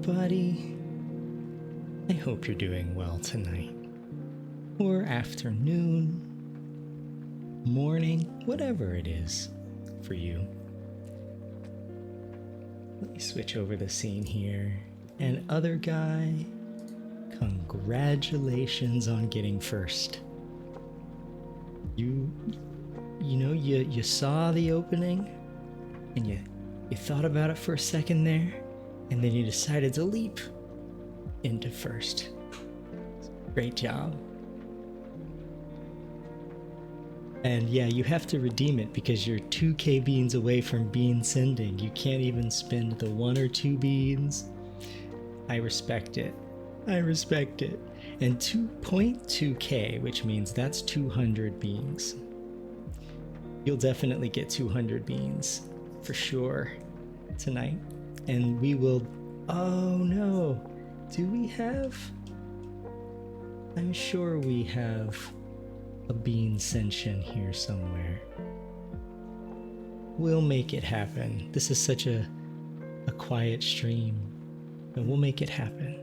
everybody. I hope you're doing well tonight, or afternoon, morning, whatever it is for you. Let me switch over the scene here. And other guy, congratulations on getting first. You saw the opening, and you thought about it for a second there, and then you decided to leap into first. Great job. And yeah, you have to redeem it because you're 2k beans away from bean sending. You can't even spend the 1 or 2 beans. I respect it. I respect it. And 2.2k, which means that's 200 beans. You'll definitely get 200 beans for sure tonight. And we will... Oh no. Do we have... I'm sure we have a bean session here somewhere. We'll make it happen. This is such a quiet stream, and we'll make it happen.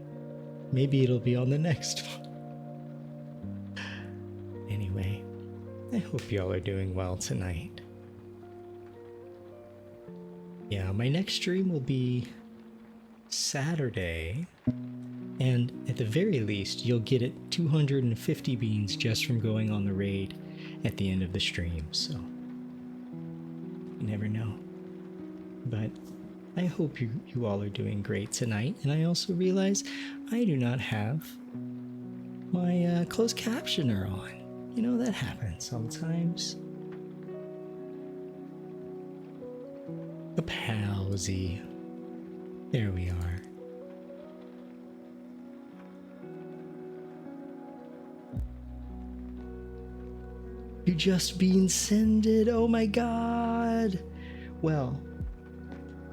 Maybe it'll be on the next one. Anyway, I hope y'all are doing well tonight. Yeah, my next stream will be Saturday, and at the very least, you'll get it 250 beans just from going on the raid at the end of the stream, so you never know. But I hope you all are doing great tonight, and I also realize I do not have my closed captioner on. You know, that happens sometimes. A palsy. There we are. You just been sended. Oh my god. Well,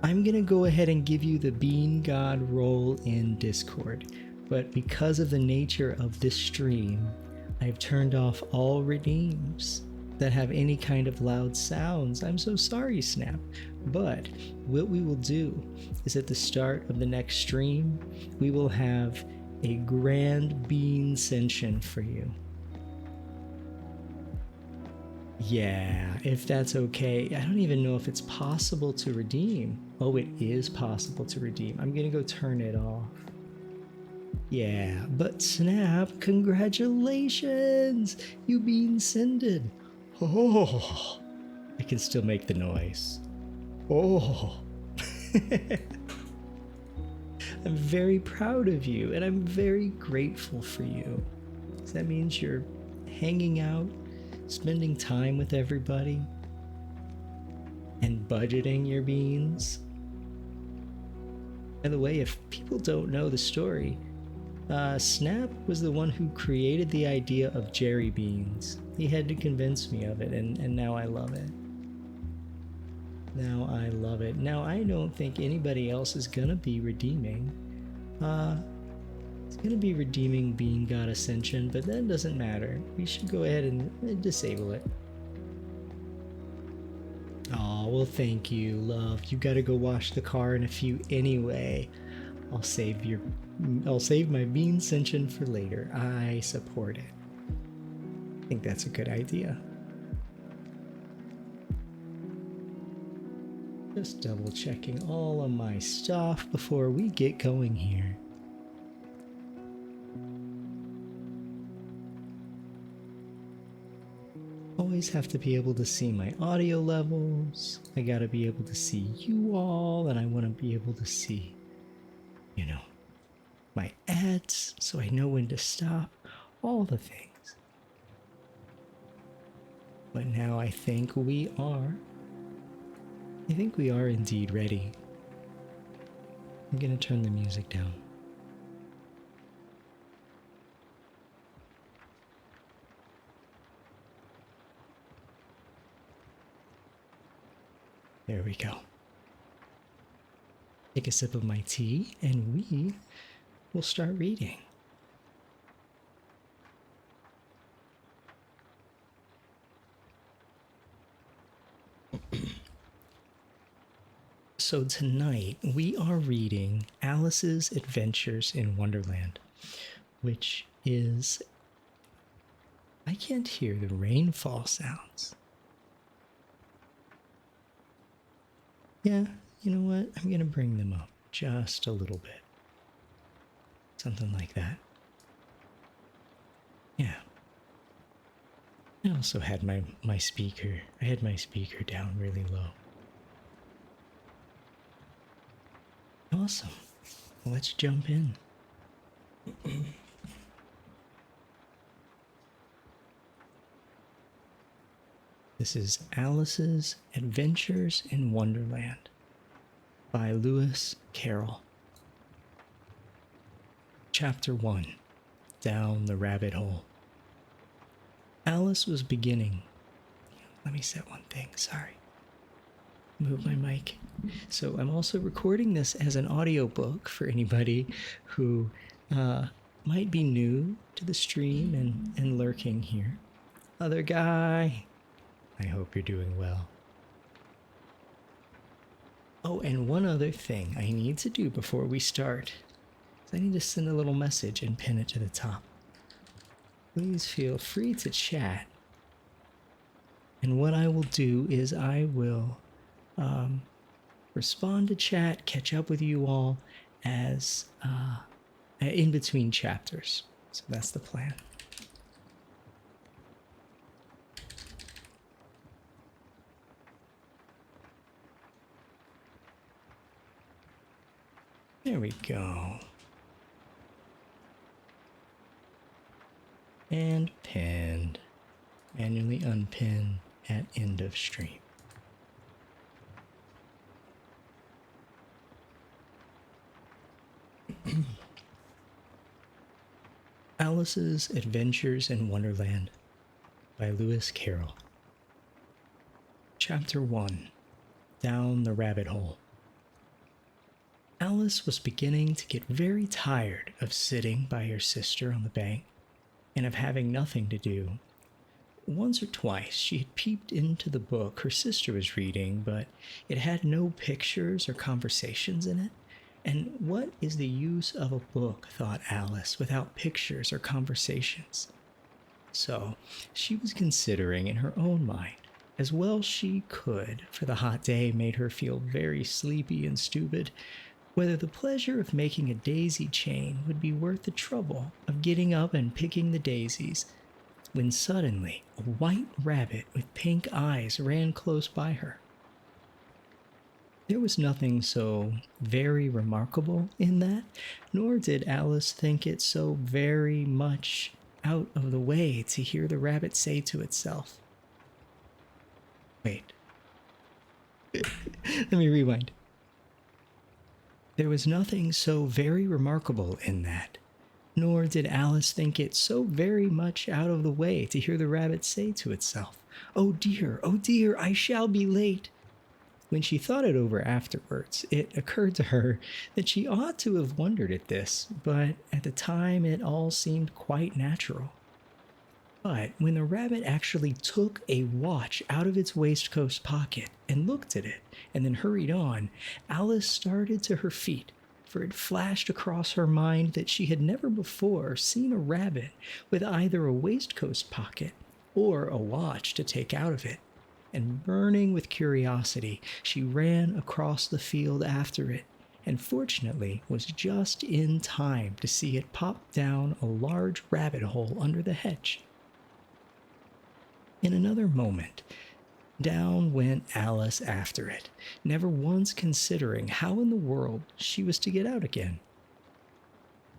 I'm gonna go ahead and give you the Bean God role in Discord, but because of the nature of this stream, I've turned off all redeems that have any kind of loud sounds. I'm so sorry, Snap. But what we will do is at the start of the next stream, we will have a grand bean session for you. Yeah, if that's okay. I don't even know if it's possible to redeem. Oh, it is possible to redeem. I'm gonna go turn it off. Yeah, but Snap, congratulations! You being sended. Oh, I can still make the noise. Oh. I'm very proud of you, and I'm very grateful for you. That means you're hanging out, spending time with everybody, and budgeting your beans. By the way, if people don't know the story, Snap was the one who created the idea of Jerry beans. He had to convince me of it, and now I love it. Now I love it. Now I don't think anybody else is gonna be redeeming. It's gonna be redeeming Bean God Ascension, but that doesn't matter. We should go ahead and disable it. Oh, well, thank you, love. You gotta go wash the car in a few anyway. I'll save my bean ascension for later. I support it. I think that's a good idea. Just double checking all of my stuff before we get going here. Always have to be able to see my audio levels. I gotta be able to see you all, and I want to be able to see, you know, my ads so I know when to stop, all the things. But now I think we are indeed ready. I'm gonna turn the music down. There we go. Take a sip of my tea, and we will start reading. So tonight we are reading Alice's Adventures in Wonderland, which is... I can't hear the rainfall sounds. Yeah, you know what? I'm going to bring them up just a little bit. Something like that. Yeah. I also had my speaker. I had my speaker down really low. Awesome. Well, let's jump in. This is Alice's Adventures in Wonderland by Lewis Carroll. Chapter 1. Down the Rabbit Hole. Alice was beginning... Let me set one thing, sorry. Move my mic. So I'm also recording this as an audiobook for anybody who might be new to the stream and lurking here. Other guy, I hope you're doing well. Oh, and one other thing I need to do before we start is I need to send a little message and pin it to the top. Please feel free to chat. And what I will do is I will respond to chat, catch up with you all as in between chapters. So that's the plan. There we go. And pinned. Manually unpin at end of stream. Alice's Adventures in Wonderland by Lewis Carroll. Chapter 1. Down the Rabbit Hole. Alice was beginning to get very tired of sitting by her sister on the bank and of having nothing to do. Once or twice she had peeped into the book her sister was reading, but it had no pictures or conversations in it. And what is the use of a book, thought Alice, without pictures or conversations? So she was considering in her own mind, as well she could, for the hot day made her feel very sleepy and stupid, whether the pleasure of making a daisy chain would be worth the trouble of getting up and picking the daisies, when suddenly a white rabbit with pink eyes ran close by her. There was nothing so very remarkable in that, nor did Alice think it so very much out of the way to hear the rabbit say to itself, wait, let me rewind. There was nothing so very remarkable in that, nor did Alice think it so very much out of the way to hear the rabbit say to itself, oh dear, I shall be late. When she thought it over afterwards, it occurred to her that she ought to have wondered at this, but at the time it all seemed quite natural. But when the rabbit actually took a watch out of its waistcoat pocket and looked at it, and then hurried on, Alice started to her feet, for it flashed across her mind that she had never before seen a rabbit with either a waistcoat pocket or a watch to take out of it. And burning with curiosity, she ran across the field after it, and fortunately was just in time to see it pop down a large rabbit hole under the hedge. In another moment, down went Alice after it, never once considering how in the world she was to get out again.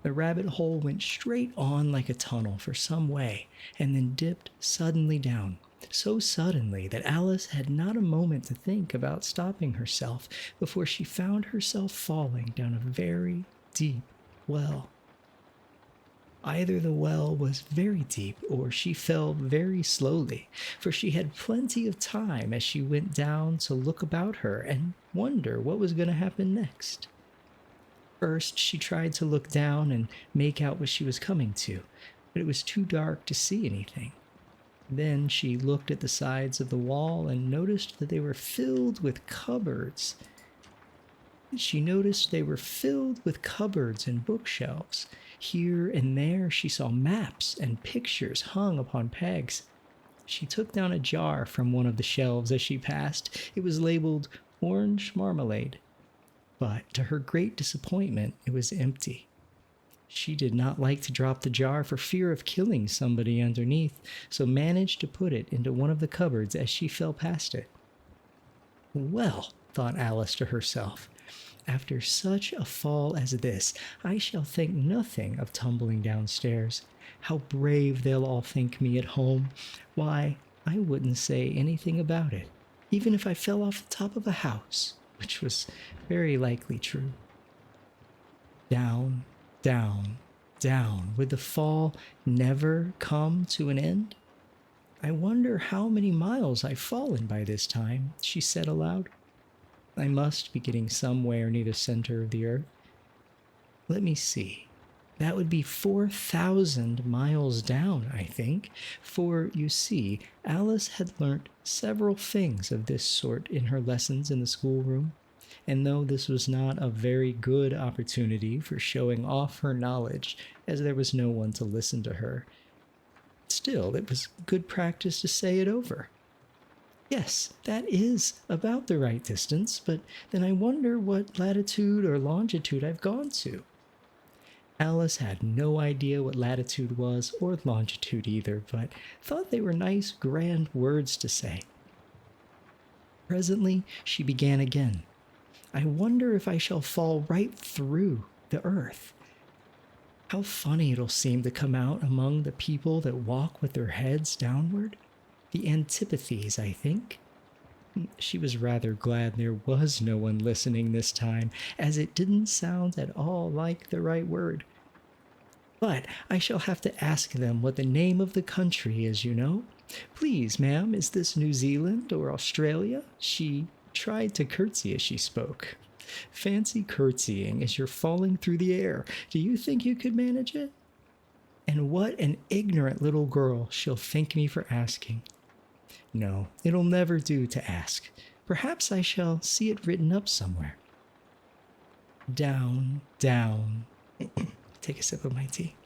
The rabbit hole went straight on like a tunnel for some way, and then dipped suddenly down. So suddenly that Alice had not a moment to think about stopping herself before she found herself falling down a very deep well. Either the well was very deep or she fell very slowly, for she had plenty of time as she went down to look about her and wonder what was going to happen next. First, she tried to look down and make out what she was coming to, but it was too dark to see anything. Then she looked at the sides of the wall and noticed that they were filled with cupboards. She noticed they were filled with cupboards and bookshelves. Here and there she saw maps and pictures hung upon pegs. She took down a jar from one of the shelves as she passed. It was labeled orange marmalade, but to her great disappointment, it was empty. She did not like to drop the jar for fear of killing somebody underneath, so managed to put it into one of the cupboards as she fell past it. Well, thought Alice to herself, after such a fall as this, I shall think nothing of tumbling downstairs. How brave they'll all think me at home. Why, I wouldn't say anything about it, even if I fell off the top of a house, which was very likely true. Down, down, down. Would the fall never come to an end? I wonder how many miles I've fallen by this time, she said aloud. I must be getting somewhere near the center of the earth. Let me see. That would be 4,000 miles down, I think, for, you see, Alice had learnt several things of this sort in her lessons in the schoolroom, and though this was not a very good opportunity for showing off her knowledge, as there was no one to listen to her, still it was good practice to say it over. Yes, that is about the right distance, but then I wonder what latitude or longitude I've gone to. Alice had no idea what latitude was or longitude either, but thought they were nice, grand words to say. Presently, she began again. I wonder if I shall fall right through the earth. How funny it'll seem to come out among the people that walk with their heads downward. The antipathies, I think. She was rather glad there was no one listening this time, as it didn't sound at all like the right word. But I shall have to ask them what the name of the country is, you know. Please, ma'am, is this New Zealand or Australia? She tried to curtsy as she spoke. Fancy curtsying as you're falling through the air. Do you think you could manage it? And what an ignorant little girl she'll think me for asking. No, it'll never do to ask. Perhaps I shall see it written up somewhere. Down, down. Take a sip of my tea.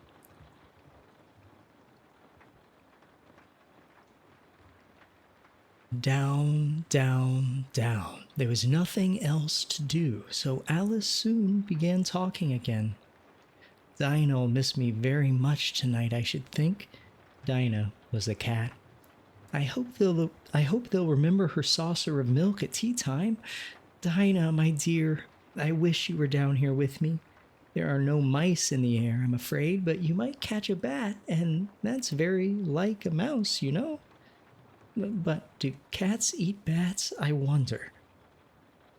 Down, down, down. There was nothing else to do, so Alice soon began talking again. Dinah'll miss me very much tonight, I should think. Dinah was the cat. I hope they'll remember her saucer of milk at tea time. Dinah, my dear, I wish you were down here with me. There are no mice in the air, I'm afraid, but you might catch a bat, and that's very like a mouse, you know. But do cats eat bats, I wonder?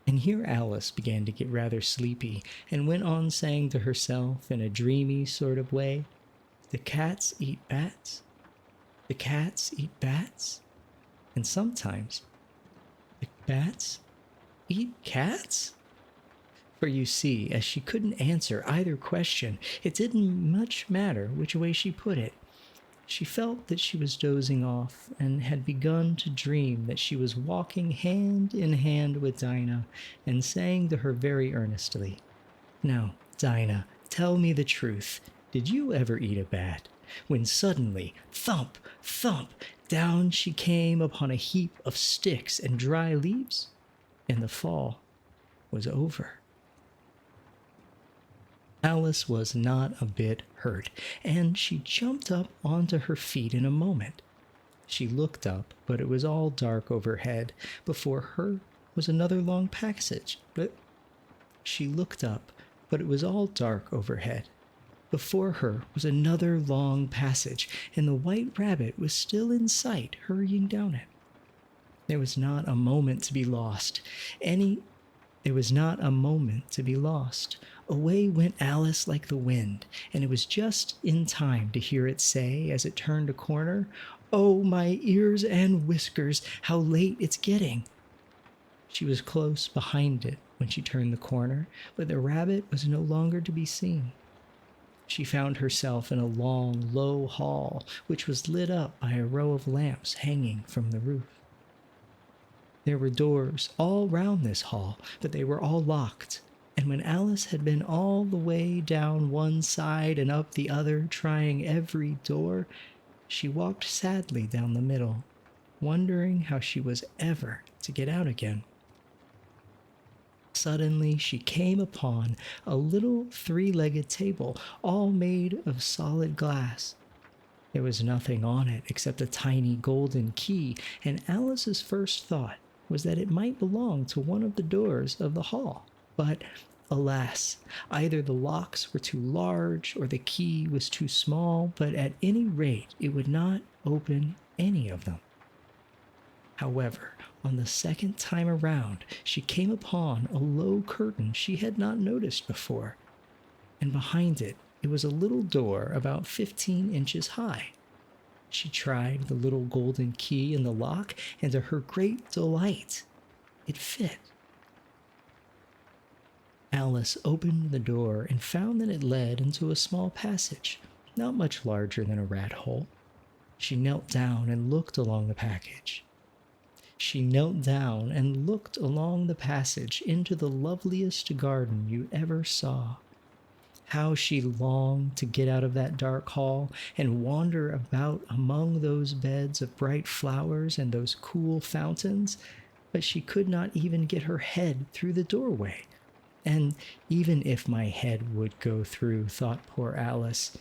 And here Alice began to get rather sleepy, and went on saying to herself in a dreamy sort of way, the cats eat bats? The cats eat bats? And sometimes the bats eat cats? For you see, as she couldn't answer either question, it didn't much matter which way she put it. She felt that she was dozing off, and had begun to dream that she was walking hand in hand with Dinah, and saying to her very earnestly, Now, Dinah, tell me the truth. Did you ever eat a bat? When suddenly, thump, thump, down she came upon a heap of sticks and dry leaves, and the fall was over. Alice was not a bit hurt, and she jumped up onto her feet in a moment. She looked up, but it was all dark overhead. Before her was another long passage. She looked up, but it was all dark overhead. Before her was another long passage, and the white rabbit was still in sight, hurrying down it. There was not a moment to be lost. Away went Alice like the wind, and it was just in time to hear it say, as it turned a corner, Oh, my ears and whiskers, how late it's getting. She was close behind it when she turned the corner, but the rabbit was no longer to be seen. She found herself in a long, low hall, which was lit up by a row of lamps hanging from the roof. There were doors all round this hall, but they were all locked. And when Alice had been all the way down one side and up the other, trying every door, she walked sadly down the middle, wondering how she was ever to get out again. Suddenly, she came upon a little three-legged table, all made of solid glass. There was nothing on it except a tiny golden key, and Alice's first thought was that it might belong to one of the doors of the hall. But alas, either the locks were too large or the key was too small, but at any rate it would not open any of them. However, on the second time around, she came upon a low curtain she had not noticed before, and behind it was a little door about 15 inches high. She tried the little golden key in the lock, and to her great delight, it fit. Alice opened the door and found that it led into a small passage, not much larger than a rat hole. She knelt down and looked along the passage into the loveliest garden you ever saw. How she longed to get out of that dark hall and wander about among those beds of bright flowers and those cool fountains, but she could not even get her head through the doorway. And even if my head would go through, thought poor Alice,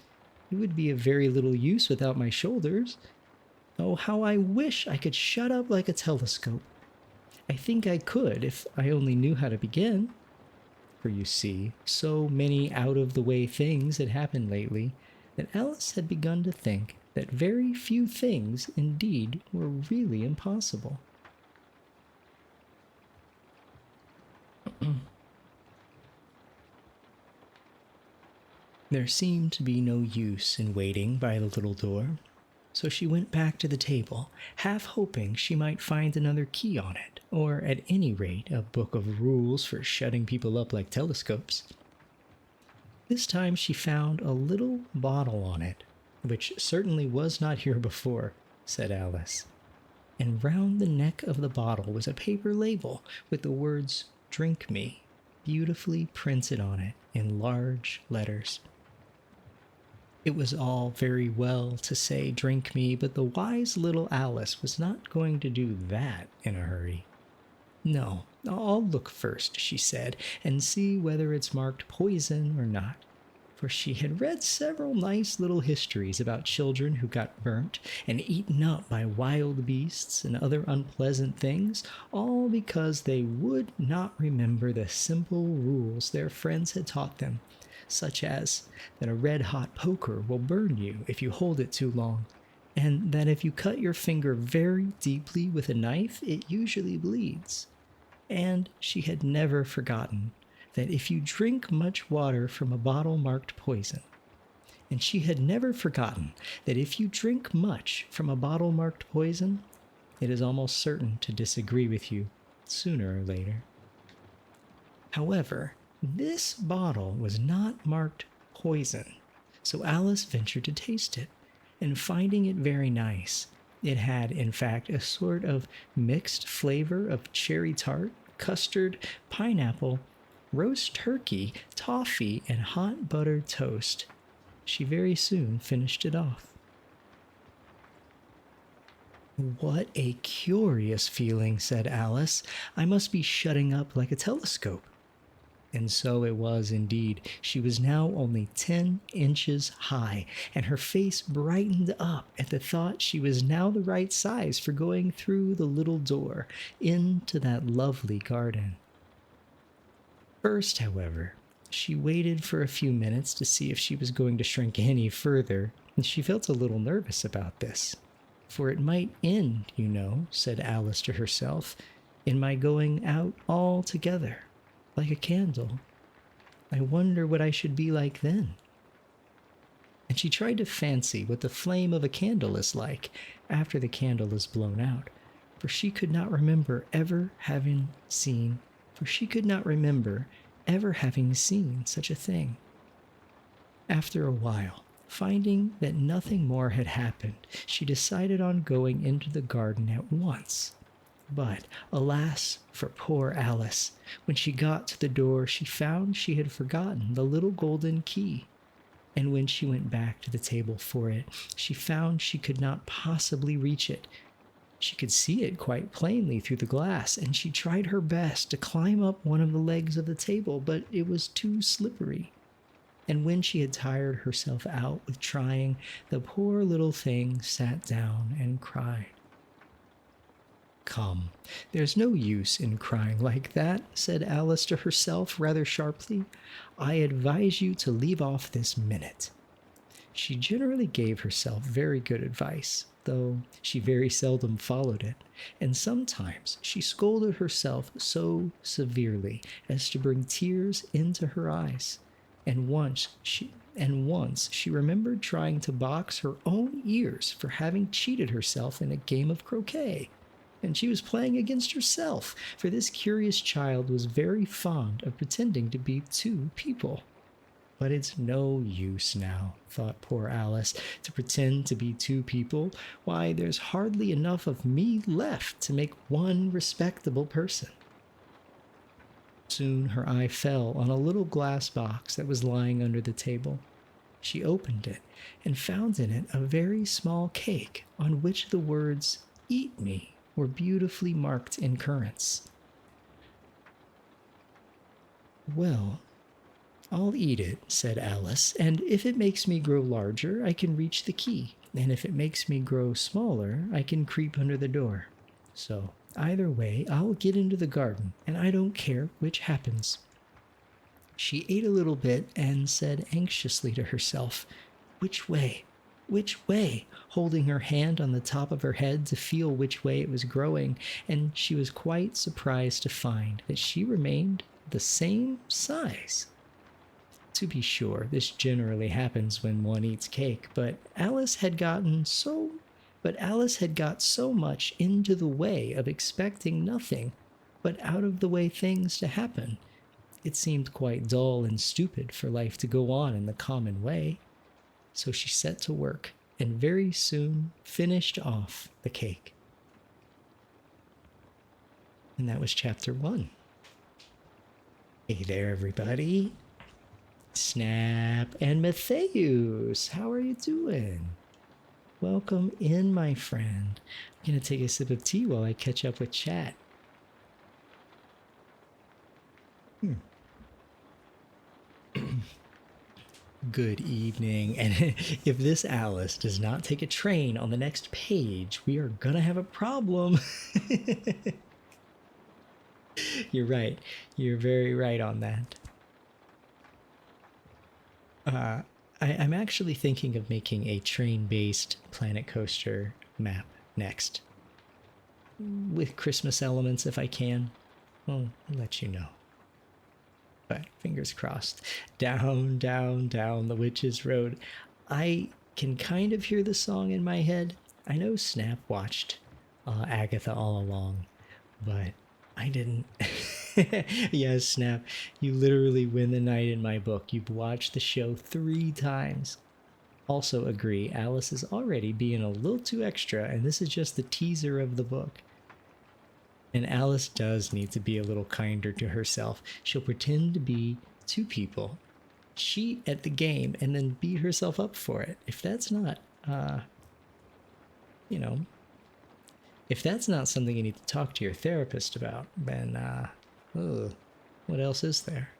it would be of very little use without my shoulders. Oh, how I wish I could shut up like a telescope. I think I could if I only knew how to begin. For you see, so many out-of-the-way things had happened lately that Alice had begun to think that very few things indeed were really impossible. There seemed to be no use in waiting by the little door, so she went back to the table, half hoping she might find another key on it, or at any rate a book of rules for shutting people up like telescopes. This time she found a little bottle on it, which certainly was not here before, said Alice. And round the neck of the bottle was a paper label with the words "Drink Me" beautifully printed on it in large letters. It was all very well to say "drink me," but the wise little Alice was not going to do that in a hurry. "No, I'll look first," she said, "and see whether it's marked poison or not." For she had read several nice little histories about children who got burnt and eaten up by wild beasts and other unpleasant things, all because they would not remember the simple rules their friends had taught them, such as that a red-hot poker will burn you if you hold it too long, and that if you cut your finger very deeply with a knife, it usually bleeds. And she had never forgotten that if you drink much water from a bottle marked poison, and she had never forgotten that if you drink much from a bottle marked poison, it is almost certain to disagree with you sooner or later. However, this bottle was not marked poison, so Alice ventured to taste it, and finding it very nice, it had in fact a sort of mixed flavor of cherry tart, custard, pineapple, roast turkey, toffee, and hot buttered toast. She very soon finished it off. "What a curious feeling," said Alice. "I must be shutting up like a telescope." And so it was indeed. She was now only 10 inches high, and her face brightened up at the thought she was now the right size for going through the little door into that lovely garden. First, however, she waited for a few minutes to see if she was going to shrink any further, and she felt a little nervous about this. "For it might end, you know," said Alice to herself, "in my going out altogether, like a candle. I wonder what I should be like then." And she tried to fancy what the flame of a candle is like after the candle is blown out, for she could not remember ever having seen such a thing. After a while, finding that nothing more had happened, she decided on going into the garden at once. But alas for poor Alice, when she got to the door, she found she had forgotten the little golden key. And when she went back to the table for it, she found she could not possibly reach it. She could see it quite plainly through the glass, and she tried her best to climb up one of the legs of the table, but it was too slippery. And when she had tired herself out with trying, the poor little thing sat down and cried. "Come, there's no use in crying like that," said Alice to herself rather sharply. "I advise you to leave off this minute." She generally gave herself very good advice, though she very seldom followed it, and sometimes she scolded herself so severely as to bring tears into her eyes. And once she remembered trying to box her own ears for having cheated herself in a game of croquet. And she was playing against herself, for this curious child was very fond of pretending to be two people. But it's no use now, thought poor Alice, to pretend to be two people. Why, there's hardly enough of me left to make one respectable person. Soon her eye fell on a little glass box that was lying under the table. She opened it and found in it a very small cake on which the words, "Eat me," were beautifully marked in currants. "Well, I'll eat it," said Alice, "and if it makes me grow larger, I can reach the key, and if it makes me grow smaller, I can creep under the door. So, either way, I'll get into the garden, and I don't care which happens." She ate a little bit and said anxiously to herself, "Which way? Which way?" holding her hand on the top of her head to feel which way it was growing, and she was quite surprised to find that she remained the same size. To be sure, this generally happens when one eats cake, but Alice had got so much into the way of expecting nothing but out of the way things to happen. It seemed quite dull and stupid for life to go on in the common way. So she set to work and very soon finished off the cake. And that was chapter 1. Hey there, everybody. Snap and Matthias, how are you doing? Welcome in, my friend. I'm going to take a sip of tea while I catch up with chat. Good evening. And if this Alice does not take a train on the next page, we are going to have a problem. You're right. You're very right on that. I'm actually thinking of making a train-based Planet Coaster map next. With Christmas elements if I can. I'll let you know. But fingers crossed. Down, down, down the witch's road. I can kind of hear the song in my head. I know Snap watched Agatha all along, but I didn't. Yes, Snap, you literally win the night in my book. You've watched the show 3 times. Also agree, Alice is already being a little too extra, and this is just the teaser of the book. And Alice does need to be a little kinder to herself. She'll pretend to be 2 people, cheat at the game, and then beat herself up for it. If that's not, if that's not something you need to talk to your therapist about, then, what else is there?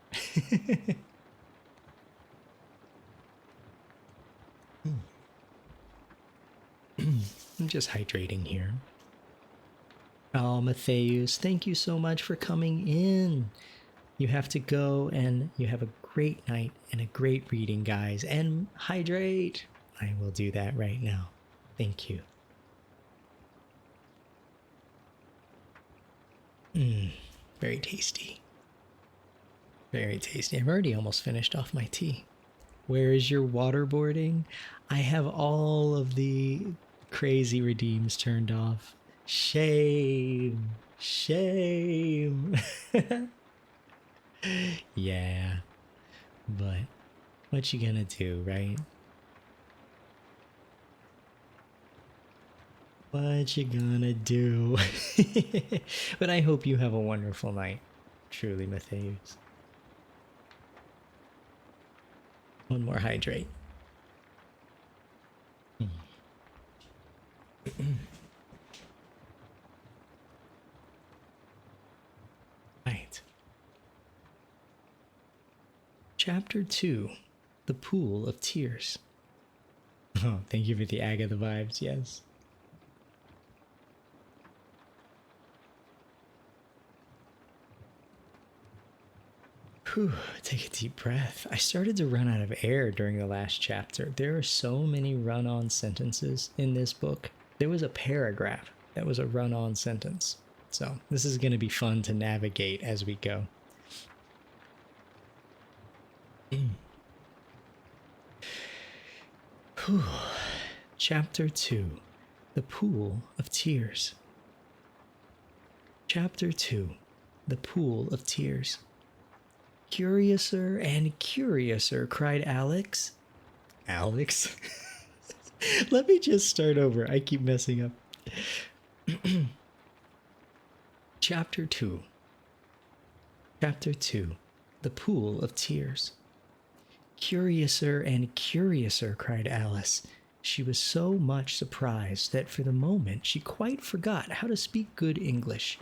I'm just hydrating here. Oh, Matthias, thank you so much for coming in. You have to go, and you have a great night and a great reading, guys. And hydrate. I will do that right now. Thank you. Very tasty. Very tasty. I've already almost finished off my tea. Where is your waterboarding? I have all of the crazy redeems turned off. Shame. Shame. Yeah. But what you gonna do, right? What you gonna do? But I hope you have a wonderful night. Truly, Matthews. One more hydrate. Right. Chapter 2, The Pool of Tears. Oh, thank you for the Agatha vibes, yes. Whew, take a deep breath. I started to run out of air during the last chapter. There are so many run-on sentences in this book. There was a paragraph that was a run-on sentence. So this is going to be fun to navigate as we go. Chapter 2, The Pool of Tears. Chapter 2, The Pool of Tears. Curiouser and curiouser, cried Alex. Alex? Let me just start over. I keep messing up. Chapter 2. Chapter 2, The Pool of Tears. Curiouser and curiouser, cried Alice. She was so much surprised that for the moment she quite forgot how to speak good English.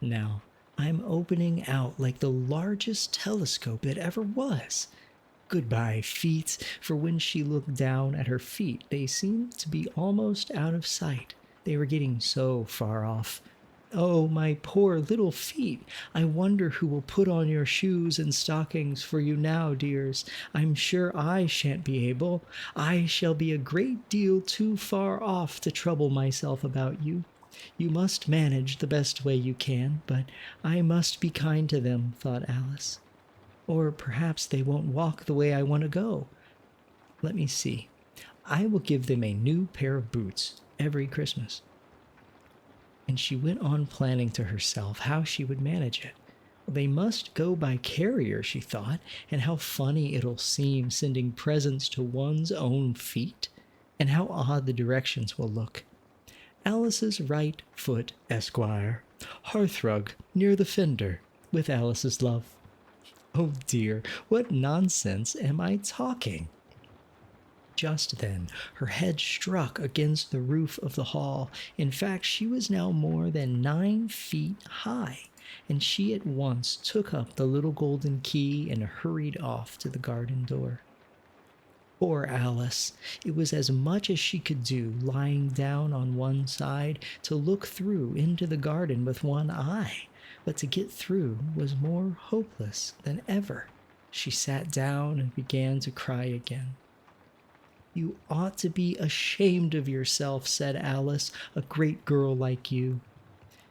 Now, I'm opening out like the largest telescope that ever was. Goodbye, feet, for when she looked down at her feet, they seemed to be almost out of sight. They were getting so far off. Oh, my poor little feet! I wonder who will put on your shoes and stockings for you now, dears. I'm sure I shan't be able. I shall be a great deal too far off to trouble myself about you. You must manage the best way you can, but I must be kind to them, thought Alice. Or perhaps they won't walk the way I want to go. Let me see. I will give them a new pair of boots every Christmas. And she went on planning to herself how she would manage it. They must go by carrier, she thought, and how funny it'll seem sending presents to one's own feet, and how odd the directions will look. Alice's right foot, Esquire, hearthrug near the fender, with Alice's love. Oh dear, what nonsense am I talking? Just then, her head struck against the roof of the hall. In fact, she was now more than 9 feet high, and she at once took up the little golden key and hurried off to the garden door. Poor Alice! It was as much as she could do, lying down on one side, to look through into the garden with one eye, but to get through was more hopeless than ever. She sat down and began to cry again. You ought to be ashamed of yourself, said Alice, a great girl like you.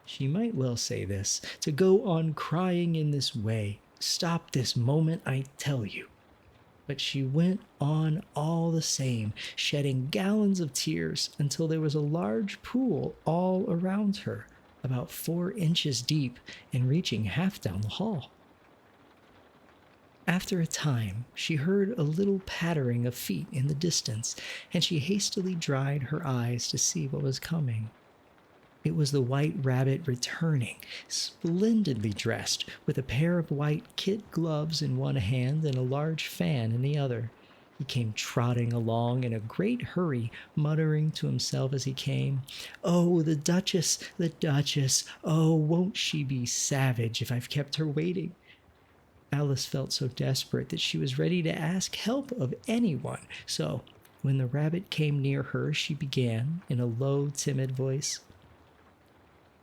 She might well say this, to go on crying in this way. Stop this moment, I tell you. But she went on all the same, shedding gallons of tears until there was a large pool all around her, about 4 inches deep and reaching half down the hall. After a time, she heard a little pattering of feet in the distance, and she hastily dried her eyes to see what was coming. It was the White Rabbit returning, splendidly dressed, with a pair of white kid gloves in one hand and a large fan in the other. He came trotting along in a great hurry, muttering to himself as he came, "Oh, the Duchess, the Duchess! Oh, won't she be savage if I've kept her waiting?" Alice felt so desperate that she was ready to ask help of anyone. So, when the rabbit came near her, she began, in a low, timid voice,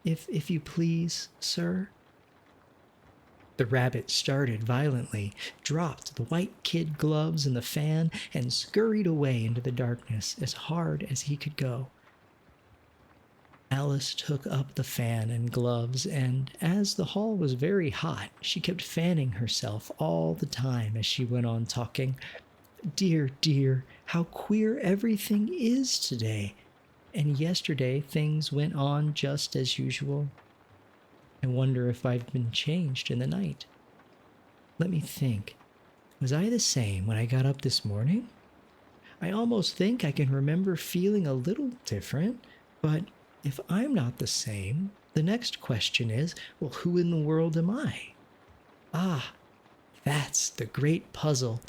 If you please, sir." The rabbit started violently, dropped the white kid gloves and the fan, and scurried away into the darkness as hard as he could go. Alice took up the fan and gloves, and as the hall was very hot, she kept fanning herself all the time as she went on talking. Dear, dear, how queer everything is today. And yesterday things went on just as usual. I wonder if I've been changed in the night. Let me think. Was I the same when I got up this morning? I almost think I can remember feeling a little different, but If I'm not the same, the next question is, well, who in the world am I? Ah, that's the great puzzle.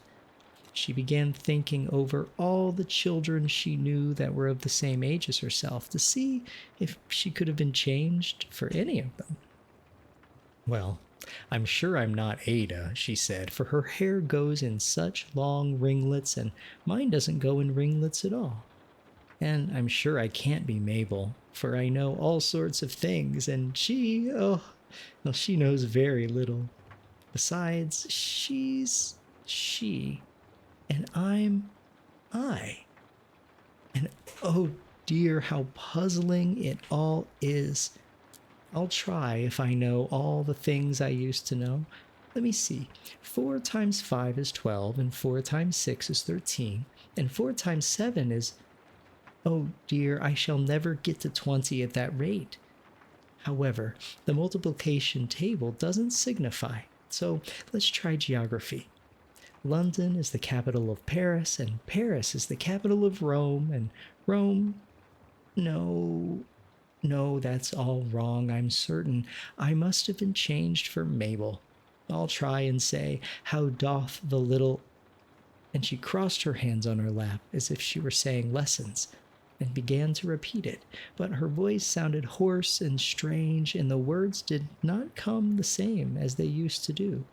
She began thinking over all the children she knew that were of the same age as herself to see if she could have been changed for any of them. Well, I'm sure I'm not Ada, she said, for her hair goes in such long ringlets and mine doesn't go in ringlets at all. And I'm sure I can't be Mabel, for I know all sorts of things, and she, oh, well, she knows very little. Besides, she's she, and I'm I. And oh dear, how puzzling it all is. I'll try if I know all the things I used to know. Let me see. 4 times 5 is 12, and 4 times 6 is 13, and 4 times 7 is... Oh dear, I shall never get to 20 at that rate. However, the multiplication table doesn't signify, so let's try geography. London is the capital of Paris, and Paris is the capital of Rome, and Rome... No, that's all wrong, I'm certain. I must have been changed for Mabel. I'll try and say, how doth the little... And she crossed her hands on her lap as if she were saying lessons, and began to repeat it, but her voice sounded hoarse and strange, and the words did not come the same as they used to do.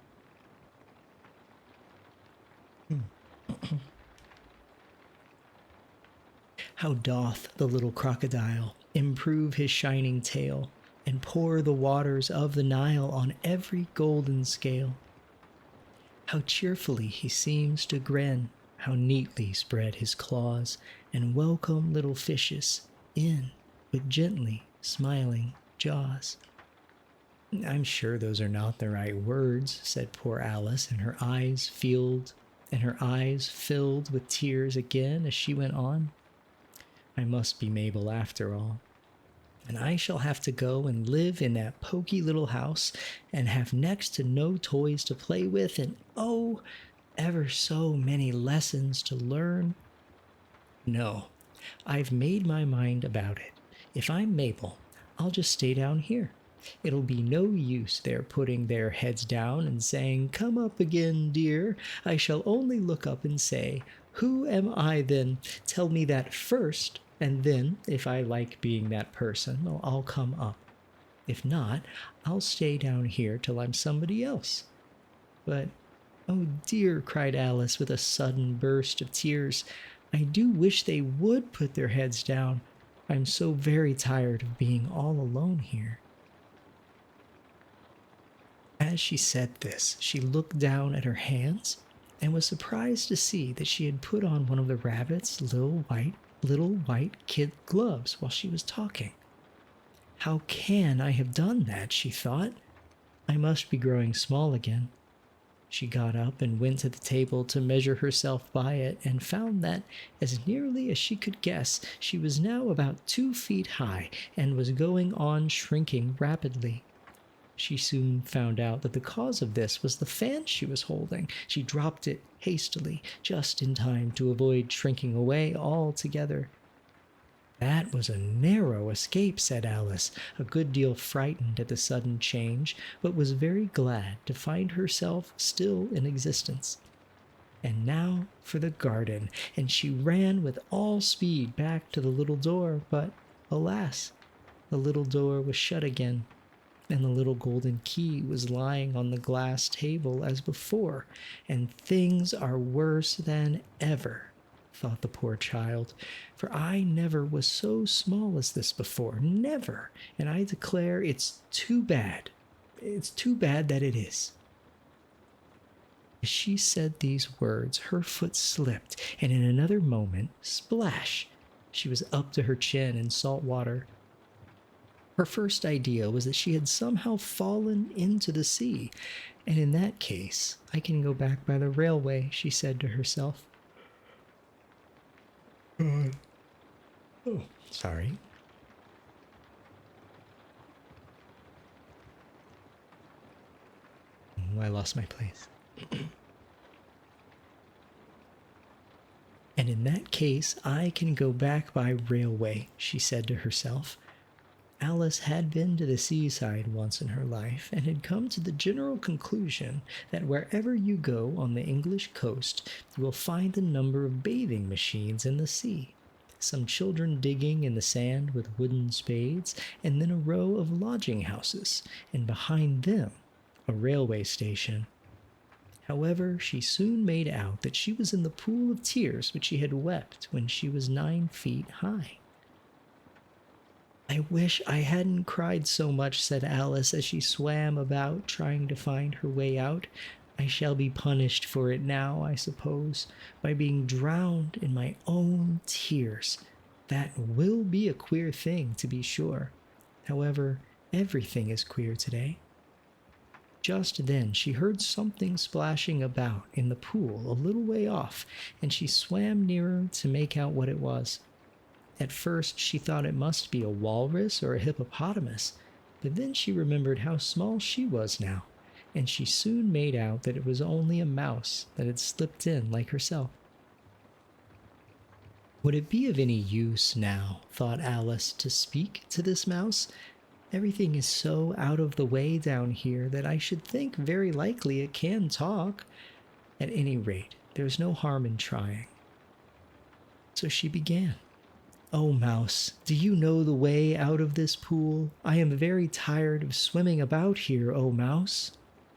How doth the little crocodile improve his shining tail, and pour the waters of the Nile on every golden scale? How cheerfully he seems to grin, how neatly spread his claws, and welcome little fishes in with gently smiling jaws. I'm sure those are not the right words, said poor Alice, and her eyes filled with tears again as she went on. I must be Mabel after all, and I shall have to go and live in that poky little house and have next to no toys to play with, and oh, ever so many lessons to learn. No, I've made my mind about it. If I'm Mabel, I'll just stay down here. It'll be no use their putting their heads down and saying, "Come up again, dear." I shall only look up and say, "Who am I then? Tell me that first, and then, if I like being that person, well, I'll come up. If not, I'll stay down here till I'm somebody else." But, oh dear, cried Alice with a sudden burst of tears, I do wish they would put their heads down. I'm so very tired of being all alone here. As she said this, she looked down at her hands and was surprised to see that she had put on one of the rabbit's little white kid gloves while she was talking. How can I have done that, she thought. I must be growing small again. She got up and went to the table to measure herself by it, and found that, as nearly as she could guess, she was now about 2 feet high and was going on shrinking rapidly. She soon found out that the cause of this was the fan she was holding. She dropped it hastily, just in time to avoid shrinking away altogether. That was a narrow escape, said Alice, a good deal frightened at the sudden change, but was very glad to find herself still in existence. And now for the garden, and she ran with all speed back to the little door, but alas, the little door was shut again, and the little golden key was lying on the glass table as before, and things are worse than ever, thought the poor child, for I never was so small as this before, never, and I declare it's too bad. It's too bad that it is. As she said these words, her foot slipped, and in another moment, splash, she was up to her chin in salt water. Her first idea was that she had somehow fallen into the sea, and in that case, I can go back by the railway, she said to herself. Oh, sorry. Oh, I lost my place. And in that case, I can go back by railway, she said to herself. Alice had been to the seaside once in her life and had come to the general conclusion that wherever you go on the English coast, you will find a number of bathing machines in the sea, some children digging in the sand with wooden spades, and then a row of lodging houses, and behind them, a railway station. However, she soon made out that she was in the pool of tears which she had wept when she was 9 feet high. "I wish I hadn't cried so much," said Alice as she swam about trying to find her way out. "I shall be punished for it now, I suppose, by being drowned in my own tears. That will be a queer thing, to be sure. However, everything is queer today." Just then she heard something splashing about in the pool a little way off, and she swam nearer to make out what it was. At first she thought it must be a walrus or a hippopotamus, but then she remembered how small she was now, and she soon made out that it was only a mouse that had slipped in like herself. Would it be of any use now, thought Alice, to speak to this mouse? Everything is so out of the way down here that I should think very likely it can talk. At any rate, there's no harm in trying. So she began. "Oh, mouse, do you know the way out of this pool? I am very tired of swimming about here, oh mouse."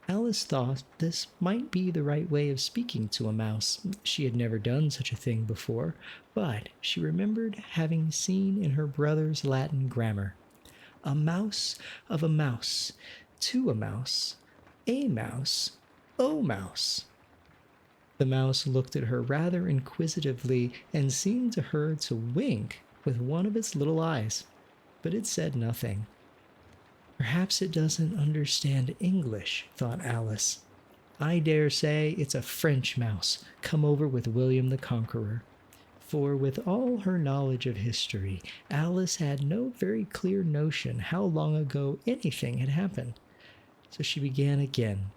Alice thought this might be the right way of speaking to a mouse. She had never done such a thing before, but she remembered having seen in her brother's Latin grammar, "A mouse of a mouse, to a mouse, a mouse, oh mouse." The mouse looked at her rather inquisitively and seemed to her to wink with one of its little eyes, but it said nothing. "Perhaps it doesn't understand English," thought Alice. "I dare say it's a French mouse come over with William the Conqueror." For with all her knowledge of history, Alice had no very clear notion how long ago anything had happened. So she began again.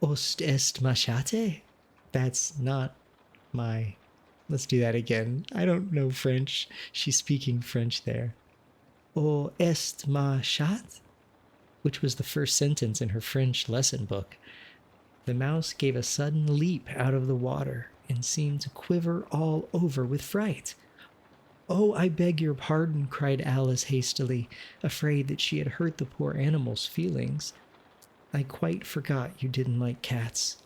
"Ost est machate?" That's not my... Let's do that again. I don't know French. She's speaking French there. "O est ma chat?" which was the first sentence in her French lesson book. The mouse gave a sudden leap out of the water and seemed to quiver all over with fright. "Oh, I beg your pardon," cried Alice hastily, afraid that she had hurt the poor animal's feelings. "I quite forgot you didn't like cats."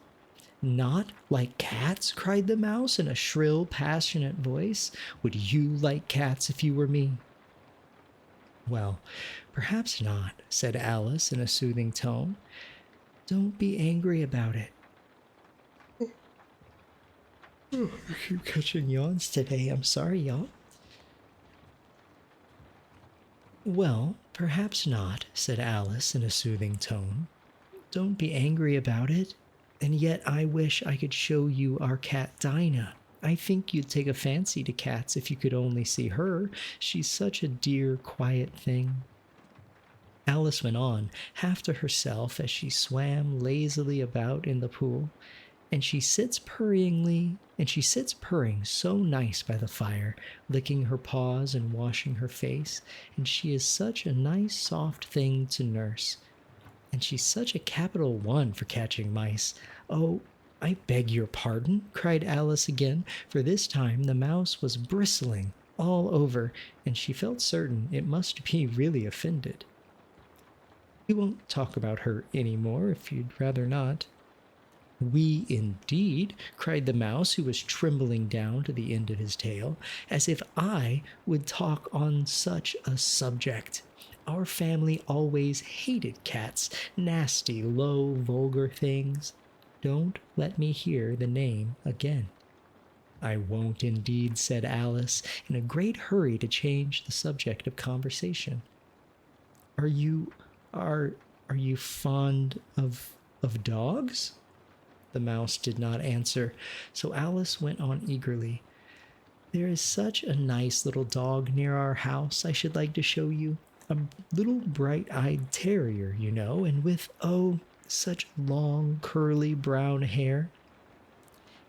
"Not like cats?" cried the mouse in a shrill, passionate voice. "Would you like cats if you were me?" "Well, perhaps not," said Alice in a soothing tone. "Don't be angry about it." I keep catching yawns today. I'm sorry, y'all. "Well, perhaps not," said Alice in a soothing tone. "Don't be angry about it. And yet I wish I could show you our cat Dinah. I think you'd take a fancy to cats if you could only see her. She's such a dear, quiet thing." Alice went on, half to herself as she swam lazily about in the pool, and she sits purring so nice by the fire, licking her paws and washing her face, and she is such a nice soft thing to nurse. And she's such a capital one for catching mice. "Oh, I beg your pardon," cried Alice again, for this time the mouse was bristling all over, and she felt certain it must be really offended. "We won't talk about her any more if you'd rather not." "We indeed," cried the mouse, who was trembling down to the end of his tail, "as if I would talk on such a subject. Our family always hated cats, nasty, low, vulgar things. Don't let me hear the name again." "I won't indeed," said Alice, in a great hurry to change the subject of conversation. Are you fond of dogs?" The mouse did not answer, so Alice went on eagerly. "There is such a nice little dog near our house I should like to show you. A little bright-eyed terrier, you know, and with, oh, such long, curly brown hair.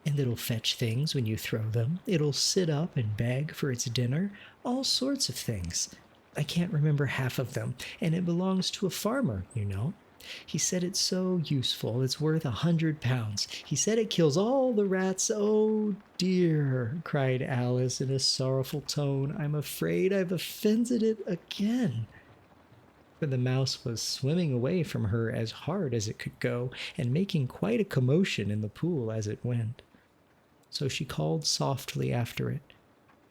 And it'll fetch things when you throw them. It'll sit up and beg for its dinner, all sorts of things. I can't remember half of them, and it belongs to a farmer, you know. He said it's so useful, it's worth 100 pounds. He said it kills all the rats. Oh dear, cried Alice in a sorrowful tone. I'm afraid I've offended it again. For the mouse was swimming away from her as hard as it could go, and making quite a commotion in the pool as it went. So she called softly after it,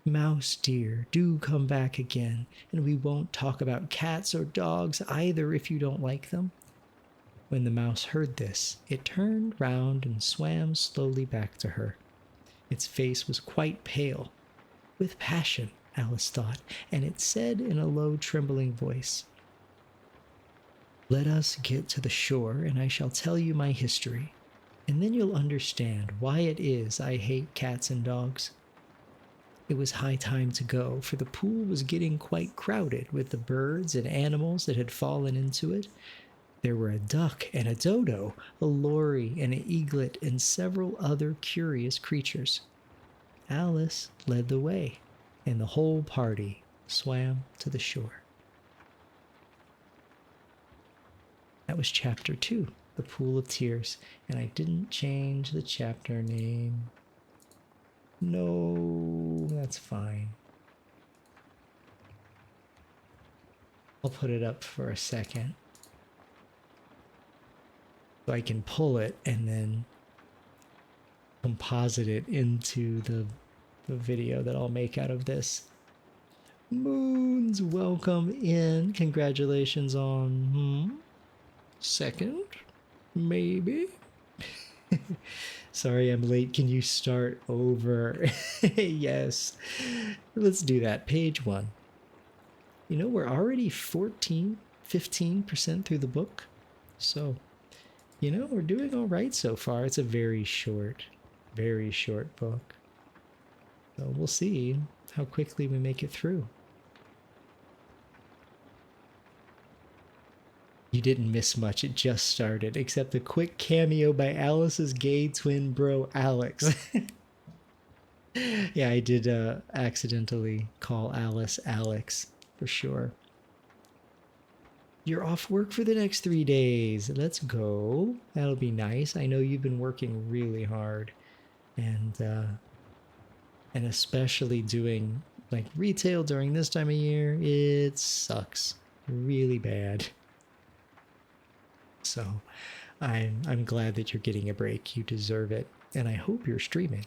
Mouse dear, do come back again, and we won't talk about cats or dogs either if you don't like them. When the mouse heard this, it turned round and swam slowly back to her. Its face was quite pale, with passion, Alice thought, and it said in a low, trembling voice, Let us get to the shore, and I shall tell you my history, and then you'll understand why it is I hate cats and dogs. It was high time to go, for the pool was getting quite crowded with the birds and animals that had fallen into it. There were a duck and a dodo, a lory and an eaglet, and several other curious creatures. Alice led the way, and the whole party swam to the shore. That was chapter 2, The Pool of Tears, and I didn't change the chapter name. No, that's fine. I'll put it up for a second, so I can pull it and then composite it into the video that I'll make out of this. Moons, welcome in. Congratulations on second, maybe. Sorry I'm late. Can you start over? Yes. Let's do that. Page 1. You know, we're already 15% through the book. So, you know, we're doing all right so far. It's a very short book. So we'll see how quickly we make it through. You didn't miss much. It just started, except a quick cameo by Alice's gay twin bro, Alex. Yeah, I did accidentally call Alice Alex, for sure. You're off work for the next 3 days. Let's go. That'll be nice. I know you've been working really hard, and especially doing like retail during this time of year. It sucks really bad. So I'm glad that you're getting a break. You deserve it, and I hope you're streaming.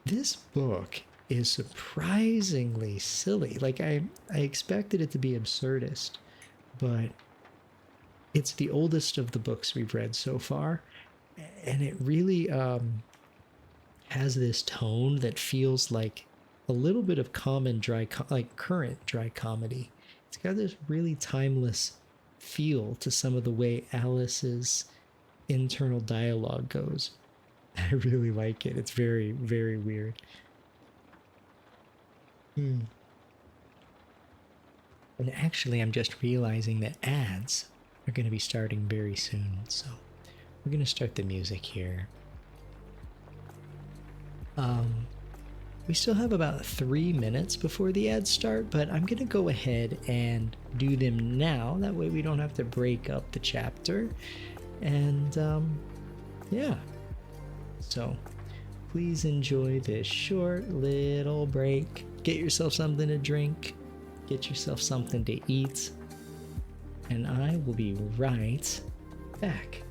This book is surprisingly silly. Like I expected it to be absurdist, but it's the oldest of the books we've read so far, and it really has this tone that feels like a little bit of current dry comedy. It's got this really timeless feel to some of the way Alice's internal dialogue goes. I really like it. It's very, very weird. And actually, I'm just realizing that ads are going to be starting very soon. So we're going to start the music here. We still have about 3 minutes before the ads start, but I'm going to go ahead and do them now. That way we don't have to break up the chapter. And yeah. So please enjoy this short little break. Get yourself something to drink. Get yourself something to eat. And I will be right back.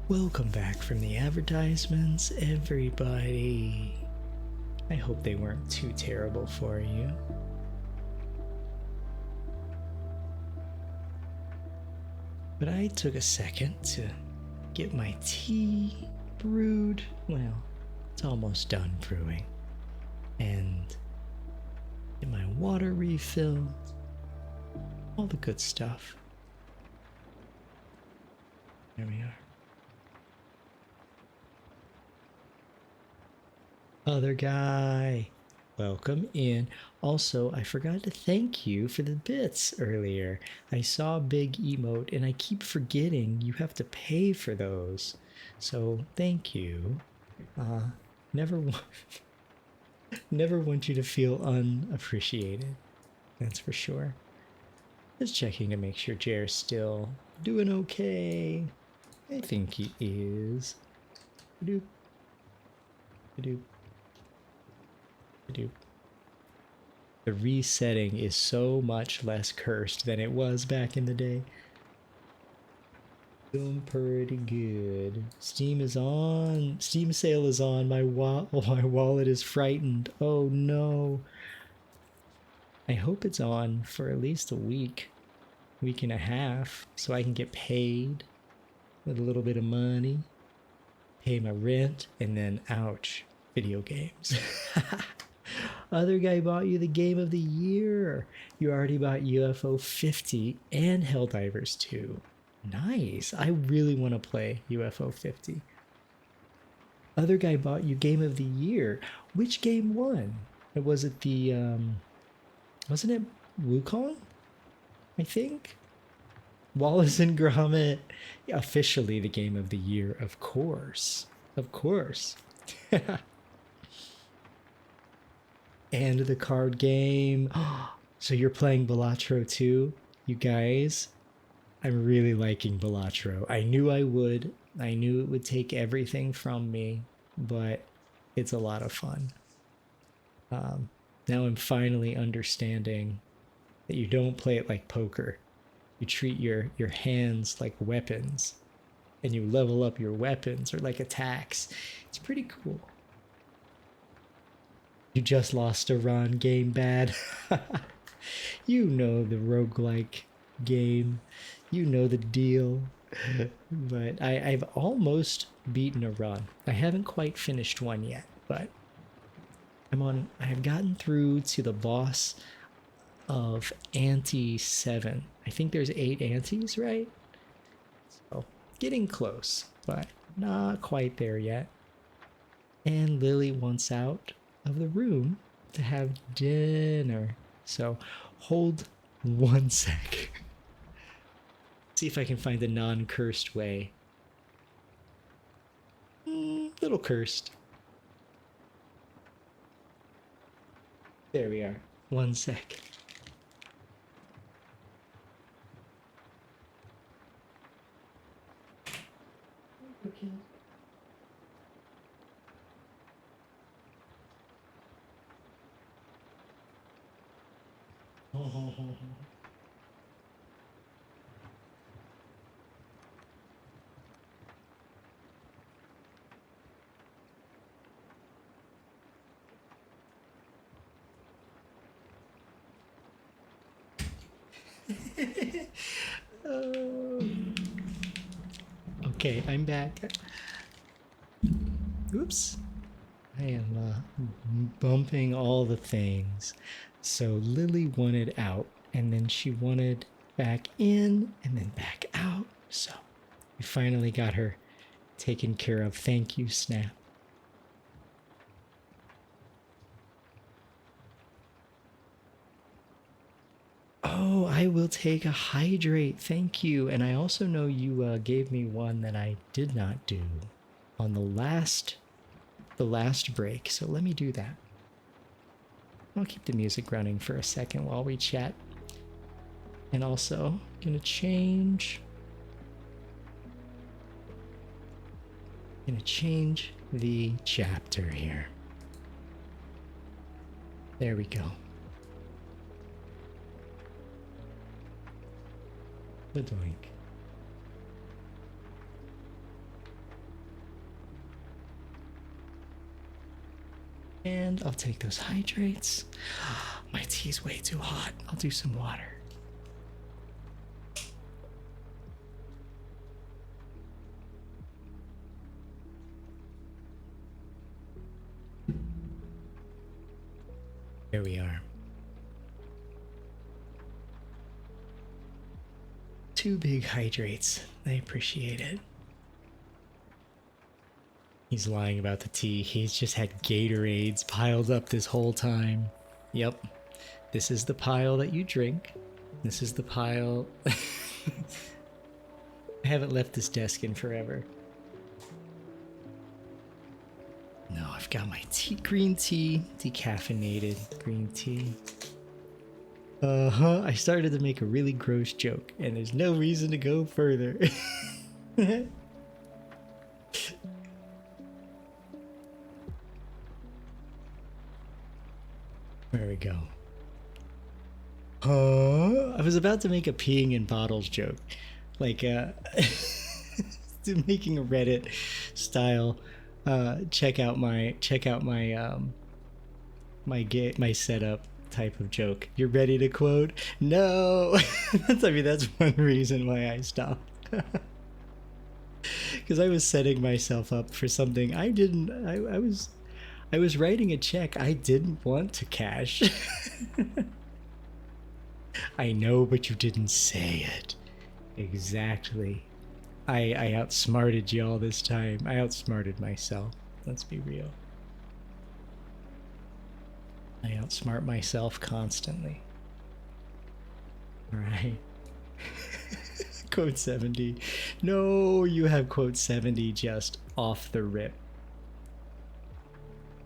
Welcome back from the advertisements, everybody. I hope they weren't too terrible for you. But I took a second to get my tea brewed. Well, it's almost done brewing. And get my water refilled. All the good stuff. There we are. Other guy, welcome in. Also, I forgot to thank you for the bits earlier. I saw a big emote and I keep forgetting you have to pay for those. So thank you. Never never want you to feel unappreciated. That's for sure. Just checking to make sure Jer's still doing okay. I think he is. Doop. Doop. Doop. The resetting is so much less cursed than it was back in the day. Doing pretty good. Steam is on. Steam sale is on. My wallet is frightened. Oh no. I hope it's on for at least a week and a half, so I can get paid with a little bit of money, pay my rent, and then, ouch, video games. Other guy bought you the game of the year. You already bought UFO 50 and Helldivers 2. Nice. I really want to play UFO 50. Other guy bought you game of the year. Which game won? Was it the, wasn't it Wukong? I think? Wallace and Gromit. Officially the game of the year, of course. Of course. And the card game. So you're playing Balatro too? You guys? I'm really liking Balatro. I knew I would. I knew it would take everything from me, but it's a lot of fun. Now I'm finally understanding that you don't play it like poker. You treat your hands like weapons, and you level up your weapons or like attacks. It's pretty cool. You just lost a run, game bad. You know the roguelike game. You know the deal. But I've almost beaten a run. I haven't quite finished one yet, but I have gotten through to the boss of Ante 7. I think there's 8 antes, right? So getting close, but not quite there yet. And Lily wants out of the room to have dinner. So hold one sec. See if I can find a non-cursed way. Little cursed. There we are. One sec. Okay. Okay, I'm back. Oops. I am bumping all the things. So Lily wanted out, and then she wanted back in, and then back out. So we finally got her taken care of. Thank you, Snap. Oh, I will take a hydrate. Thank you. And I also know you gave me one that I did not do on the last break. So let me do that. I'll keep the music running for a second while we chat. And also, gonna change the chapter here. There we go. Doink. And I'll take those hydrates. My tea's way too hot. I'll do some water. There we are. 2 big hydrates. I appreciate it. He's lying about the tea. He's just had Gatorades piled up this whole time. Yep. This is the pile that you drink. This is the pile... I haven't left this desk in forever. No, I've got my tea, green tea, decaffeinated green tea. I started to make a really gross joke, and there's no reason to go further. There we go. I was about to make a peeing in bottles joke, like making a Reddit style. Check out my my setup type of joke. You're ready to quote? No. I mean, that's one reason why I stopped. Because I was setting myself up for something I didn't. I was writing a check I didn't want to cash. I know, but you didn't say it. Exactly. I outsmarted you all this time. I outsmarted myself. Let's be real. I outsmart myself constantly. Alright. Quote 70. No, you have quote 70 just off the rip.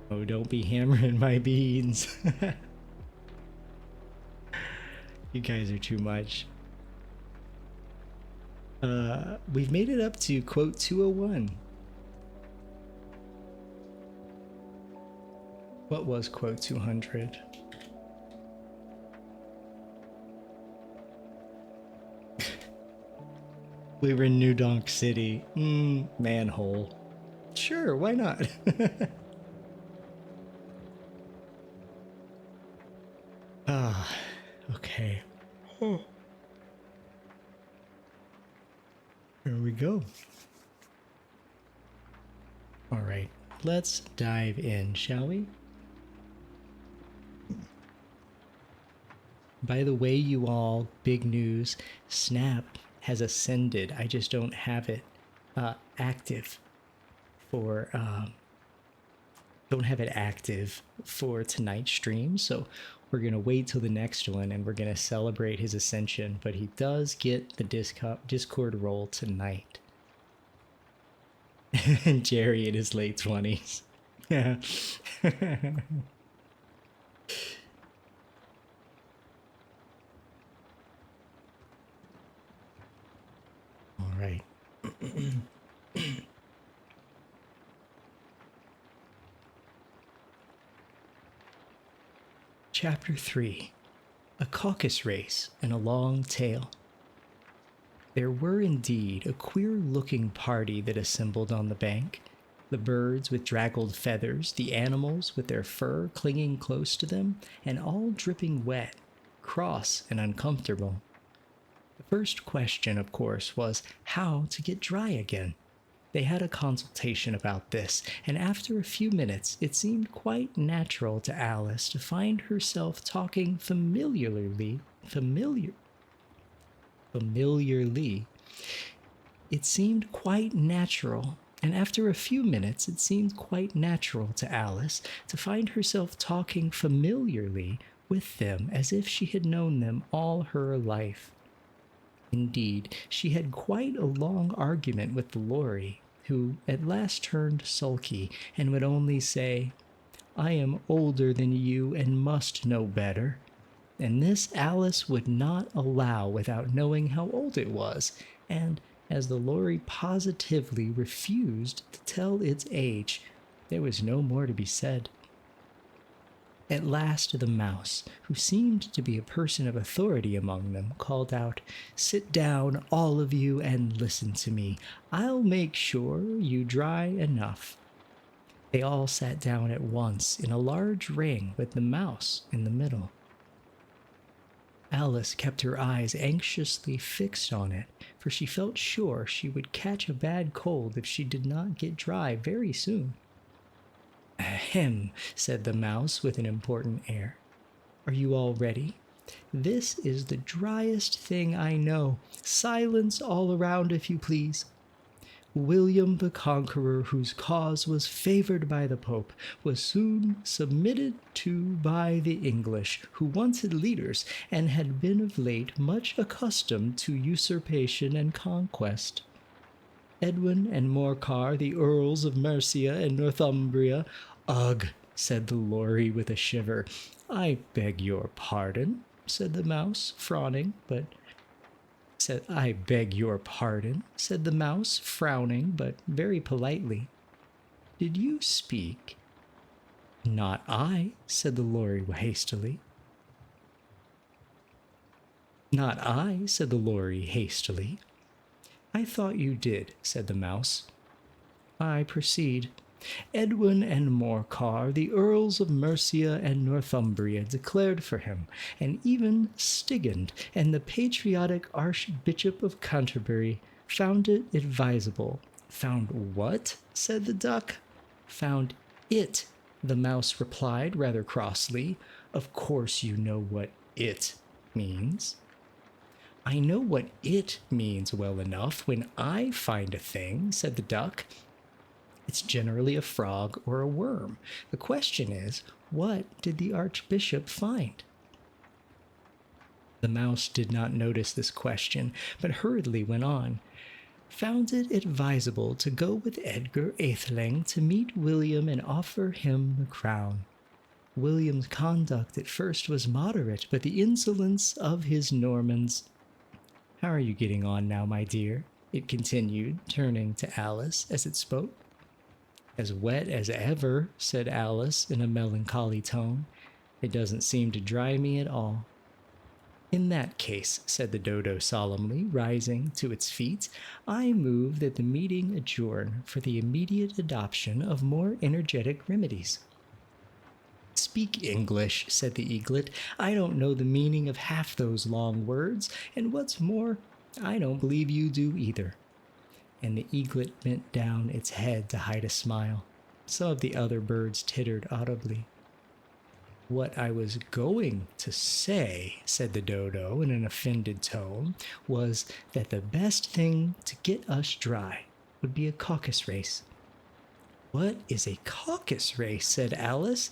Oh, don't be hammering my beans. You guys are too much. We've made it up to quote 201. What was quote 200? We were in New Donk City. Manhole. Sure, why not? Okay. Oh. Here we go. All right, let's dive in, shall we? By the way, you all, big news, Snap has ascended. I just don't have it active for tonight's stream, so we're gonna wait till the next one and we're gonna celebrate his ascension, but he does get the Discord role tonight. And Jerry in his late 20s. Yeah. All right. Chapter 3. A caucus race and a long tail. There were indeed a queer-looking party that assembled on the bank. The birds with draggled feathers, the animals with their fur clinging close to them, and all dripping wet, cross and uncomfortable. The first question, of course, was how to get dry again. They had a consultation about this, and after a few minutes it seemed quite natural to Alice to find herself talking familiarly. It seemed quite natural, and after a few minutes it seemed quite natural to Alice to find herself talking familiarly with them as if she had known them all her life. Indeed, she had quite a long argument with the Lori, who at last turned sulky and would only say, "I am older than you and must know better." And this Alice would not allow without knowing how old it was, and as the Lori positively refused to tell its age, there was no more to be said. At last the mouse, who seemed to be a person of authority among them, called out, "Sit down, all of you, and listen to me. I'll make sure you dry enough." They all sat down at once in a large ring with the mouse in the middle. Alice kept her eyes anxiously fixed on it, for she felt sure she would catch a bad cold if she did not get dry very soon. "Ahem," said the mouse with an important air. "Are you all ready? This is the driest thing I know. Silence all around, if you please. William the Conqueror, whose cause was favored by the Pope, was soon submitted to by the English, who wanted leaders, and had been of late much accustomed to usurpation and conquest. Edwin and Morcar, the Earls of Mercia and Northumbria—" "Ugh," said the Lory with a shiver. "I beg your pardon," said the mouse, frowning, but "I beg your pardon," said the mouse, frowning, but very politely. "Did you speak?" "Not I," said the Lory hastily. "Not I," said the Lory hastily. "I thought you did," said the mouse. "I proceed. Edwin and Morcar, the Earls of Mercia and Northumbria, declared for him, and even Stigand and the patriotic Archbishop of Canterbury found it advisable." "Found what?" said the duck. "Found it," the mouse replied rather crossly. "Of course you know what it means." "I know what it means well enough when I find a thing," said the duck. "It's generally a frog or a worm. The question is, what did the Archbishop find?" The mouse did not notice this question, but hurriedly went on. "Found it advisable to go with Edgar Atheling to meet William and offer him the crown. William's conduct at first was moderate, but the insolence of his Normans—" "How are you getting on now, my dear?" it continued, turning to Alice as it spoke. "As wet as ever," said Alice in a melancholy tone. "It doesn't seem to dry me at all." "In that case," said the dodo solemnly, rising to its feet, "I move that the meeting adjourn for the immediate adoption of more energetic remedies." "Speak English," said the eaglet. "I don't know the meaning of half those long words, and what's more, I don't believe you do either." And the eaglet bent down its head to hide a smile. Some of the other birds tittered audibly. "What I was going to say," said the dodo in an offended tone, "was that the best thing to get us dry would be a caucus race." "What is a caucus race?" said Alice.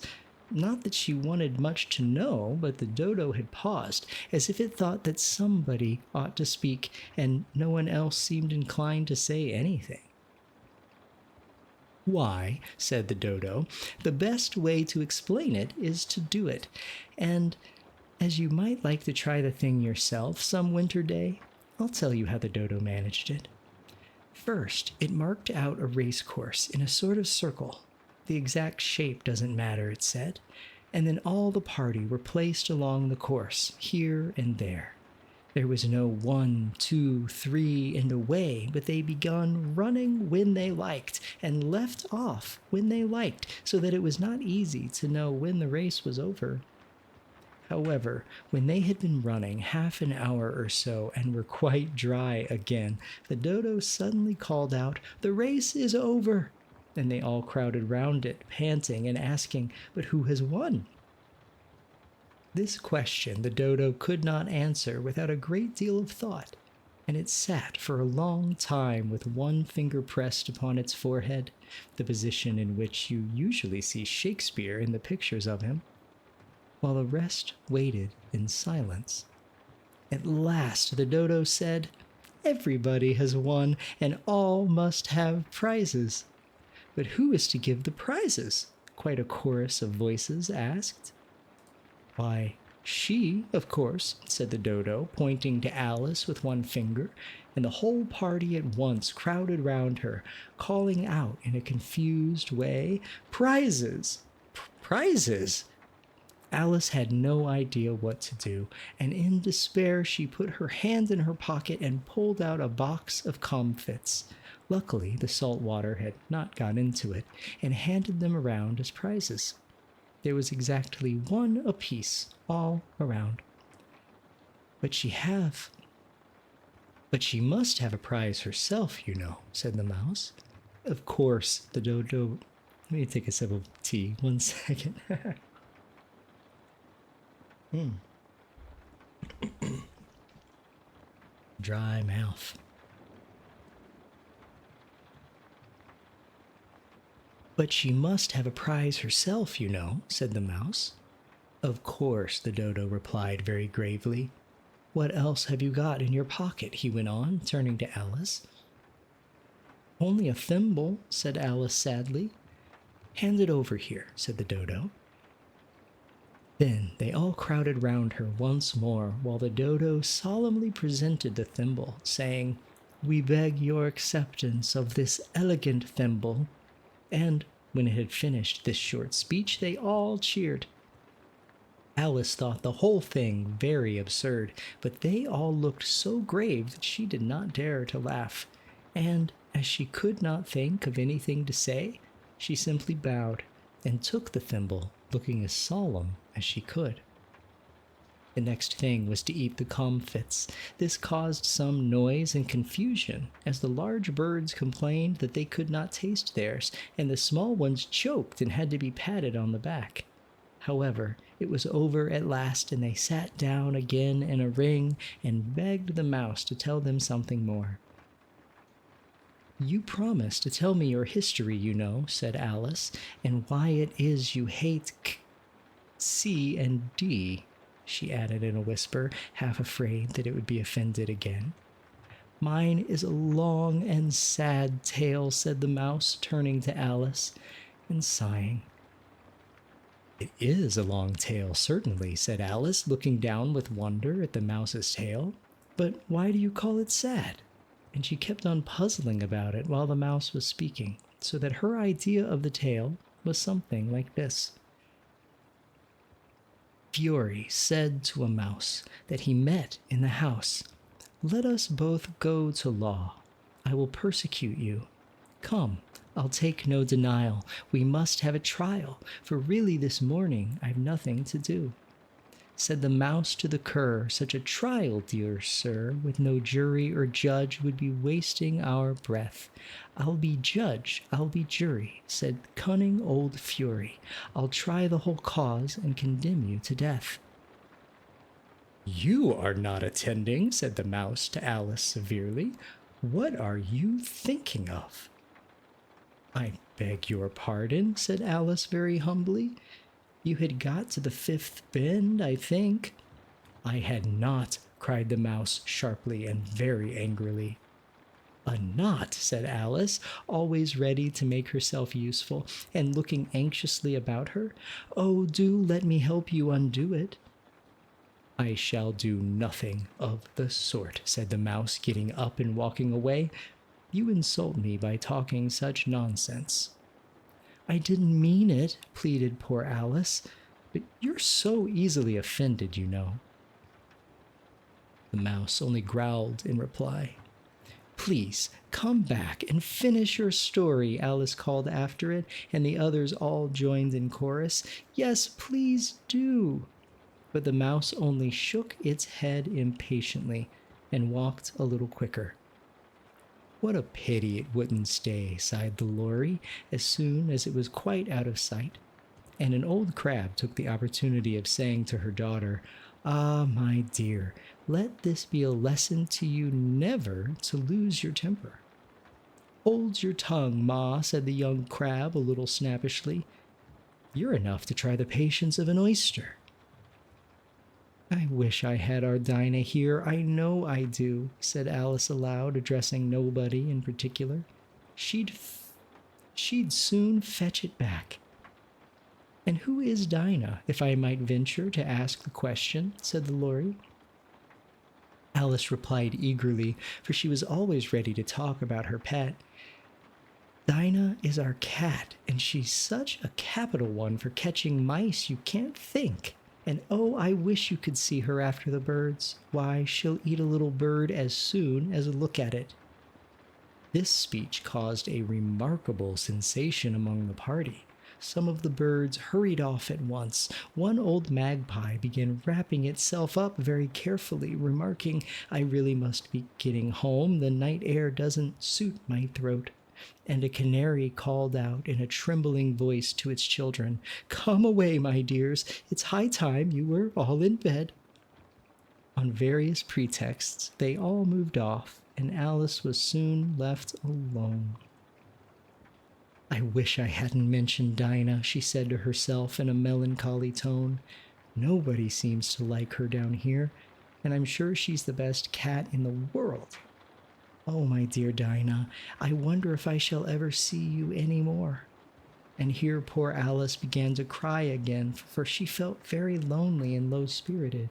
Not that she wanted much to know, but the dodo had paused, as if it thought that somebody ought to speak, and no one else seemed inclined to say anything. "Why," said the dodo, "the best way to explain it is to do it, and as you might like to try the thing yourself some winter day, I'll tell you how the dodo managed it. First, it marked out a race course in a sort of circle. The exact shape doesn't matter, it said, and then all the party were placed along the course, here and there. There was no 1, 2, 3 and away, but they begun running when they liked, and left off when they liked, so that it was not easy to know when the race was over. However, when they had been running half an hour or so and were quite dry again, the dodo suddenly called out, 'The race is over!' And they all crowded round it, panting and asking, 'But who has won?' This question the dodo could not answer without a great deal of thought, and it sat for a long time with one finger pressed upon its forehead, the position in which you usually see Shakespeare in the pictures of him, while the rest waited in silence. At last the dodo said, 'Everybody has won, and all must have prizes.' 'But who is to give the prizes?' quite a chorus of voices asked. 'Why, she, of course,' said the dodo, pointing to Alice with one finger, and the whole party at once crowded round her, calling out in a confused way, 'Prizes! Prizes!' Alice had no idea what to do, and in despair she put her hand in her pocket and pulled out a box of comfits. Luckily, the salt water had not got into it, and handed them around as prizes. There was exactly one apiece all around. But she must have a prize herself, you know, said the mouse. Of course, the dodo. Let me take a sip of tea. 1 second. Dry mouth. But she must have a prize herself, you know, said the mouse. Of course, the dodo replied very gravely. What else have you got in your pocket? He went on, turning to Alice. Only a thimble, said Alice sadly. Hand it over here, said the dodo. Then they all crowded round her once more, while the dodo solemnly presented the thimble, saying, We beg your acceptance of this elegant thimble. And when it had finished this short speech, they all cheered. Alice thought the whole thing very absurd, but they all looked so grave that she did not dare to laugh, and as she could not think of anything to say, she simply bowed and took the thimble, looking as solemn as she could. The next thing was to eat the comfits. This caused some noise and confusion, as the large birds complained that they could not taste theirs, and the small ones choked and had to be patted on the back. However, it was over at last, and they sat down again in a ring and begged the mouse to tell them something more. You promised to tell me your history, you know, said Alice, and why it is you hate C and D, she added in a whisper, half afraid that it would be offended again. Mine is a long and sad tale, said the mouse, turning to Alice and sighing. It is a long tale, certainly, said Alice, looking down with wonder at the mouse's tail. But why do you call it sad? And she kept on puzzling about it while the mouse was speaking, so that her idea of the tale was something like this. Fury said to a mouse that he met in the house, Let us both go to law. I will persecute you. Come, I'll take no denial. We must have a trial, for really this morning I've nothing to do. Said the mouse to the cur, Such a trial, dear sir, with no jury or judge would be wasting our breath. I'll be judge, I'll be jury, said cunning old Fury. I'll try the whole cause and condemn you to death. You are not attending, said the mouse to Alice severely. What are you thinking of? I beg your pardon, said Alice very humbly. You had got to the 5th bend, I think. I had not, cried the mouse sharply and very angrily. A knot, said Alice, always ready to make herself useful, and looking anxiously about her. Oh, do let me help you undo it. I shall do nothing of the sort, said the mouse, getting up and walking away. You insult me by talking such nonsense. I didn't mean it, pleaded poor Alice, but you're so easily offended, you know. The mouse only growled in reply. Please, come back and finish your story, Alice called after it, and the others all joined in chorus. Yes, please do. But the mouse only shook its head impatiently and walked a little quicker. What a pity it wouldn't stay, sighed the lory, as soon as it was quite out of sight. And an old crab took the opportunity of saying to her daughter, Ah, my dear, let this be a lesson to you never to lose your temper. Hold your tongue, Ma, said the young crab a little snappishly. You're enough to try the patience of an oyster. I wish I had our Dinah here, I know I do, said Alice aloud, addressing nobody in particular. She'd soon fetch it back. And who is Dinah, if I might venture to ask the question, said the lory. Alice replied eagerly, for she was always ready to talk about her pet. Dinah is our cat, and she's such a capital one for catching mice you can't think. And oh, I wish you could see her after the birds. Why, she'll eat a little bird as soon as look at it." This speech caused a remarkable sensation among the party. Some of the birds hurried off at once. One old magpie began wrapping itself up very carefully, remarking, "I really must be getting home. The night air doesn't suit my throat." And a canary called out in a trembling voice to its children, "Come away, my dears. It's high time you were all in bed." On various pretexts, they all moved off, and Alice was soon left alone. "I wish I hadn't mentioned Dinah," she said to herself in a melancholy tone. "Nobody seems to like her down here, and I'm sure she's the best cat in the world. Oh, my dear Dinah, I wonder if I shall ever see you any more." And here poor Alice began to cry again, for she felt very lonely and low-spirited.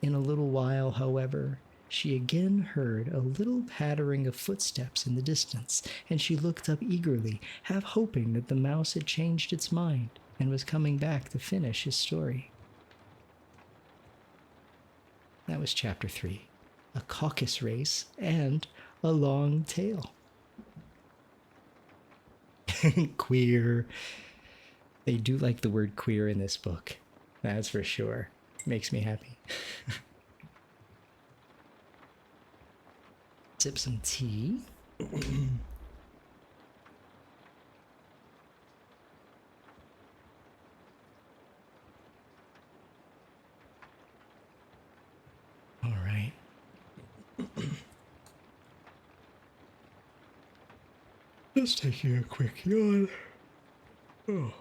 In a little while, however, she again heard a little pattering of footsteps in the distance, and she looked up eagerly, half hoping that the mouse had changed its mind and was coming back to finish his story. That was chapter 3, a caucus race and a long tail. Queer. They do like the word queer in this book. That's for sure. Makes me happy. Sip some tea. All right. Just taking a quick yawn. Oh.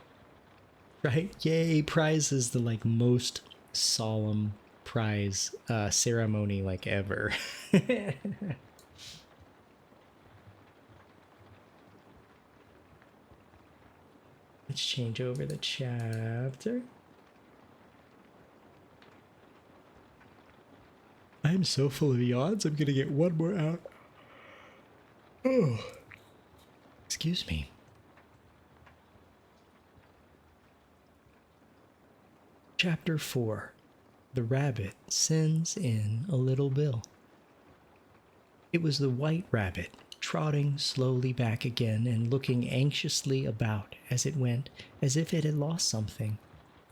Right? Yay, prize is the most solemn prize ceremony ever. Let's change over the chapter. I'm so full of yawns, I'm gonna get one more out. Oh. Excuse me. Chapter 4. The Rabbit Sends in a Little Bill. It was the White Rabbit, trotting slowly back again and looking anxiously about as it went, as if it had lost something.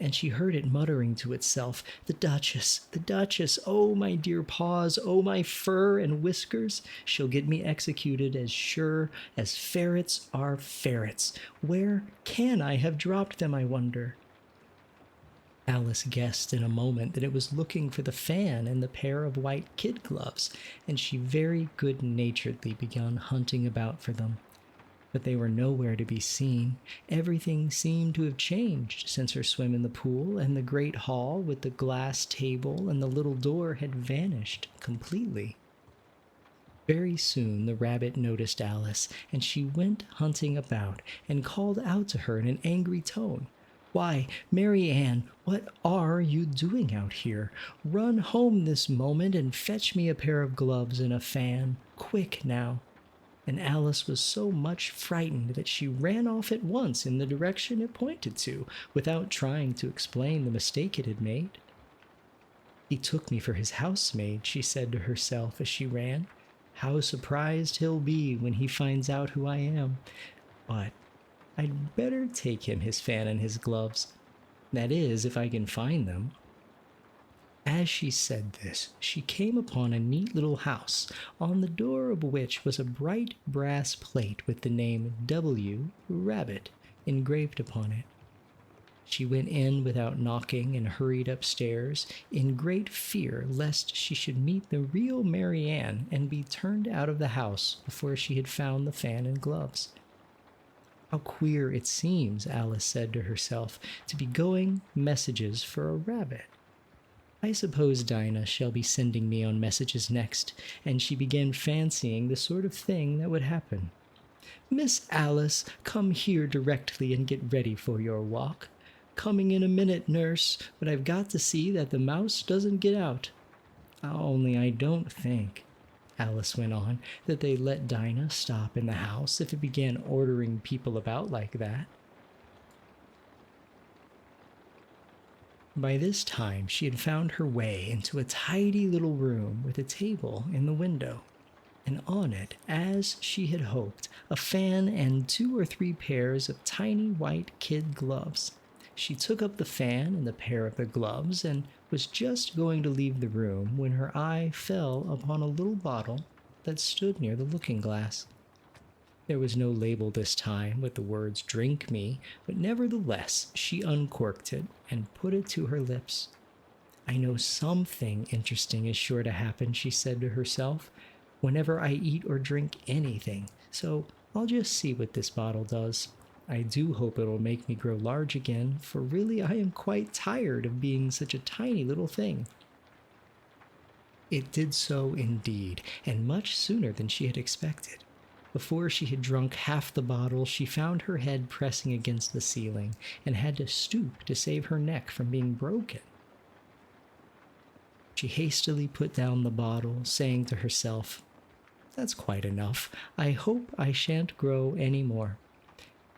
And she heard it muttering to itself, the Duchess, oh my dear paws, oh my fur and whiskers, she'll get me executed as sure as ferrets are ferrets. Where can I have dropped them, I wonder?" Alice guessed in a moment that it was looking for the fan and the pair of white kid gloves, and she very good-naturedly began hunting about for them. But they were nowhere to be seen. Everything seemed to have changed since her swim in the pool, and the great hall with the glass table and the little door had vanished completely. Very soon the rabbit noticed Alice, and she went hunting about and called out to her in an angry tone, "Why, Mary Ann, what are you doing out here? Run home this moment and fetch me a pair of gloves and a fan. Quick now." And Alice was so much frightened that she ran off at once in the direction it pointed to, without trying to explain the mistake it had made. "He took me for his housemaid," she said to herself as she ran. "How surprised he'll be when he finds out who I am. But I'd better take him his fan and his gloves. That is, if I can find them." As she said this, she came upon a neat little house, on the door of which was a bright brass plate with the name W. Rabbit engraved upon it. She went in without knocking and hurried upstairs, in great fear lest she should meet the real Mary Ann and be turned out of the house before she had found the fan and gloves. "How queer it seems," Alice said to herself, "to be going messages for a rabbit. I suppose Dinah shall be sending me on messages next," and she began fancying the sort of thing that would happen. "Miss Alice, come here directly and get ready for your walk. Coming in a minute, nurse, but I've got to see that the mouse doesn't get out. Only I don't think," Alice went on, "that they let Dinah stop in the house if it began ordering people about like that." By this time, she had found her way into a tidy little room with a table in the window, and on it, as she had hoped, a fan and 2 or 3 pairs of tiny white kid gloves. She took up the fan and the pair of the gloves and was just going to leave the room when her eye fell upon a little bottle that stood near the looking glass. There was no label this time with the words "Drink me," but nevertheless she uncorked it and put it to her lips. "I know something interesting is sure to happen," she said to herself, "whenever I eat or drink anything, so I'll just see what this bottle does. I do hope it'll make me grow large again, for really I am quite tired of being such a tiny little thing." It did so indeed, and much sooner than she had expected. Before she had drunk half the bottle, she found her head pressing against the ceiling and had to stoop to save her neck from being broken. She hastily put down the bottle, saying to herself, "That's quite enough. I hope I shan't grow any more.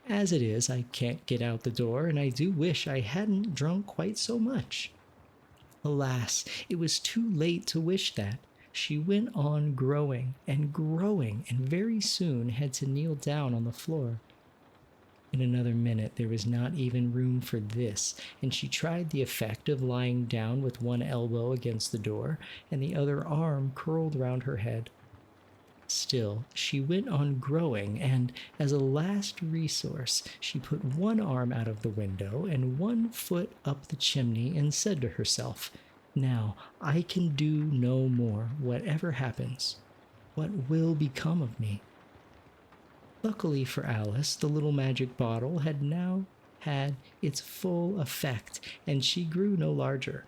As it is, I can't get out the door, and I do wish I hadn't drunk quite so much." Alas, it was too late to wish that. She went on growing and growing, and very soon had to kneel down on the floor. In another minute there was not even room for this, and she tried the effect of lying down with one elbow against the door and the other arm curled round her head. Still, she went on growing, and as a last resource, she put one arm out of the window and one foot up the chimney and said to herself, "Now I can do no more, whatever happens. What will become of me?" Luckily for Alice, the little magic bottle had now had its full effect, and she grew no larger.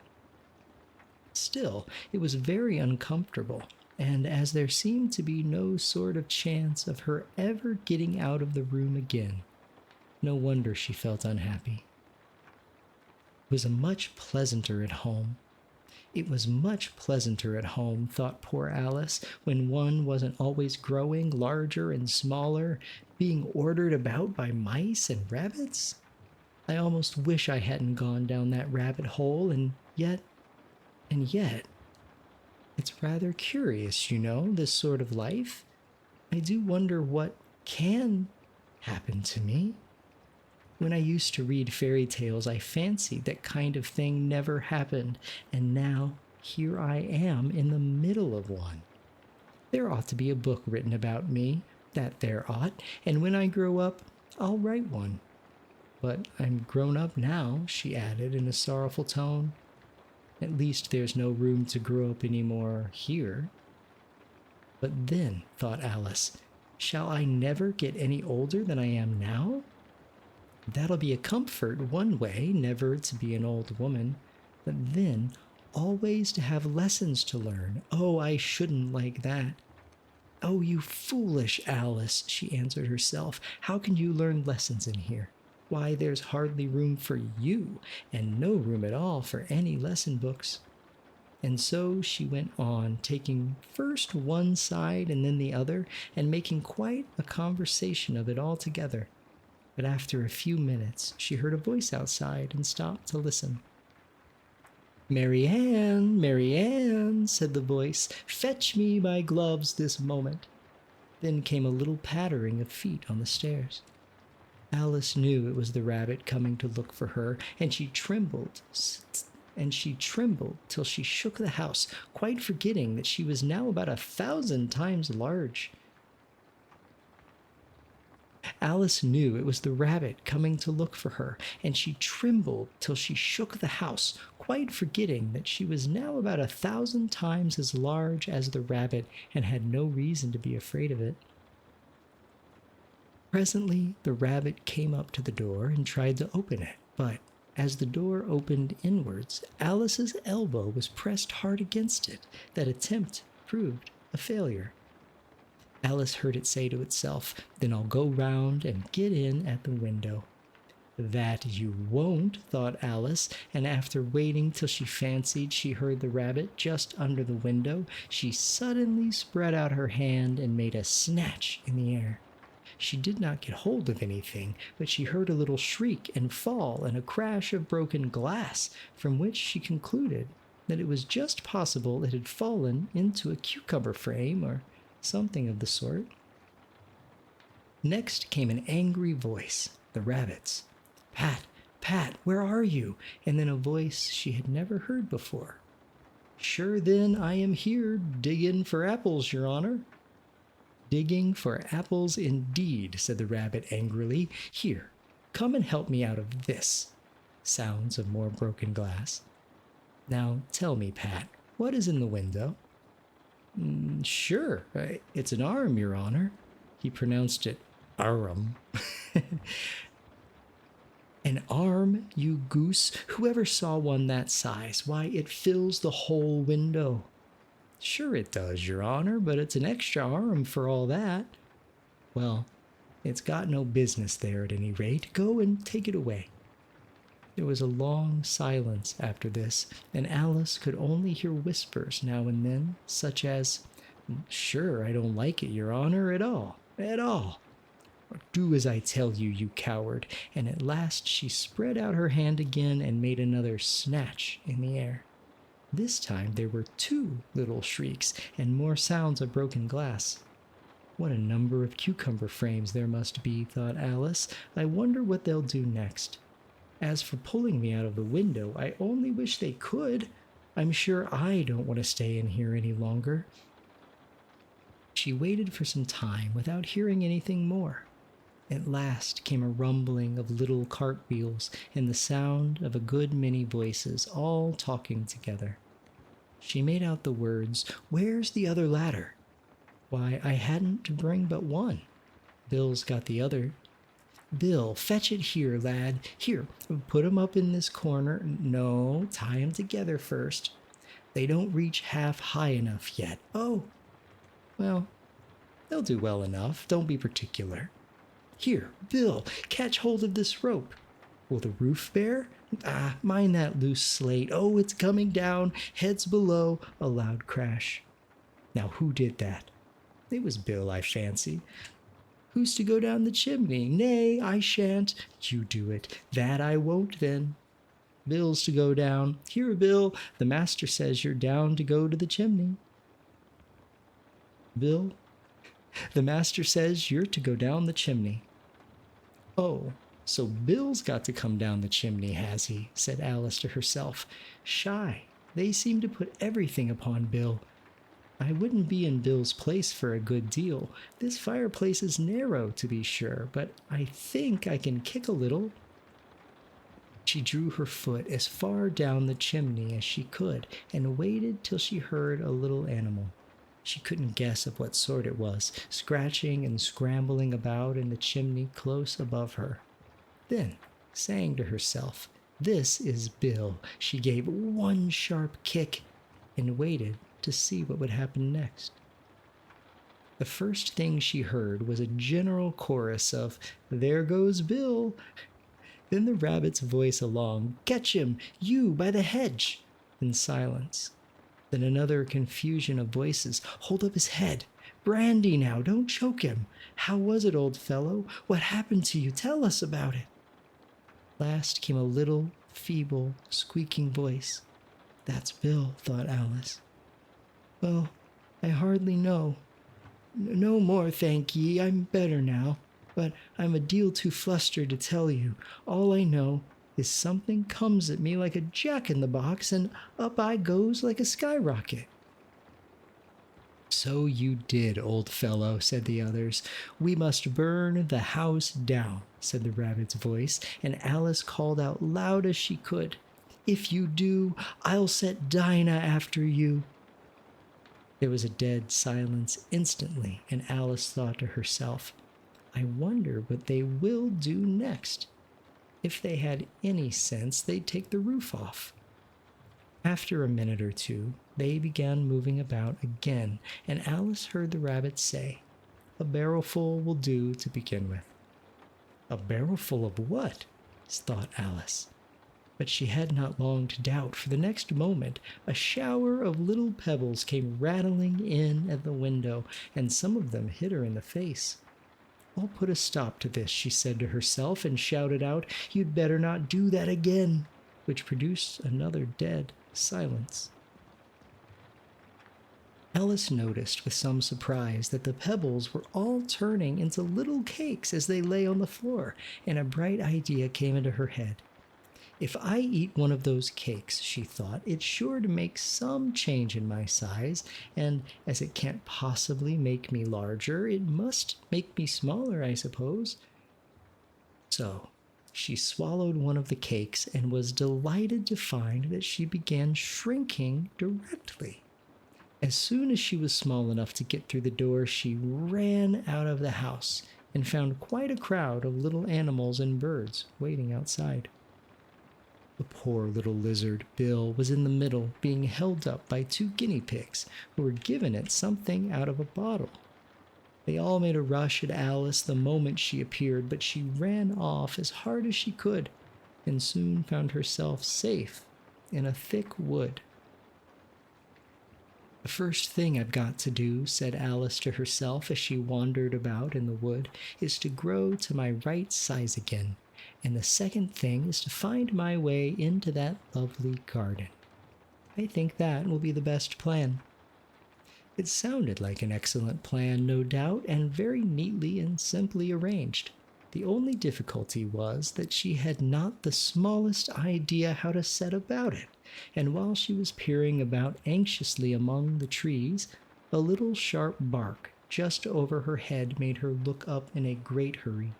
Still, it was very uncomfortable, and as there seemed to be no sort of chance of her ever getting out of the room again, no wonder she felt unhappy. It was much pleasanter at home. It was much pleasanter at home, thought poor Alice, when one wasn't always growing larger and smaller, being ordered about by mice and rabbits. I almost wish I hadn't gone down that rabbit hole, and yet, it's rather curious, this sort of life. I do wonder what can happen to me. When I used to read fairy tales, I fancied that kind of thing never happened, and now here I am in the middle of one. There ought to be a book written about me, that there ought, and when I grow up, I'll write one. But I'm grown up now," she added in a sorrowful tone. "At least there's no room to grow up any more here." But then, thought Alice, shall I never get any older than I am now? That'll be a comfort one way, never to be an old woman, but then always to have lessons to learn. Oh, I shouldn't like that. "Oh, you foolish Alice," she answered herself. "How can you learn lessons in here? Why, there's hardly room for you, and no room at all for any lesson books." And so she went on, taking first one side and then the other, and making quite a conversation of it all together. But after a few minutes, she heard a voice outside and stopped to listen. "Mary Ann, Mary Ann," said the voice, "fetch me my gloves this moment." Then came a little pattering of feet on the stairs. Alice knew it was the rabbit coming to look for her, and she trembled till she shook the house, quite forgetting that she was now about 1,000 times large. Alice knew it was the rabbit coming to look for her, and she trembled till she shook the house, quite forgetting that she was now about 1,000 times as large as the rabbit and had no reason to be afraid of it. Presently, the rabbit came up to the door and tried to open it, but as the door opened inwards, Alice's elbow was pressed hard against it. That attempt proved a failure. Alice heard it say to itself, "Then I'll go round and get in at the window." "That you won't," thought Alice, and after waiting till she fancied she heard the rabbit just under the window, she suddenly spread out her hand and made a snatch in the air. She did not get hold of anything, but she heard a little shriek and fall and a crash of broken glass, from which she concluded that it was just possible it had fallen into a cucumber frame or something of the sort. Next came an angry voice, the rabbit's. "Pat, Pat, where are you?" And then a voice she had never heard before. "Sure then, I am here, digging for apples, your honor." "Digging for apples indeed," said the rabbit angrily. "Here, come and help me out of this." Sounds of more broken glass. "Now tell me, Pat, what is in the window?" Sure, it's an arm, your honor." He pronounced it arum. "An arm, you goose? Whoever saw one that size? Why, it fills the whole window." "Sure it does, your honor, but it's an extra arm for all that." "Well, it's got no business there at any rate. Go and take it away." There was a long silence after this, and Alice could only hear whispers now and then, such as, "Sure, I don't like it, your honor, at all, at all." "Do as I tell you, you coward." And at last she spread out her hand again and made another snatch in the air. This time there were 2 little shrieks and more sounds of broken glass. "What a number of cucumber frames there must be," thought Alice. "I wonder what they'll do next. As for pulling me out of the window, I only wish they could. I'm sure I don't want to stay in here any longer." She waited for some time without hearing anything more. At last came a rumbling of little cartwheels and the sound of a good many voices all talking together. She made out the words, "Where's the other ladder?" "Why, I hadn't to bring but one." "Bill's got the other." "Bill, fetch it here, lad. Here, put 'em up in this corner. No, tie 'em together first. They don't reach half high enough yet. Oh, well, they'll do well enough. Don't be particular. Here, Bill, catch hold of this rope. Will the roof bear? Mind that loose slate. Oh, it's coming down. Heads below." A loud crash. "Now who did that?" "It was Bill, I fancy." "Who's to go down the chimney?" "Nay, I shan't." "You do it." "That I won't, then." "Bill's to go down." "Here, Bill, the master says you're down to go to the chimney." "Bill, the master says you're to go down the chimney." "Oh, so Bill's got to come down the chimney, has he?" said Alice to herself. "Shy, they seem to put everything upon Bill. I wouldn't be in Bill's place for a good deal. This fireplace is narrow, to be sure, but I think I can kick a little." She drew her foot as far down the chimney as she could and waited till she heard a little animal. She couldn't guess of what sort it was, scratching and scrambling about in the chimney close above her. Then, saying to herself, "This is Bill," she gave one sharp kick and waited to see what would happen next. The first thing she heard was a general chorus of, "There goes Bill." Then the rabbit's voice along, "Catch him, you by the hedge." Then silence. Then another confusion of voices, "Hold up his head. Brandy now, don't choke him. How was it, old fellow? What happened to you? Tell us about it." Last came a little, feeble, squeaking voice. "That's Bill," thought Alice. "Well, I hardly know. No more, thank ye. I'm better now. But I'm a deal too flustered to tell you. All I know is something comes at me like a jack-in-the-box, and up I goes like a skyrocket." "So you did, old fellow," said the others. "We must burn the house down," said the rabbit's voice, and Alice called out loud as she could, "If you do, I'll set Dinah after you." There was a dead silence instantly, and Alice thought to herself, "I wonder what they will do next. If they had any sense, they'd take the roof off." After a minute or two, they began moving about again, and Alice heard the rabbit say, "A barrelful will do to begin with." A barrelful of what? Thought Alice. But she had not long to doubt, for the next moment a shower of little pebbles came rattling in at the window, and some of them hit her in the face. I'll put a stop to this, she said to herself, and shouted out, "You'd better not do that again," which produced another dead silence. Alice noticed with some surprise that the pebbles were all turning into little cakes as they lay on the floor, and a bright idea came into her head. If I eat one of those cakes, she thought, it's sure to make some change in my size, and as it can't possibly make me larger, it must make me smaller, I suppose. So she swallowed one of the cakes and was delighted to find that she began shrinking directly. As soon as she was small enough to get through the door, she ran out of the house and found quite a crowd of little animals and birds waiting outside. The poor little lizard, Bill, was in the middle, being held up by 2 guinea pigs who were giving it something out of a bottle. They all made a rush at Alice the moment she appeared, but she ran off as hard as she could and soon found herself safe in a thick wood. "The first thing I've got to do," said Alice to herself as she wandered about in the wood, "is to grow to my right size again. And the second thing is to find my way into that lovely garden. I think that will be the best plan." It sounded like an excellent plan, no doubt, and very neatly and simply arranged. The only difficulty was that she had not the smallest idea how to set about it, and while she was peering about anxiously among the trees, a little sharp bark just over her head made her look up in a great hurry.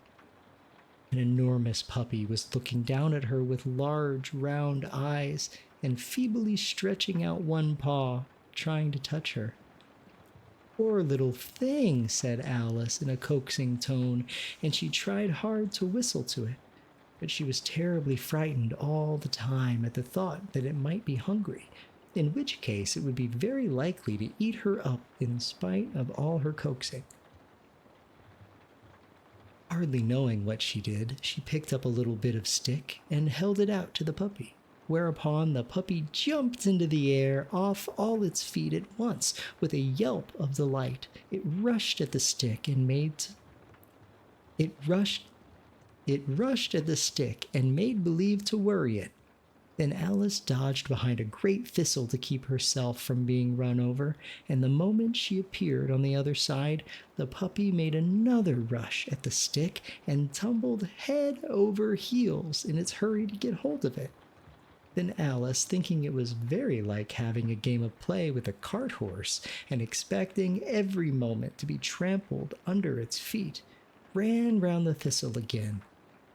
An enormous puppy was looking down at her with large, round eyes and feebly stretching out one paw, trying to touch her. "Poor little thing," said Alice in a coaxing tone, and she tried hard to whistle to it, but she was terribly frightened all the time at the thought that it might be hungry, in which case it would be very likely to eat her up in spite of all her coaxing. Hardly knowing what she did, she picked up a little bit of stick and held it out to the puppy, whereupon the puppy jumped into the air off all its feet at once. With a yelp of delight, it rushed at the stick and made believe to worry it. Then Alice dodged behind a great thistle to keep herself from being run over, and the moment she appeared on the other side, the puppy made another rush at the stick and tumbled head over heels in its hurry to get hold of it. Then Alice, thinking it was very like having a game of play with a cart horse and expecting every moment to be trampled under its feet, ran round the thistle again.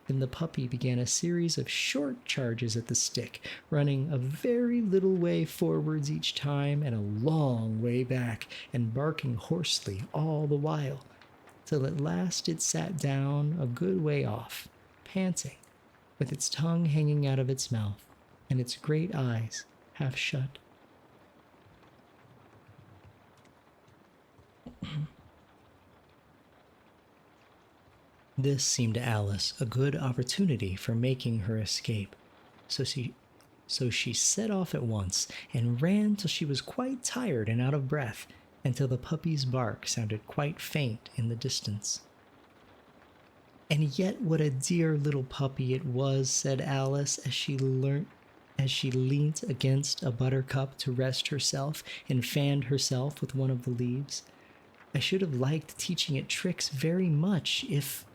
Then the puppy began a series of short charges at the stick, running a very little way forwards each time and a long way back, and barking hoarsely all the while, till at last it sat down a good way off, panting, with its tongue hanging out of its mouth and its great eyes half shut. This seemed to Alice a good opportunity for making her escape, so she set off at once and ran till she was quite tired and out of breath, until the puppy's bark sounded quite faint in the distance. "And yet what a dear little puppy it was," said Alice as she leant against a buttercup to rest herself and fanned herself with one of the leaves. "I should have liked teaching it tricks very much if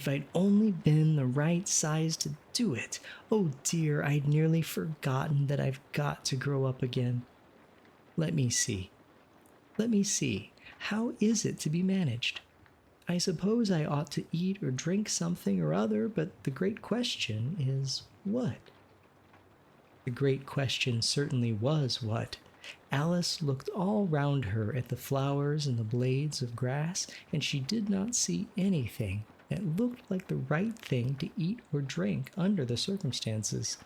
I'd only been the right size to do it. Oh dear, I'd nearly forgotten that I've got to grow up again. Let me see. How is it to be managed? I suppose I ought to eat or drink something or other, but the great question is what?" The great question certainly was what. Alice looked all round her at the flowers and the blades of grass, and she did not see anything that looked like the right thing to eat or drink under the circumstances.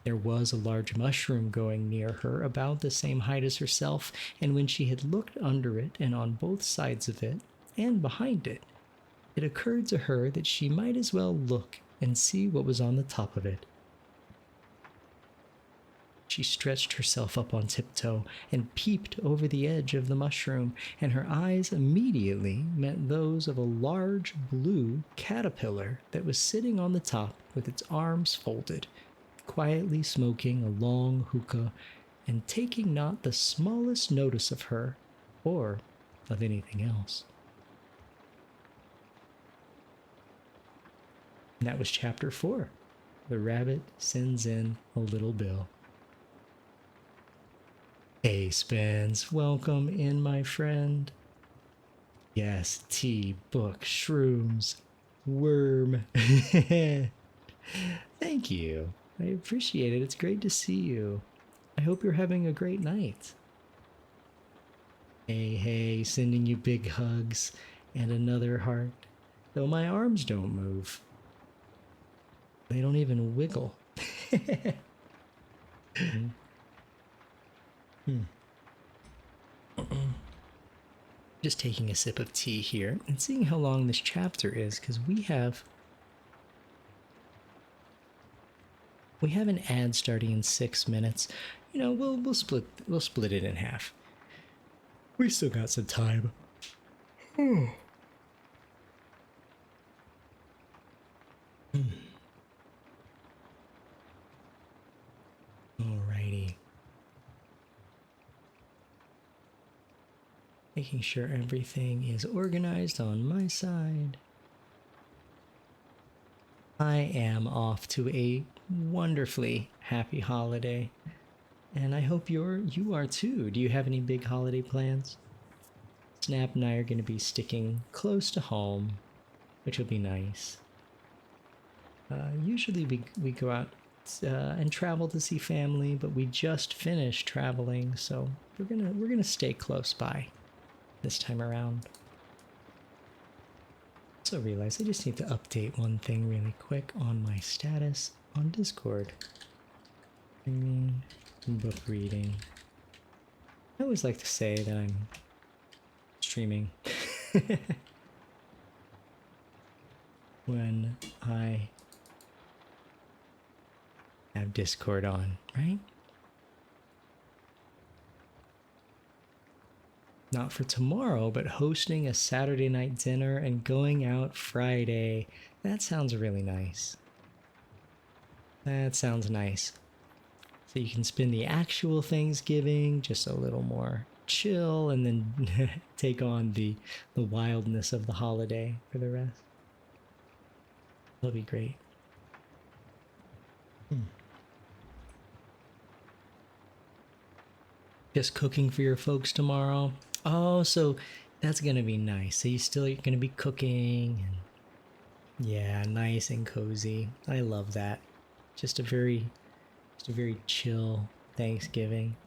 There was a large mushroom growing near her, about the same height as herself, and when she had looked under it and on both sides of it, and behind it, it occurred to her that she might as well look and see what was on the top of it. She stretched herself up on tiptoe and peeped over the edge of the mushroom, and her eyes immediately met those of a large blue caterpillar that was sitting on the top with its arms folded, quietly smoking a long hookah and taking not the smallest notice of her or of anything else. And that was chapter 4. The rabbit sends in a little bill. Hey, Spence, welcome in, my friend. Yes, tea, book, shrooms, worm. Thank you. I appreciate it. It's great to see you. I hope you're having a great night. Hey, sending you big hugs and another heart. Though my arms don't move. They don't even wiggle. Just taking a sip of tea here and seeing how long this chapter is, because we have an ad starting in 6 minutes. You know, we'll split it in half. We still got some time. Alrighty. Making sure everything is organized on my side. I am off to a wonderfully happy holiday, and I hope you are too. Do you have any big holiday plans? Snap and I are going to be sticking close to home, which will be nice. Usually we go out and travel to see family, but we just finished traveling, so we're gonna stay close by this time around. Also realize I just need to update one thing really quick on my status on Discord. Book reading. I always like to say that I'm streaming when I have Discord on, right? Not for tomorrow, but hosting a Saturday night dinner and going out Friday. That sounds really nice. That sounds nice. So you can spend the actual Thanksgiving just a little more chill and then take on the wildness of the holiday for the rest. That'll be great. Just cooking for your folks tomorrow? Oh, so that's gonna be nice. So you're gonna be cooking, and yeah, nice and cozy. I love that. Just a very chill Thanksgiving.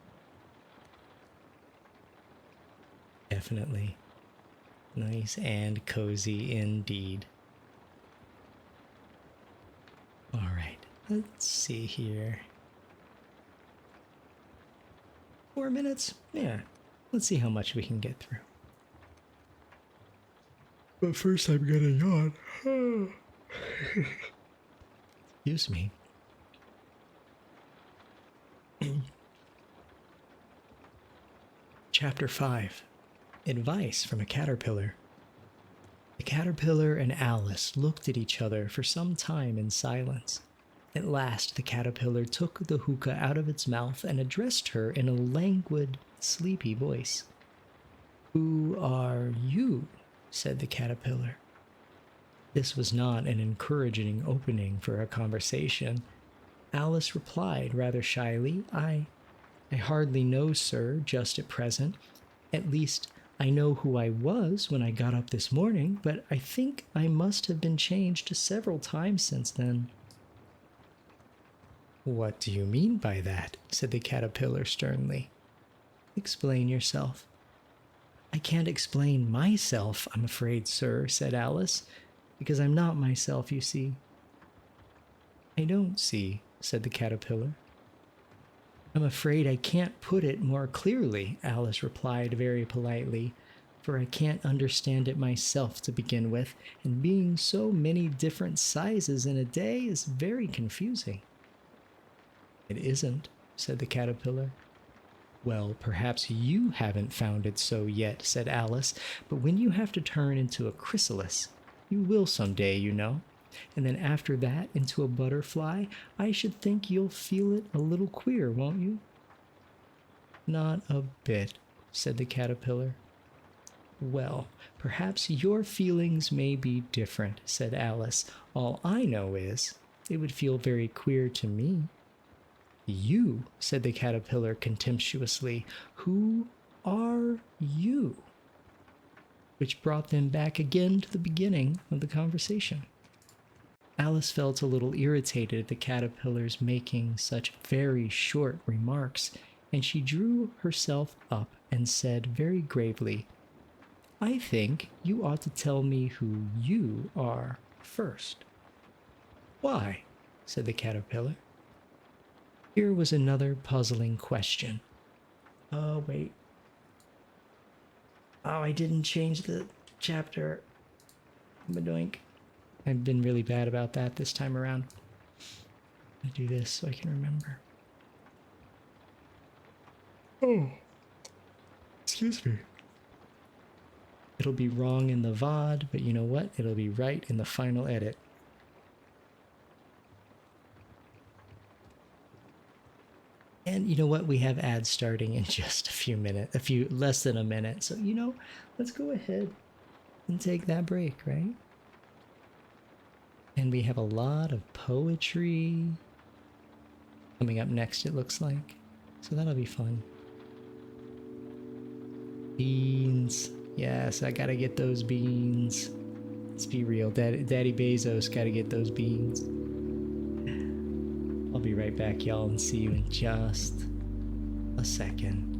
Definitely. Nice and cozy indeed. Alright, let's see here. 4 minutes? Yeah. Let's see how much we can get through. But first I'm gonna yawn. Excuse me. Chapter 5. Advice from a Caterpillar. The caterpillar and Alice looked at each other for some time in silence. At last the caterpillar took the hookah out of its mouth and addressed her in a languid, sleepy voice. "Who are you?" said the caterpillar. This was not an encouraging opening for a conversation. Alice replied rather shyly, I hardly know, sir, just at present. At least, I know who I was when I got up this morning, but I think I must have been changed several times since then." "What do you mean by that?" said the caterpillar sternly. "Explain yourself." "I can't explain myself, I'm afraid, sir," said Alice, "because I'm not myself, you see." "I don't see," said the caterpillar. "I'm afraid I can't put it more clearly," Alice replied very politely, "for I can't understand it myself to begin with, and being so many different sizes in a day is very confusing." "It isn't," said the caterpillar. Well, perhaps you haven't found it so yet, said Alice, but when you have to turn into a chrysalis, you will someday, you know. And then after that into a butterfly, I should think you'll feel it a little queer, won't you? Not a bit, said the caterpillar. Well, perhaps your feelings may be different, said Alice. All I know is it would feel very queer to me. You, said the caterpillar contemptuously, who are you? Which brought them back again to the beginning of the conversation. Alice felt a little irritated at the caterpillar's making such very short remarks, and she drew herself up and said very gravely, I think you ought to tell me who you are first. Why? Said the caterpillar. Here was another puzzling question. Oh, wait. Oh, I didn't change the chapter. Badoink. I've been really bad about that this time around. I do this so I can remember. Oh. Excuse me. It'll be wrong in the VOD, but you know what? It'll be right in the final edit. And you know what? We have ads starting in just less than a minute. So, you know, let's go ahead and take that break, right? And we have a lot of poetry coming up next, it looks like. So that'll be fun. Beans. Yes, I gotta get those beans. Let's be real. Daddy Bezos gotta get those beans. I'll be right back, y'all, and see you in just a second.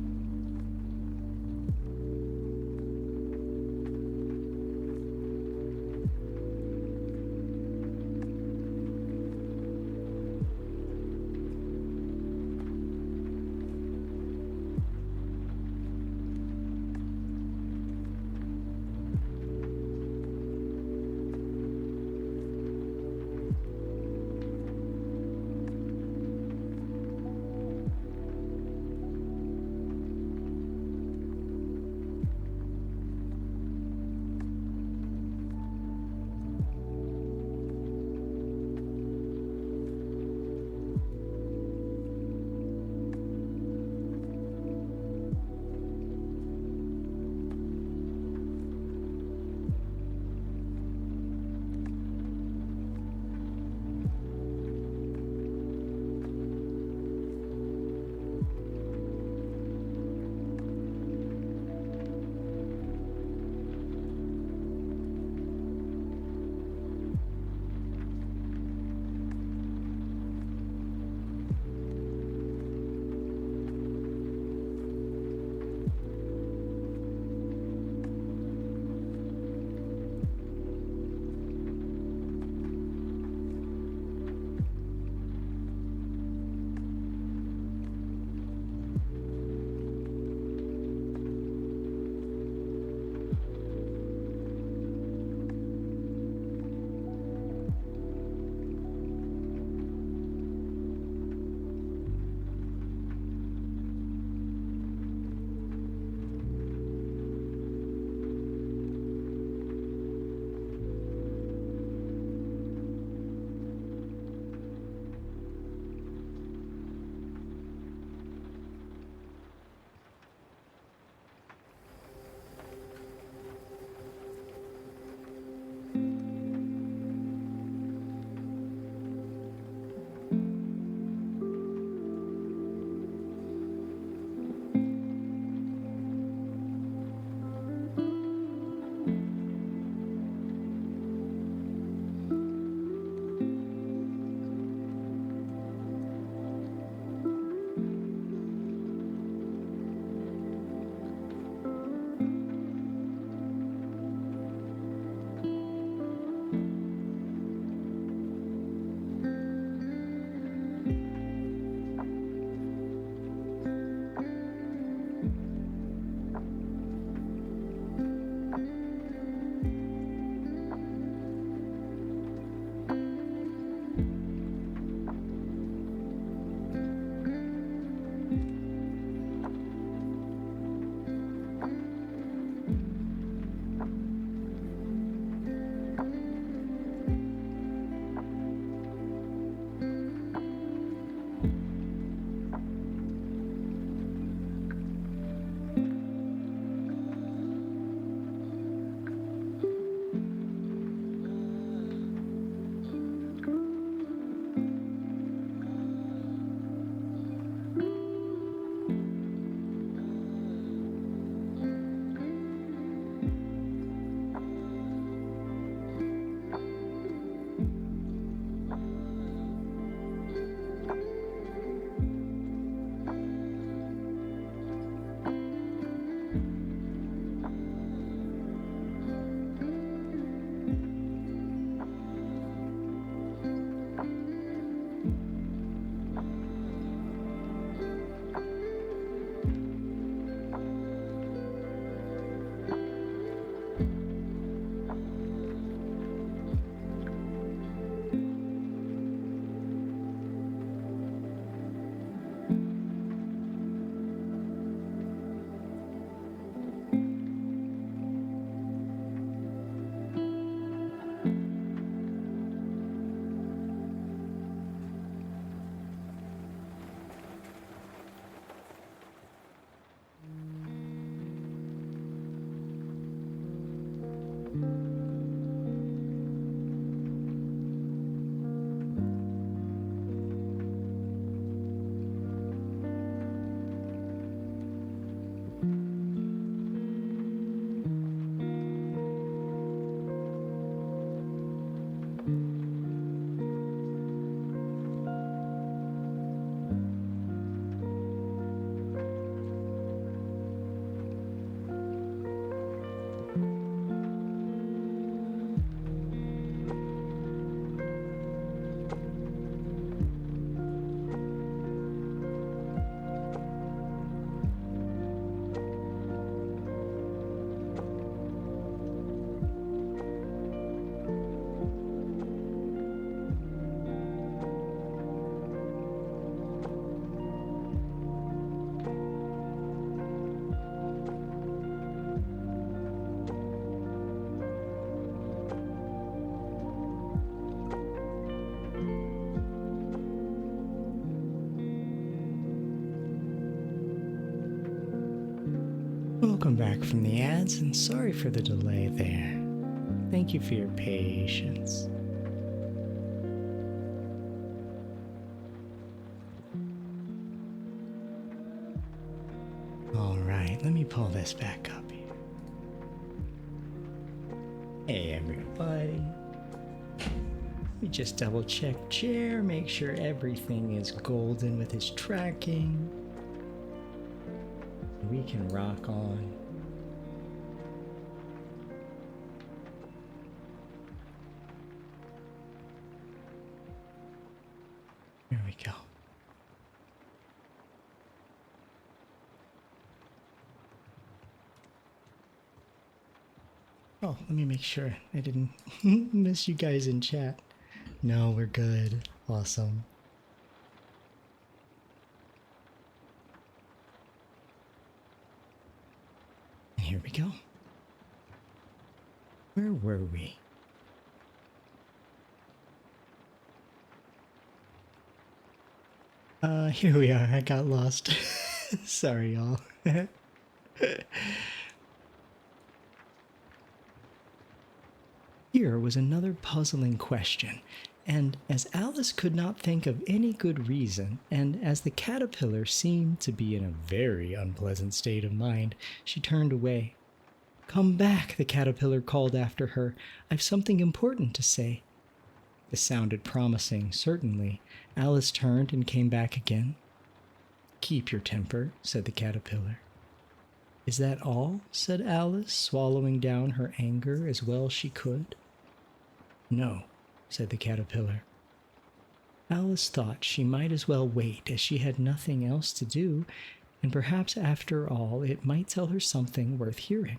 Welcome back from the ads, and sorry for the delay there. Thank you for your patience. Alright, let me pull this back up here. Hey everybody. Let me just double check chair, make sure everything is golden with his tracking. We can rock on. Here we go. Oh, let me make sure I didn't miss you guys in chat. No, we're good. Awesome. Here we go. Where were we? Here we are. I got lost. Sorry, y'all. Here was another puzzling question, and as Alice could not think of any good reason, and as the caterpillar seemed to be in a very unpleasant state of mind, she turned away. "Come back," the caterpillar called after her. "I've something important to say." This sounded promising, certainly. Alice turned and came back again. "Keep your temper," said the caterpillar. "Is that all?" said Alice, swallowing down her anger as well she could. "No," said the caterpillar. Alice thought she might as well wait, as she had nothing else to do, and perhaps after all it might tell her something worth hearing.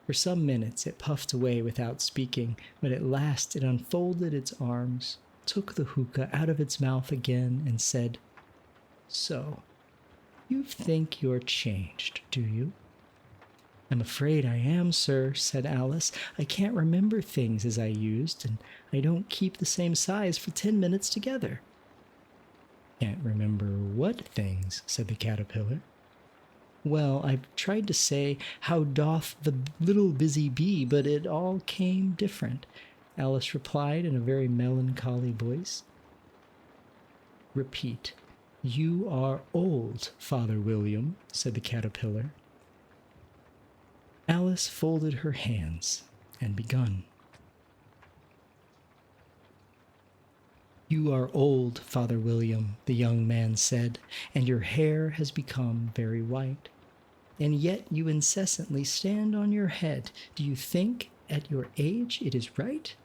For some minutes it puffed away without speaking, but at last it unfolded its arms, took the hookah out of its mouth again, and said, "So, you think you're changed, do you?" "I'm afraid I am, sir," said Alice. "I can't remember things as I used, and I don't keep the same size for 10 minutes together." "Can't remember what things?" said the caterpillar. "Well, I've tried to say, 'How doth the little busy bee?' but it all came different," Alice replied in a very melancholy voice. "Repeat, 'You are old, Father William,'" said the caterpillar. Alice folded her hands and begun. "You are old, Father William," the young man said, "and your hair has become very white. And yet you incessantly stand on your head. Do you think at your age it is right?"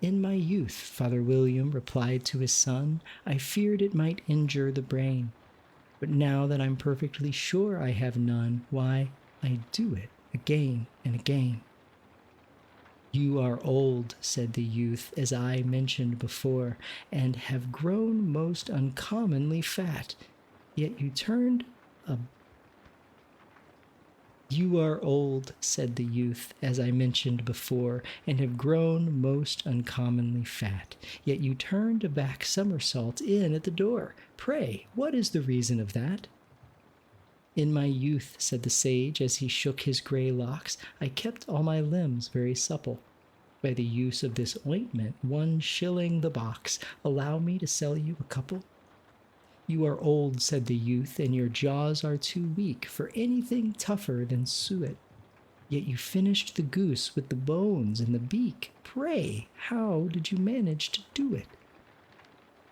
"In my youth," Father William replied to his son, "I feared it might injure the brain. But now that I'm perfectly sure I have none, why, I do it again and again." "You are old," said the youth, "as I mentioned before, and have grown most uncommonly fat. Yet you turned a "You are old," said the youth, "as I mentioned before, and have grown most uncommonly fat. Yet you turned a back somersault in at the door. Pray, what is the reason of that?" "In my youth," said the sage, as he shook his gray locks, "I kept all my limbs very supple. By the use of this ointment, 1 shilling the box. Allow me to sell you a couple?" "You are old," said the youth, "and your jaws are too weak for anything tougher than suet. Yet you finished the goose with the bones and the beak. Pray, how did you manage to do it?"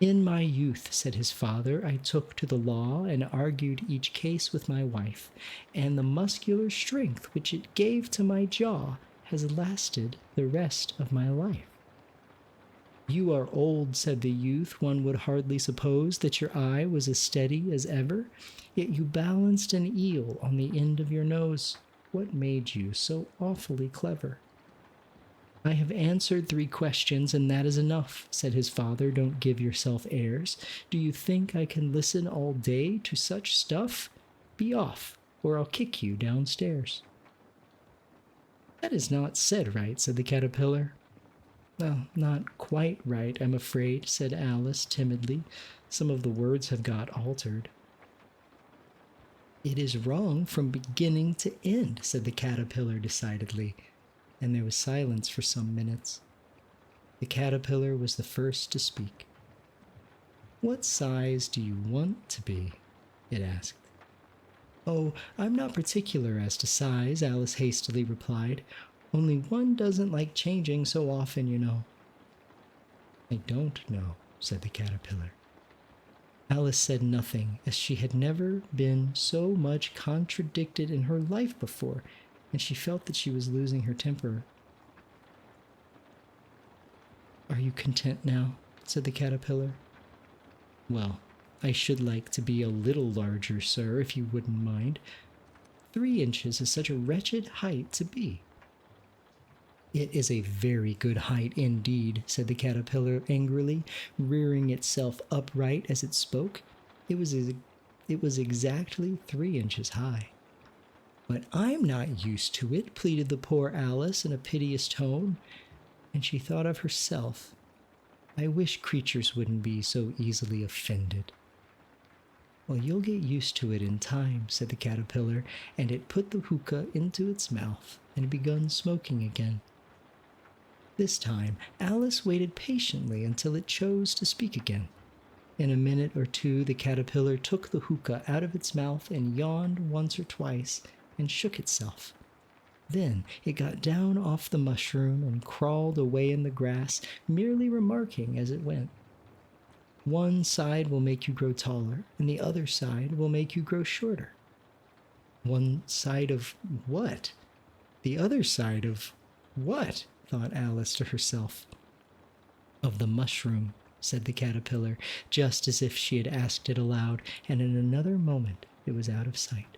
"In my youth," said his father, "I took to the law and argued each case with my wife, and the muscular strength which it gave to my jaw has lasted the rest of my life." "You are old," said the youth. "One would hardly suppose that your eye was as steady as ever, yet you balanced an eel on the end of your nose. What made you so awfully clever?" "I have answered 3 questions, and that is enough," said his father. "Don't give yourself airs. Do you think I can listen all day to such stuff? Be off, or I'll kick you downstairs." "That is not said right," said the caterpillar. "Well, not quite right, I'm afraid," said Alice timidly. "Some of the words have got altered." It is wrong from beginning to end, said the caterpillar decidedly, and there was silence for some minutes. The caterpillar was the first to speak. What size do you want to be? It asked. Oh, I'm not particular as to size, Alice hastily replied. Only one doesn't like changing so often, you know. I don't know, said the caterpillar. Alice said nothing, as she had never been so much contradicted in her life before, and she felt that she was losing her temper. Are you content now? Said the caterpillar. Well, I should like to be a little larger, sir, if you wouldn't mind. 3 inches is such a wretched height to be. It is a very good height indeed, said the caterpillar angrily, rearing itself upright as it spoke. It was exactly 3 inches high. But I'm not used to it, pleaded the poor Alice in a piteous tone, and she thought of herself. I wish creatures wouldn't be so easily offended. Well, you'll get used to it in time, said the caterpillar, and it put the hookah into its mouth and begun smoking again. This time, Alice waited patiently until it chose to speak again. In a minute or two, the caterpillar took the hookah out of its mouth and yawned once or twice and shook itself. Then it got down off the mushroom and crawled away in the grass, merely remarking as it went. One side will make you grow taller, and the other side will make you grow shorter. One side of what? The other side of what? Thought Alice to herself. Of the mushroom, said the caterpillar, just as if she had asked it aloud, and in another moment it was out of sight.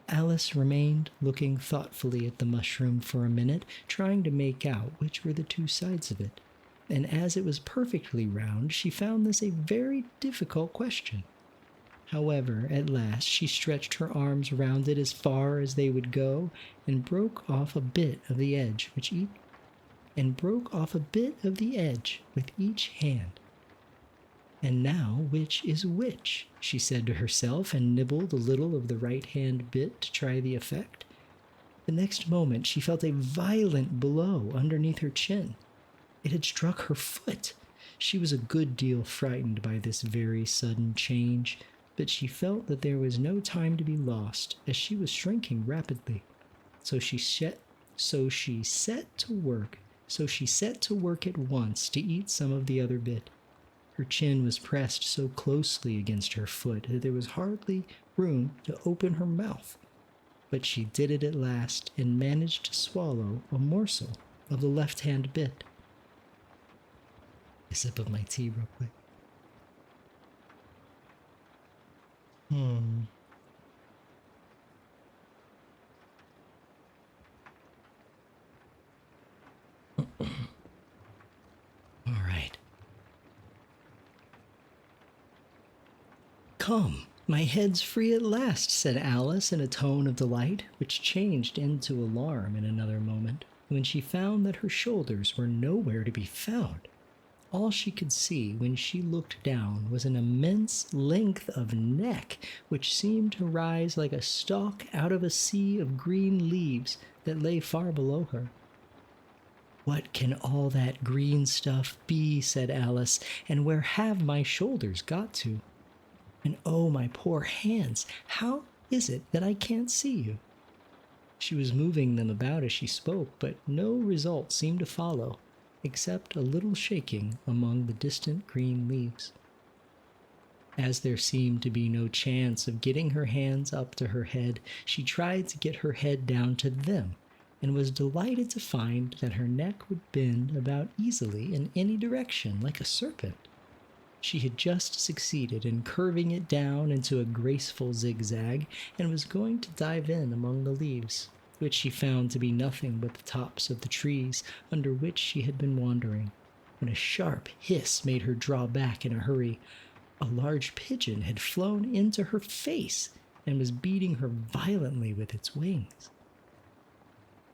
Alice remained looking thoughtfully at the mushroom for a minute, trying to make out which were the 2 sides of it, and as it was perfectly round, she found this a very difficult question. However, at last she stretched her arms round it as far as they would go, and broke off a bit of the edge with each hand. And now which is which? She said to herself, and nibbled a little of the right-hand bit to try the effect. The next moment she felt a violent blow underneath her chin. It had struck her foot. She was a good deal frightened by this very sudden change, but she felt that there was no time to be lost, as she was shrinking rapidly. So she set to work at once to eat some of the other bit. Her chin was pressed so closely against her foot that there was hardly room to open her mouth. But she did it at last, and managed to swallow a morsel of the left-hand bit. A sip of my tea real quick. All right. Come, my head's free at last, said Alice in a tone of delight, which changed into alarm in another moment, when she found that her shoulders were nowhere to be found. All she could see when she looked down was an immense length of neck, which seemed to rise like a stalk out of a sea of green leaves that lay far below her. What can all that green stuff be, said Alice, and where have my shoulders got to? And oh, my poor hands, how is it that I can't see you? She was moving them about as she spoke, but no result seemed to follow, except a little shaking among the distant green leaves. As there seemed to be no chance of getting her hands up to her head, she tried to get her head down to them, and was delighted to find that her neck would bend about easily in any direction like a serpent. She had just succeeded in curving it down into a graceful zigzag, and was going to dive in among the leaves, which she found to be nothing but the tops of the trees under which she had been wandering, when a sharp hiss made her draw back in a hurry. A large pigeon had flown into her face and was beating her violently with its wings.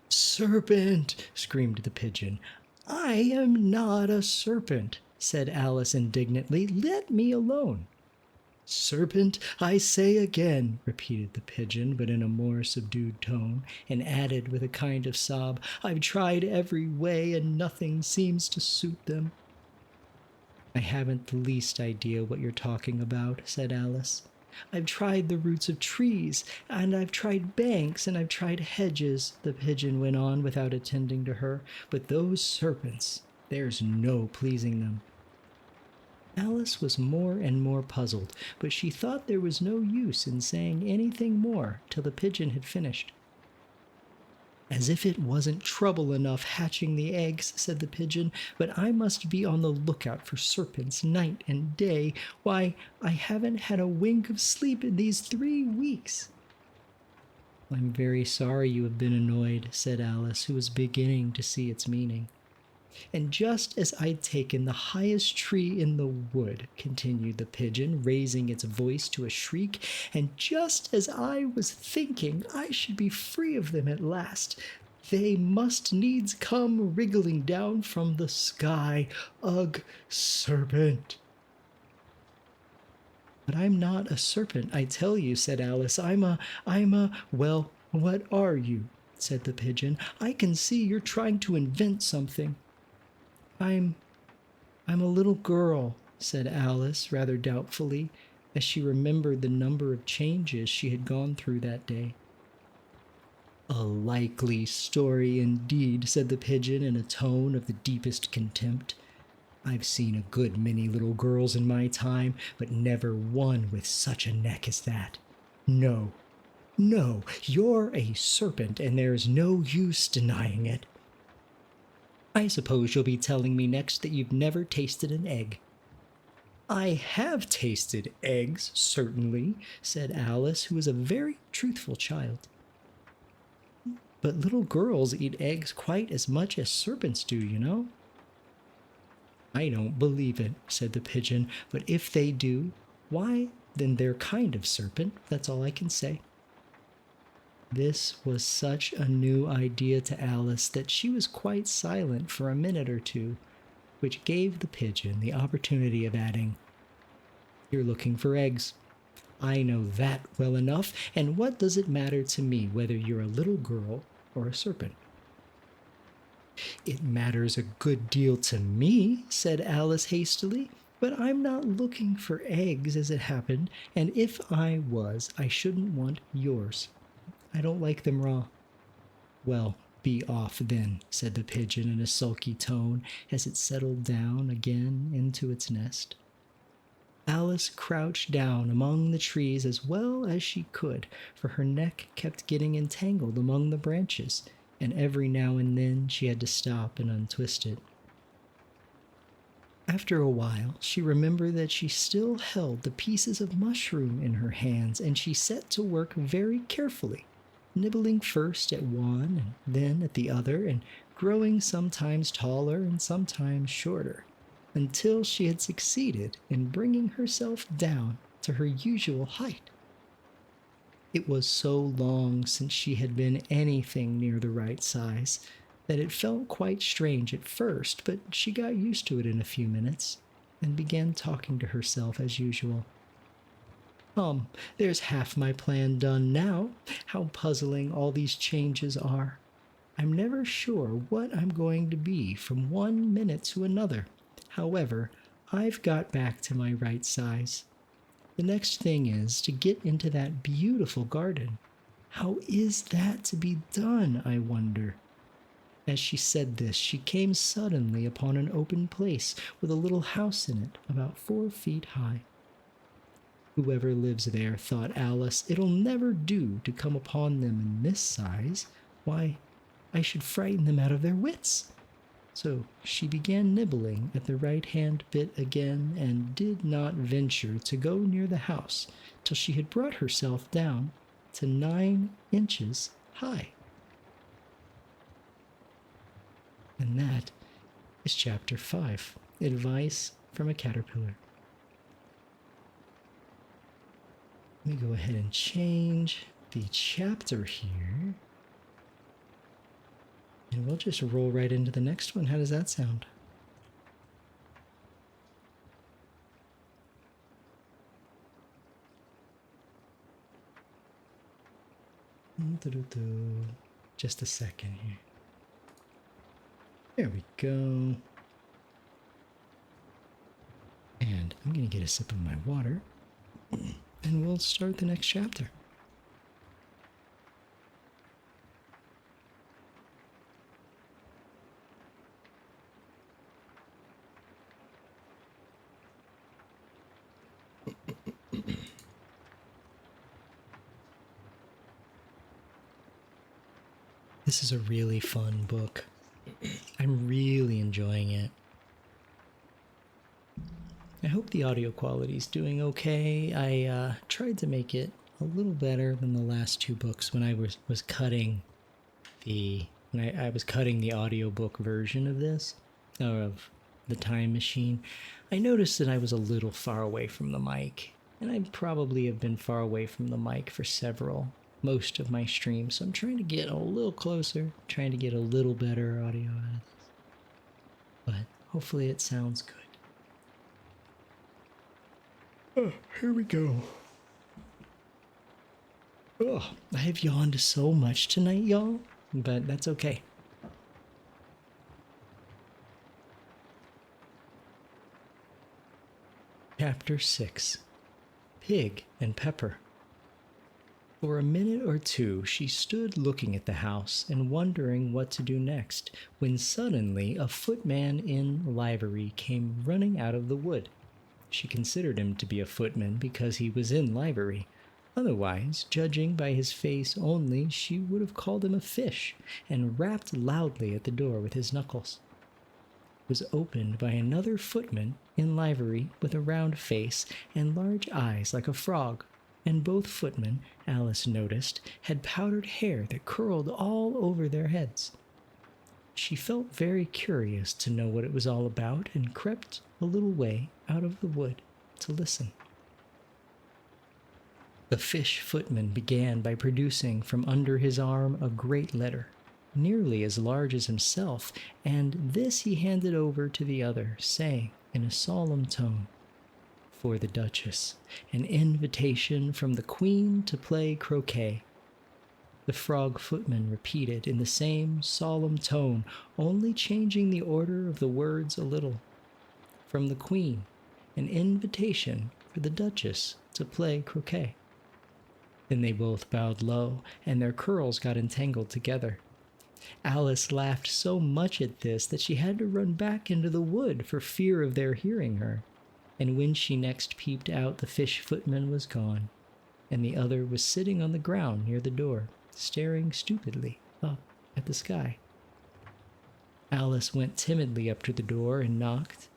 "Serpent!" screamed the pigeon. "I am not a serpent," said Alice indignantly. "Let me alone." "Serpent, I say again," repeated the pigeon, but in a more subdued tone, and added with a kind of sob, "I've tried every way, and nothing seems to suit them." "I haven't the least idea what you're talking about," said Alice. "I've tried the roots of trees, and I've tried banks, and I've tried hedges," the pigeon went on without attending to her, "but those serpents, there's no pleasing them." Alice was more and more puzzled, but she thought there was no use in saying anything more till the pigeon had finished. "As if it wasn't trouble enough hatching the eggs," said the pigeon, "but I must be on the lookout for serpents night and day. Why, I haven't had a wink of sleep in these 3 weeks." "I'm very sorry you have been annoyed," said Alice, who was beginning to see its meaning. "And just as I'd taken the highest tree in the wood," continued the pigeon, raising its voice to a shriek, "and just as I was thinking I should be free of them at last, they must needs come wriggling down from the sky. Ugh, serpent!" "But I'm not a serpent, I tell you," said Alice. I'm a, well, what are you?" said the pigeon. "I can see you're trying to invent something." I'm a little girl," said Alice, rather doubtfully, as she remembered the number of changes she had gone through that day. "A likely story indeed," said the pigeon in a tone of the deepest contempt. "I've seen a good many little girls in my time, but never one with such a neck as that. No, no, you're a serpent, and there's no use denying it. I suppose you'll be telling me next that you've never tasted an egg." "I have tasted eggs, certainly," said Alice, who was a very truthful child. "But little girls eat eggs quite as much as serpents do, you know." "I don't believe it," said the pigeon, "but if they do, why, then they're kind of serpent, that's all I can say." This was such a new idea to Alice that she was quite silent for a minute or two, which gave the pigeon the opportunity of adding, "You're looking for eggs. I know that well enough, and what does it matter to me whether you're a little girl or a serpent?" "It matters a good deal to me," said Alice hastily, "but I'm not looking for eggs as it happened, and if I was, I shouldn't want yours. I don't like them raw." "Well, be off then," said the pigeon in a sulky tone as it settled down again into its nest. Alice crouched down among the trees as well as she could, for her neck kept getting entangled among the branches, and every now and then she had to stop and untwist it. After a while, she remembered that she still held the pieces of mushroom in her hands, and she set to work very carefully, nibbling first at one and then at the other, and growing sometimes taller and sometimes shorter, until she had succeeded in bringing herself down to her usual height. It was so long since she had been anything near the right size that it felt quite strange at first, but she got used to it in a few minutes and began talking to herself as usual. There's half my plan done now. How puzzling all these changes are. I'm never sure what I'm going to be from one minute to another. However, I've got back to my right size. The next thing is to get into that beautiful garden. How is that to be done, I wonder?" As she said this, she came suddenly upon an open place with a little house in it about 4 feet high. "Whoever lives there," thought Alice, "it'll never do to come upon them in this size. Why, I should frighten them out of their wits." So she began nibbling at the right-hand bit again, and did not venture to go near the house till she had brought herself down to 9 inches high. And that is Chapter 5, Advice from a Caterpillar. Let me go ahead and change the chapter here. And we'll just roll right into the next one. How does that sound? Just a second here. There we go. And I'm going to get a sip of my water, and we'll start the next chapter. This is a really fun book. I'm really enjoying it. I hope the audio quality is doing okay. I tried to make it a little better than the last two books when I was cutting I was cutting the audiobook version of this, or of the Time Machine. I noticed that I was a little far away from the mic, and I probably have been far away from the mic for most of my streams, so I'm trying to get a little closer, trying to get a little better audio out of this. But hopefully it sounds good. Oh, here we go. Oh, I have yawned so much tonight, y'all, but that's okay. Chapter 6. Pig and Pepper. For a minute or two, she stood looking at the house and wondering what to do next, when suddenly a footman in livery came running out of the wood. She considered him to be a footman because he was in livery. Otherwise, judging by his face only, she would have called him a fish, and rapped loudly at the door with his knuckles. It was opened by another footman in livery with a round face and large eyes like a frog, and both footmen, Alice noticed, had powdered hair that curled all over their heads. She felt very curious to know what it was all about, and crept a little way out of the wood to listen. The fish footman began by producing from under his arm a great letter, nearly as large as himself, and this he handed over to the other, saying in a solemn tone, "For the Duchess, an invitation from the Queen to play croquet." The frog footman repeated in the same solemn tone, only changing the order of the words a little. "From the Queen, an invitation for the Duchess to play croquet." Then they both bowed low, and their curls got entangled together. Alice laughed so much at this that she had to run back into the wood for fear of their hearing her, and when she next peeped out, the fish footman was gone, and the other was sitting on the ground near the door, staring stupidly up at the sky. Alice went timidly up to the door and knocked.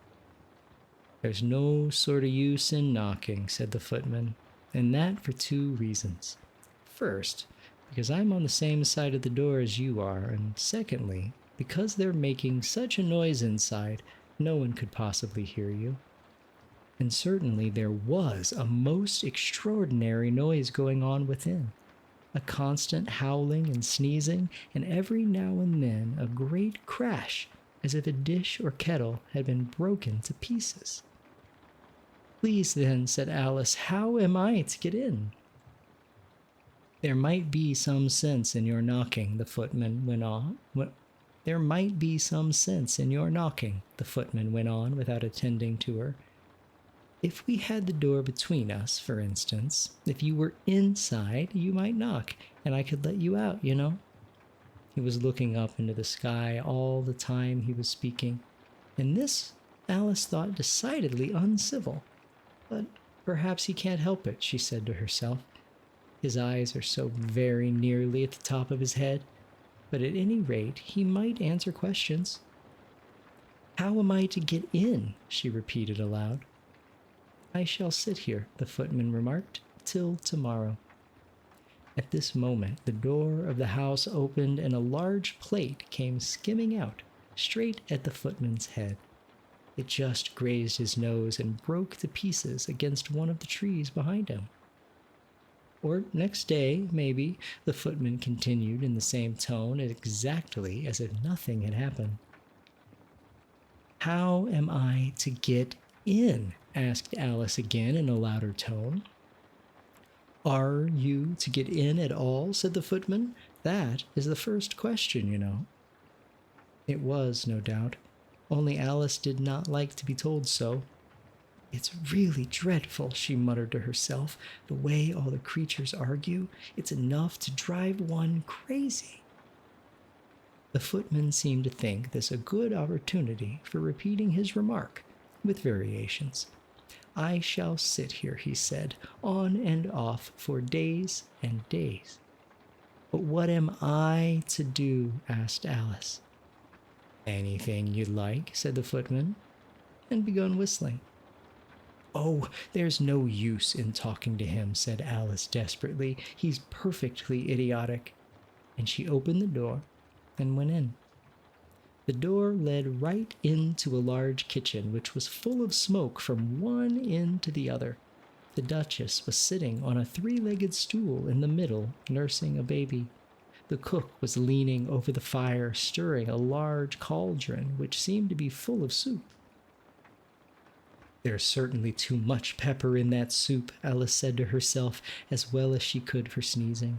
"There's no sort of use in knocking," said the footman, "and that for two reasons. First, because I'm on the same side of the door as you are, and secondly, because they're making such a noise inside, no one could possibly hear you." And certainly there was a most extraordinary noise going on within, a constant howling and sneezing, and every now and then a great crash, as if a dish or kettle had been broken to pieces. "Please then," said Alice, "how am I to get in?" "There might be some sense in your knocking," the footman went on. "There might be some sense in your knocking," the footman went on without attending to her. "If we had the door between us, for instance, if you were inside, you might knock, and I could let you out, you know." He was looking up into the sky all the time he was speaking, and this Alice thought decidedly uncivil. But perhaps he can't help it, she said to herself. His eyes are so very nearly at the top of his head, but at any rate he might answer questions. "How am I to get in?" she repeated aloud. "I shall sit here," the footman remarked, "till tomorrow." At this moment the door of the house opened and a large plate came skimming out, straight at the footman's head. It just grazed his nose and broke to pieces against one of the trees behind him. "Or next day, maybe," the footman continued in the same tone, exactly as if nothing had happened. "How am I to get in?" asked Alice again in a louder tone. Are you to get in at all? Said the footman. That is the first question, you know. It was, no doubt, only Alice did not like to be told so. It's really dreadful, she muttered to herself, the way all the creatures argue. It's enough to drive one crazy. The footman seemed to think this a good opportunity for repeating his remark, with variations. I shall sit here, he said, on and off for days and days. But what am I to do? Asked Alice. Anything you like, said the footman, and begun whistling. Oh, there's no use in talking to him, said Alice desperately. He's perfectly idiotic. And she opened the door and went in. The door led right into a large kitchen, which was full of smoke from one end to the other. The Duchess was sitting on a three-legged stool in the middle, nursing a baby. The cook was leaning over the fire, stirring a large cauldron, which seemed to be full of soup. There's certainly too much pepper in that soup, Alice said to herself, as well as she could for sneezing.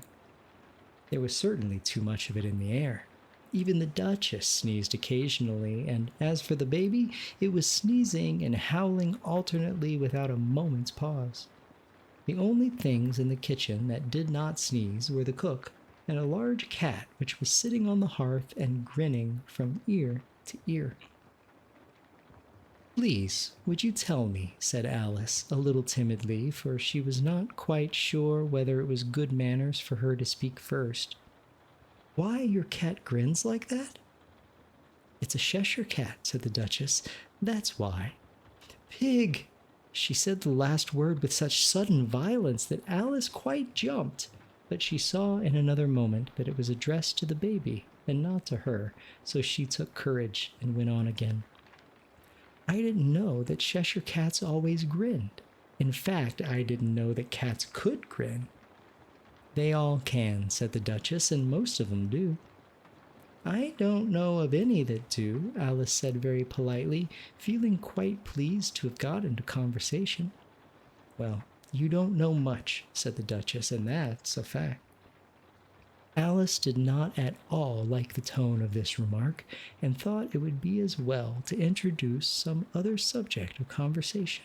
There was certainly too much of it in the air. Even the Duchess sneezed occasionally, and as for the baby, it was sneezing and howling alternately without a moment's pause. The only things in the kitchen that did not sneeze were the cook and a large cat which was sitting on the hearth and grinning from ear to ear. Please, would you tell me, said Alice, a little timidly, for she was not quite sure whether it was good manners for her to speak first, why your cat grins like that? It's a Cheshire cat, said the Duchess. That's why. Pig! She said the last word with such sudden violence that Alice quite jumped, but she saw in another moment that it was addressed to the baby and not to her, so she took courage and went on again. I didn't know that Cheshire cats always grinned. In fact, I didn't know that cats could grin. They all can, said the Duchess, and most of them do. I don't know of any that do, Alice said very politely, feeling quite pleased to have got into conversation. Well, you don't know much, said the Duchess, and that's a fact. Alice did not at all like the tone of this remark, and thought it would be as well to introduce some other subject of conversation.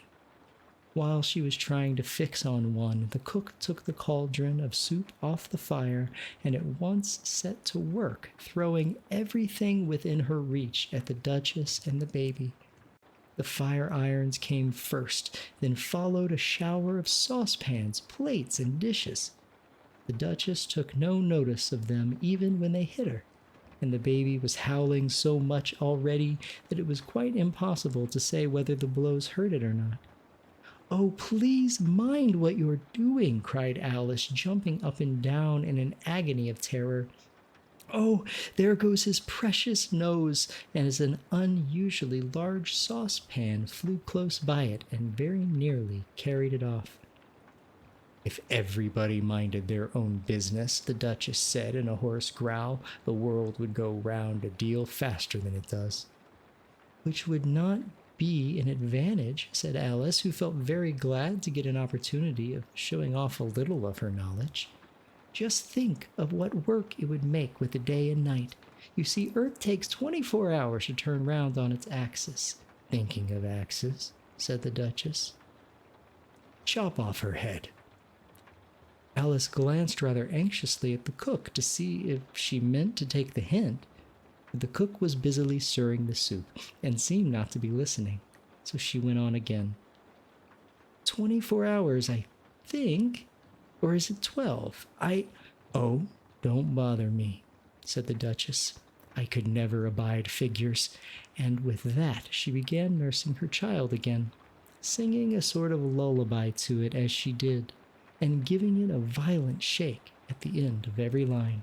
While she was trying to fix on one, the cook took the cauldron of soup off the fire and at once set to work, throwing everything within her reach at the Duchess and the baby. The fire irons came first, then followed a shower of saucepans, plates, and dishes. The Duchess took no notice of them even when they hit her, and the baby was howling so much already that it was quite impossible to say whether the blows hurt it or not. Oh, please mind what you're doing, cried Alice, jumping up and down in an agony of terror. Oh, there goes his precious nose, and as an unusually large saucepan flew close by it and very nearly carried it off. If everybody minded their own business, the Duchess said in a hoarse growl, the world would go round a deal faster than it does. Which would not be an advantage, said Alice, who felt very glad to get an opportunity of showing off a little of her knowledge. Just think of what work it would make with the day and night. You see, Earth takes 24 hours to turn round on its axis. Thinking of axes, said the Duchess. Chop off her head. Alice glanced rather anxiously at the cook to see if she meant to take the hint. The cook was busily stirring the soup, and seemed not to be listening, so she went on again. 24 hours, I think, or is it 12? Oh, don't bother me, said the Duchess. I could never abide figures, and with that she began nursing her child again, singing a sort of lullaby to it as she did, and giving it a violent shake at the end of every line.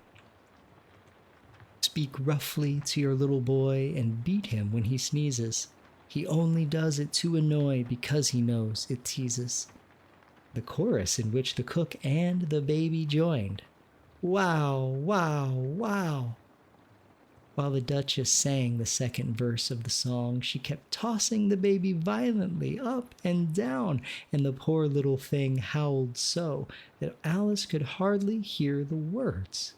Speak roughly to your little boy and beat him when he sneezes. He only does it to annoy because he knows it teases. The chorus in which the cook and the baby joined. Wow, wow, wow. While the Duchess sang the second verse of the song, she kept tossing the baby violently up and down, and the poor little thing howled so that Alice could hardly hear the words.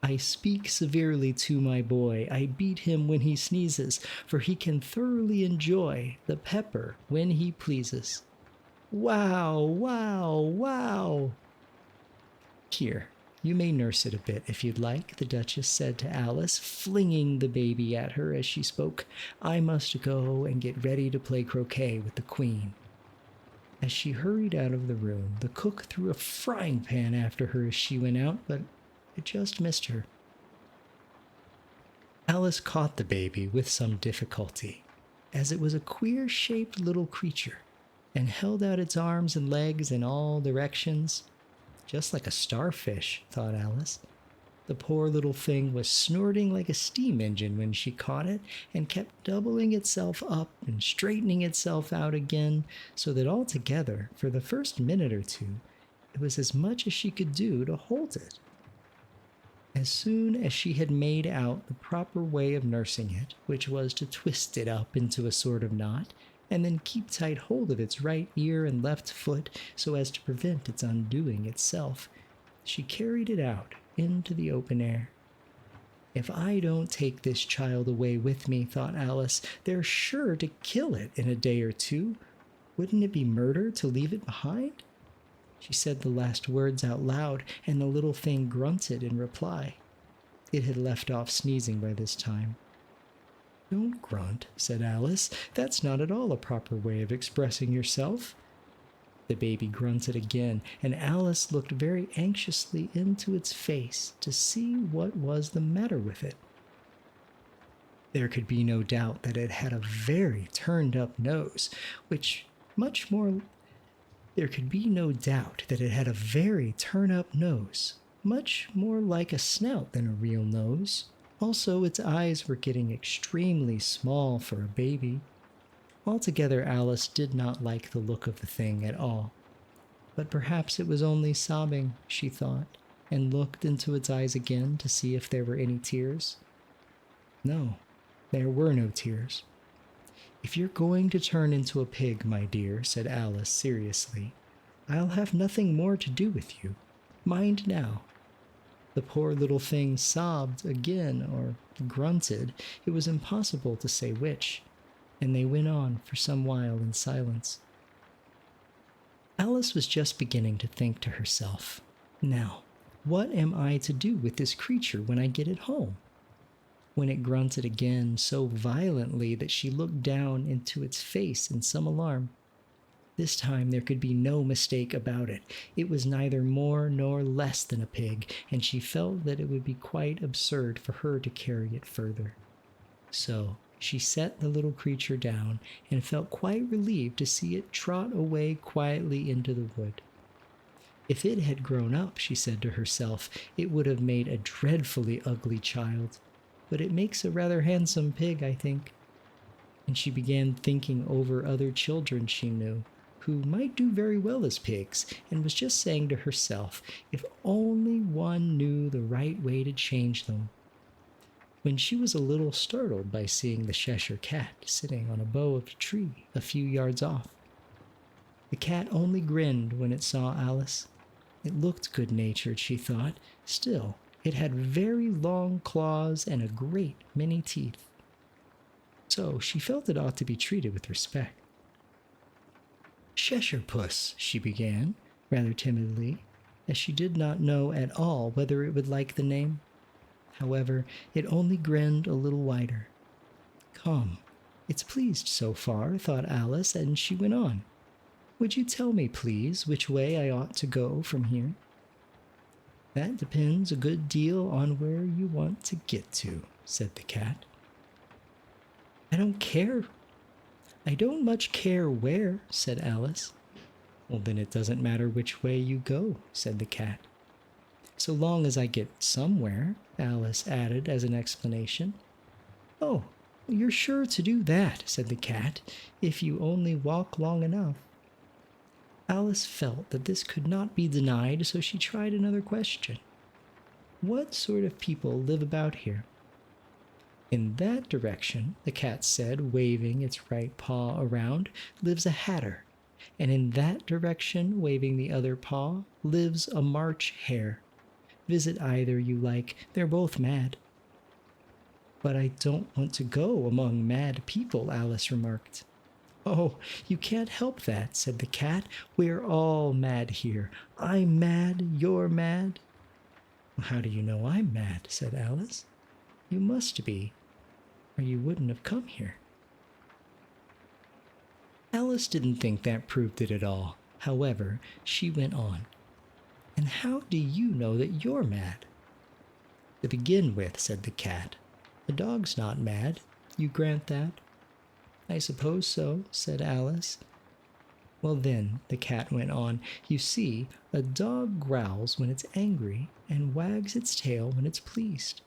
I speak severely to my boy, I beat him when he sneezes, for he can thoroughly enjoy the pepper when he pleases. Wow, wow, wow. Here, you may nurse it a bit if you'd like, the Duchess said to Alice, flinging the baby at her as she spoke. I must go and get ready to play croquet with the Queen. As she hurried out of the room, the cook threw a frying pan after her as she went out, but it just missed her. Alice caught the baby with some difficulty, as it was a queer-shaped little creature, and held out its arms and legs in all directions. Just like a starfish, thought Alice. The poor little thing was snorting like a steam engine when she caught it, and kept doubling itself up and straightening itself out again, so that altogether, for the first minute or two, it was as much as she could do to hold it. As soon as she had made out the proper way of nursing it, which was to twist it up into a sort of knot, and then keep tight hold of its right ear and left foot so as to prevent its undoing itself, she carried it out into the open air. If I don't take this child away with me, thought Alice, they're sure to kill it in a day or two. Wouldn't it be murder to leave it behind? She said the last words out loud, and the little thing grunted in reply. It had left off sneezing by this time. Don't grunt, said Alice. That's not at all a proper way of expressing yourself. The baby grunted again, and Alice looked very anxiously into its face to see what was the matter with it. There could be no doubt that it had a very turned-up nose, There could be no doubt that it had a very turn-up nose, much more like a snout than a real nose. Also, its eyes were getting extremely small for a baby. Altogether, Alice did not like the look of the thing at all. But perhaps it was only sobbing, she thought, and looked into its eyes again to see if there were any tears. No, there were no tears. If you're going to turn into a pig, my dear, said Alice seriously, I'll have nothing more to do with you. Mind now. The poor little thing sobbed again, or grunted. It was impossible to say which, and they went on for some while in silence. Alice was just beginning to think to herself, now, what am I to do with this creature when I get it home? When it grunted again so violently that she looked down into its face in some alarm. This time there could be no mistake about it. It was neither more nor less than a pig, and she felt that it would be quite absurd for her to carry it further. So she set the little creature down and felt quite relieved to see it trot away quietly into the wood. If it had grown up, she said to herself, it would have made a dreadfully ugly child, but it makes a rather handsome pig, I think. And she began thinking over other children she knew, who might do very well as pigs, and was just saying to herself, if only one knew the right way to change them, when she was a little startled by seeing the Cheshire Cat sitting on a bough of a tree a few yards off. The cat only grinned when it saw Alice. It looked good-natured, she thought. Still, it had very long claws and a great many teeth. So she felt it ought to be treated with respect. Cheshire Puss, she began, rather timidly, as she did not know at all whether it would like the name. However, it only grinned a little wider. Come, it's pleased so far, thought Alice, and she went on. Would you tell me, please, which way I ought to go from here? That depends a good deal on where you want to get to, said the cat. I don't care. I don't much care where, said Alice. Well, then it doesn't matter which way you go, said the cat. So long as I get somewhere, Alice added as an explanation. Oh, you're sure to do that, said the cat, if you only walk long enough. Alice felt that this could not be denied, so she tried another question. What sort of people live about here? In that direction, the cat said, waving its right paw around, lives a hatter. And in that direction, waving the other paw, lives a March hare. Visit either you like, they're both mad. But I don't want to go among mad people, Alice remarked. Oh, you can't help that, said the cat. We're all mad here. I'm mad, you're mad. How do you know I'm mad, said Alice. You must be, or you wouldn't have come here. Alice didn't think that proved it at all. However, she went on. And how do you know that you're mad? To begin with, said the cat, a dog's not mad. You grant that? I suppose so, said Alice. Well then, the cat went on, you see, a dog growls when it's angry and wags its tail when it's pleased.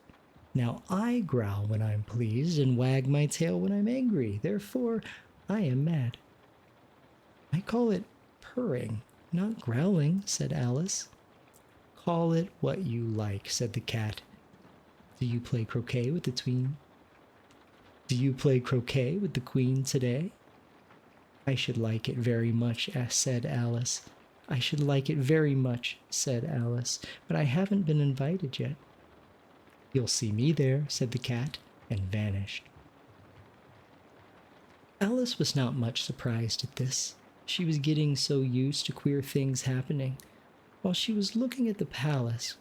Now I growl when I'm pleased and wag my tail when I'm angry. Therefore, I am mad. I call it purring, not growling, said Alice. Call it what you like, said the cat. Do you play croquet with the queen? Do you play croquet with the queen today? I should like it very much, said Alice. I should like it very much, said Alice, but I haven't been invited yet. You'll see me there, said the cat, and vanished. Alice was not much surprised at this. She was getting so used to queer things happening. While she was looking at the palace,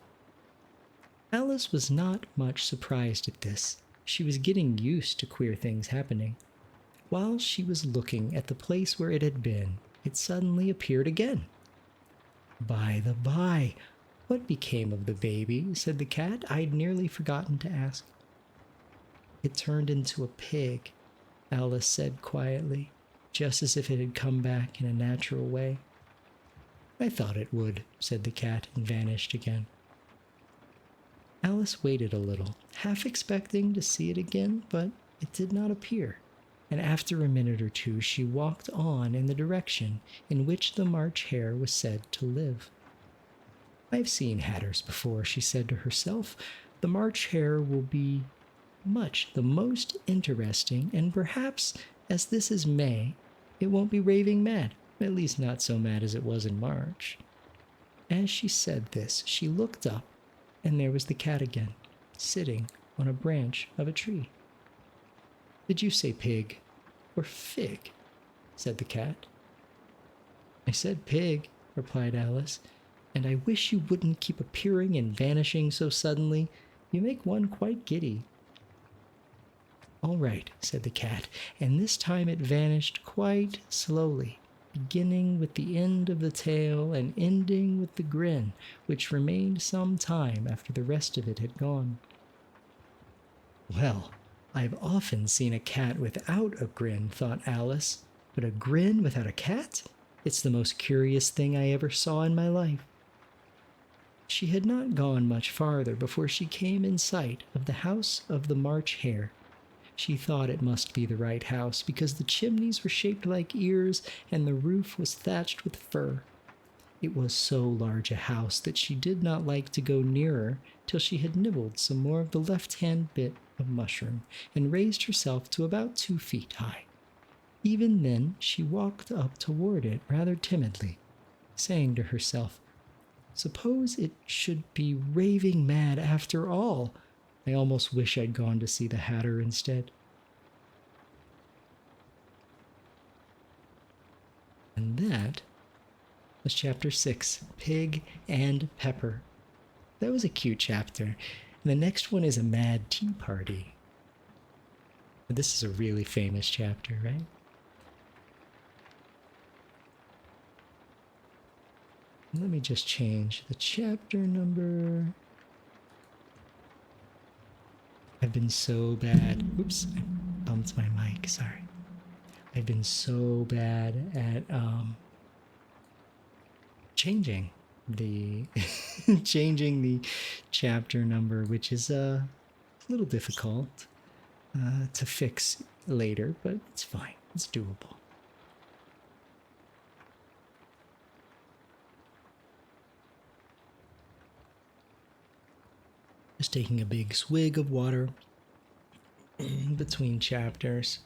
Alice was not much surprised at this. She was getting used to queer things happening. While she was looking at the place where it had been, it suddenly appeared again. By the by, what became of the baby? Said the cat. I'd nearly forgotten to ask. It turned into a pig, Alice said quietly, just as if it had come back in a natural way. I thought it would, said the cat, and vanished again. Alice waited a little, half expecting to see it again, but it did not appear, and after a minute or two she walked on in the direction in which the March hare was said to live. I've seen hatters before, she said to herself. The March hare will be much the most interesting, and perhaps, as this is May, it won't be raving mad, at least not so mad as it was in March. As she said this, she looked up, and there was the cat again, sitting on a branch of a tree. Did you say pig or fig? Said the cat. I said pig, replied Alice, and I wish you wouldn't keep appearing and vanishing so suddenly. You make one quite giddy. All right, said the cat, and this time it vanished quite slowly, beginning with the end of the tail and ending with the grin, which remained some time after the rest of it had gone. Well, I've often seen a cat without a grin, thought Alice, but a grin without a cat? It's the most curious thing I ever saw in my life. She had not gone much farther before she came in sight of the house of the March hare. She thought it must be the right house, because the chimneys were shaped like ears and the roof was thatched with fur. It was so large a house that she did not like to go nearer till she had nibbled some more of the left-hand bit of mushroom and raised herself to about 2 feet high. Even then she walked up toward it rather timidly, saying to herself, Suppose it should be raving mad after all. I almost wish I'd gone to see the Hatter instead. And that was chapter 6, Pig and Pepper. That was a cute chapter. And the next one is a mad tea party. This is a really famous chapter, right? Let me just change the chapter number. I've been so bad. Oops, I bumped my mic, sorry. I've been so bad at changing the changing the chapter number, which is a little difficult to fix later, but it's fine. It's doable. Just taking a big swig of water. between chapters.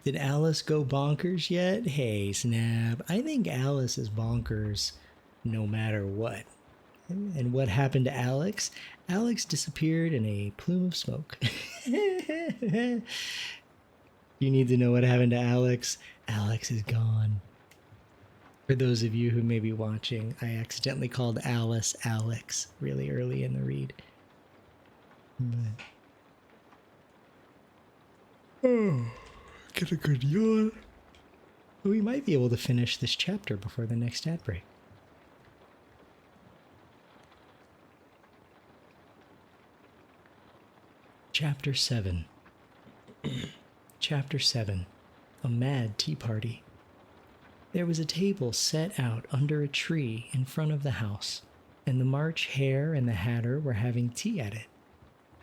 Did Alice go bonkers yet? Hey, Snap. I think Alice is bonkers no matter what. And what happened to Alex? Alex disappeared in a plume of smoke. You need to know what happened to Alex? Alex is gone. For those of you who may be watching, I accidentally called Alice Alex really early in the read. Oh, get a good yawn. We might be able to finish this chapter before the next ad break. Chapter 7. Chapter 7. A Mad Tea Party. There was a table set out under a tree in front of the house, and the March Hare and the Hatter were having tea at it.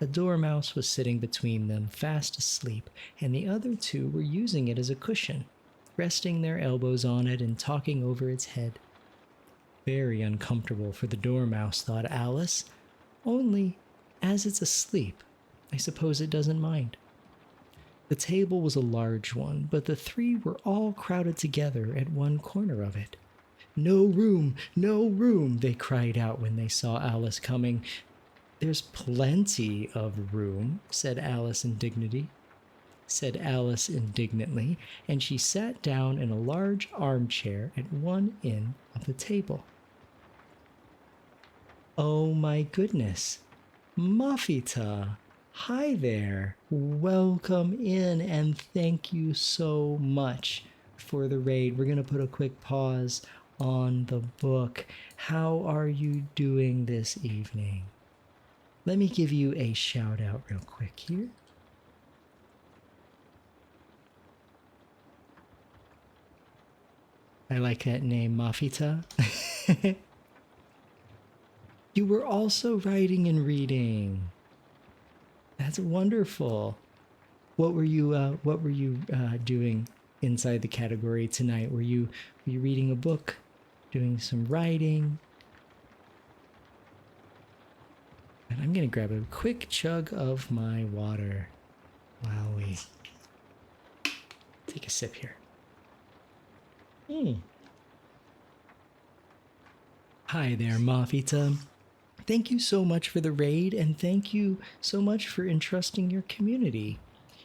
A dormouse was sitting between them, fast asleep, and the other two were using it as a cushion, resting their elbows on it and talking over its head. Very uncomfortable for the dormouse, thought Alice. Only, as it's asleep, I suppose it doesn't mind. The table was a large one, but the three were all crowded together at one corner of it. No room, no room, they cried out when they saw Alice coming. There's plenty of room, said Alice indignantly, and she sat down in a large armchair at one end of the table. Oh my goodness, Mafita! Hi there, welcome in, and thank you so much for the raid. We're going to put a quick pause on the book. How are you doing this evening? Let me give you a shout out real quick here. I like that name, Mafita. You were also writing and reading. That's wonderful. What were you doing inside the category tonight? Were you reading a book, doing some writing? And I'm gonna grab a quick chug of my water while we take a sip here. Hi there, Mafita. Thank you so much for the raid, and thank you so much for entrusting your community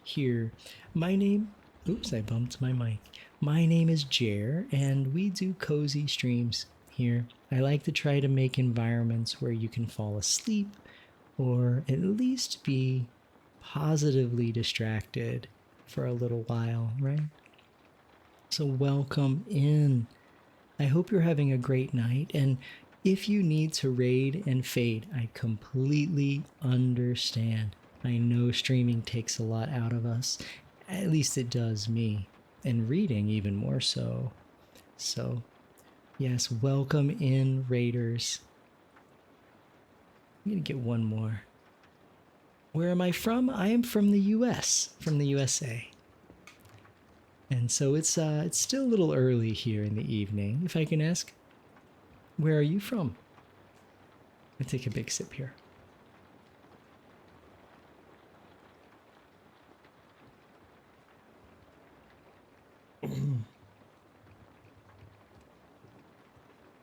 here. Oops, I bumped my mic. My name is Jer, and we do cozy streams here. I like to try to make environments where you can fall asleep or at least be positively distracted for a little while, right? So welcome in. I hope you're having a great night, and if you need to raid and fade, I completely understand. I know streaming takes a lot out of us. At least it does me. And reading even more so. So, yes, welcome in, raiders. I'm going to get one more. Where am I from? I am from the US, from the USA. And so it's still a little early here in the evening. If I can ask, where are you from? I take a big sip here.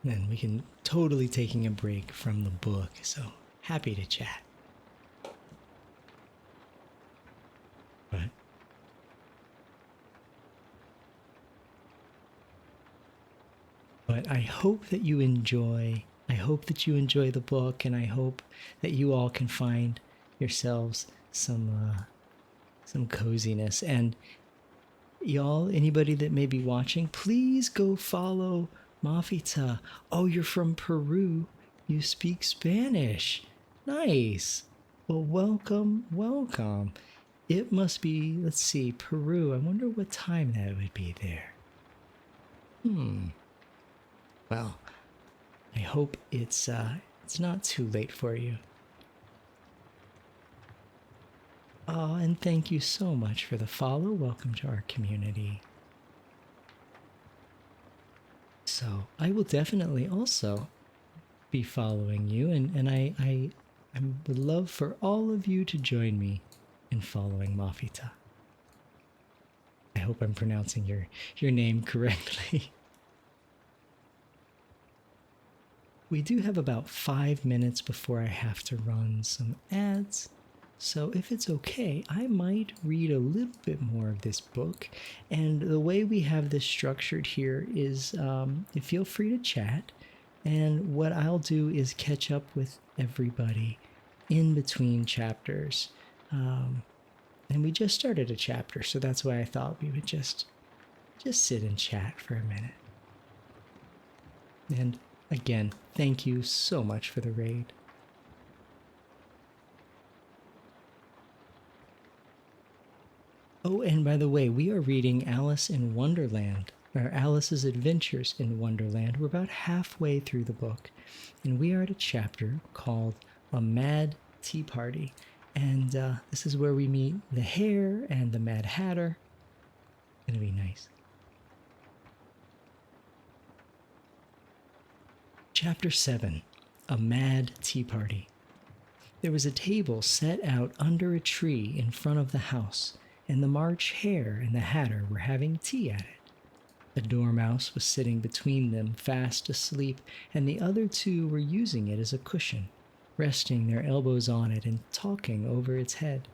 Then we can totally taking a break from the book, so happy to chat. But I hope that you enjoy. I hope that you enjoy the book, and I hope that you all can find yourselves some coziness. And y'all, anybody that may be watching, please go follow Mafita. Oh, you're from Peru. You speak Spanish. Nice. Well, welcome, welcome. It must be, let's see, Peru. I wonder what time that would be there. Well, I hope it's not too late for you. Oh, and thank you so much for the follow. Welcome to our community. So I will definitely also be following you, and I would love for all of you to join me in following Mafita. I hope I'm pronouncing your name correctly. We do have about 5 minutes before I have to run some ads, so if it's okay, I might read a little bit more of this book. And the way we have this structured here is feel free to chat, and what I'll do is catch up with everybody in between chapters. And we just started a chapter, so that's why I thought we would just sit and chat for a minute. And again, thank you so much for the raid. Oh, and by the way, we are reading Alice in Wonderland, or Alice's Adventures in Wonderland. We're about halfway through the book, and we are at a chapter called A Mad Tea Party. And this is where we meet the Hare and the Mad Hatter. Gonna be nice. Chapter 7, A Mad Tea Party. There was a table set out under a tree in front of the house, and the March Hare and the Hatter were having tea at it. A dormouse was sitting between them, fast asleep, and the other two were using it as a cushion, resting their elbows on it and talking over its head.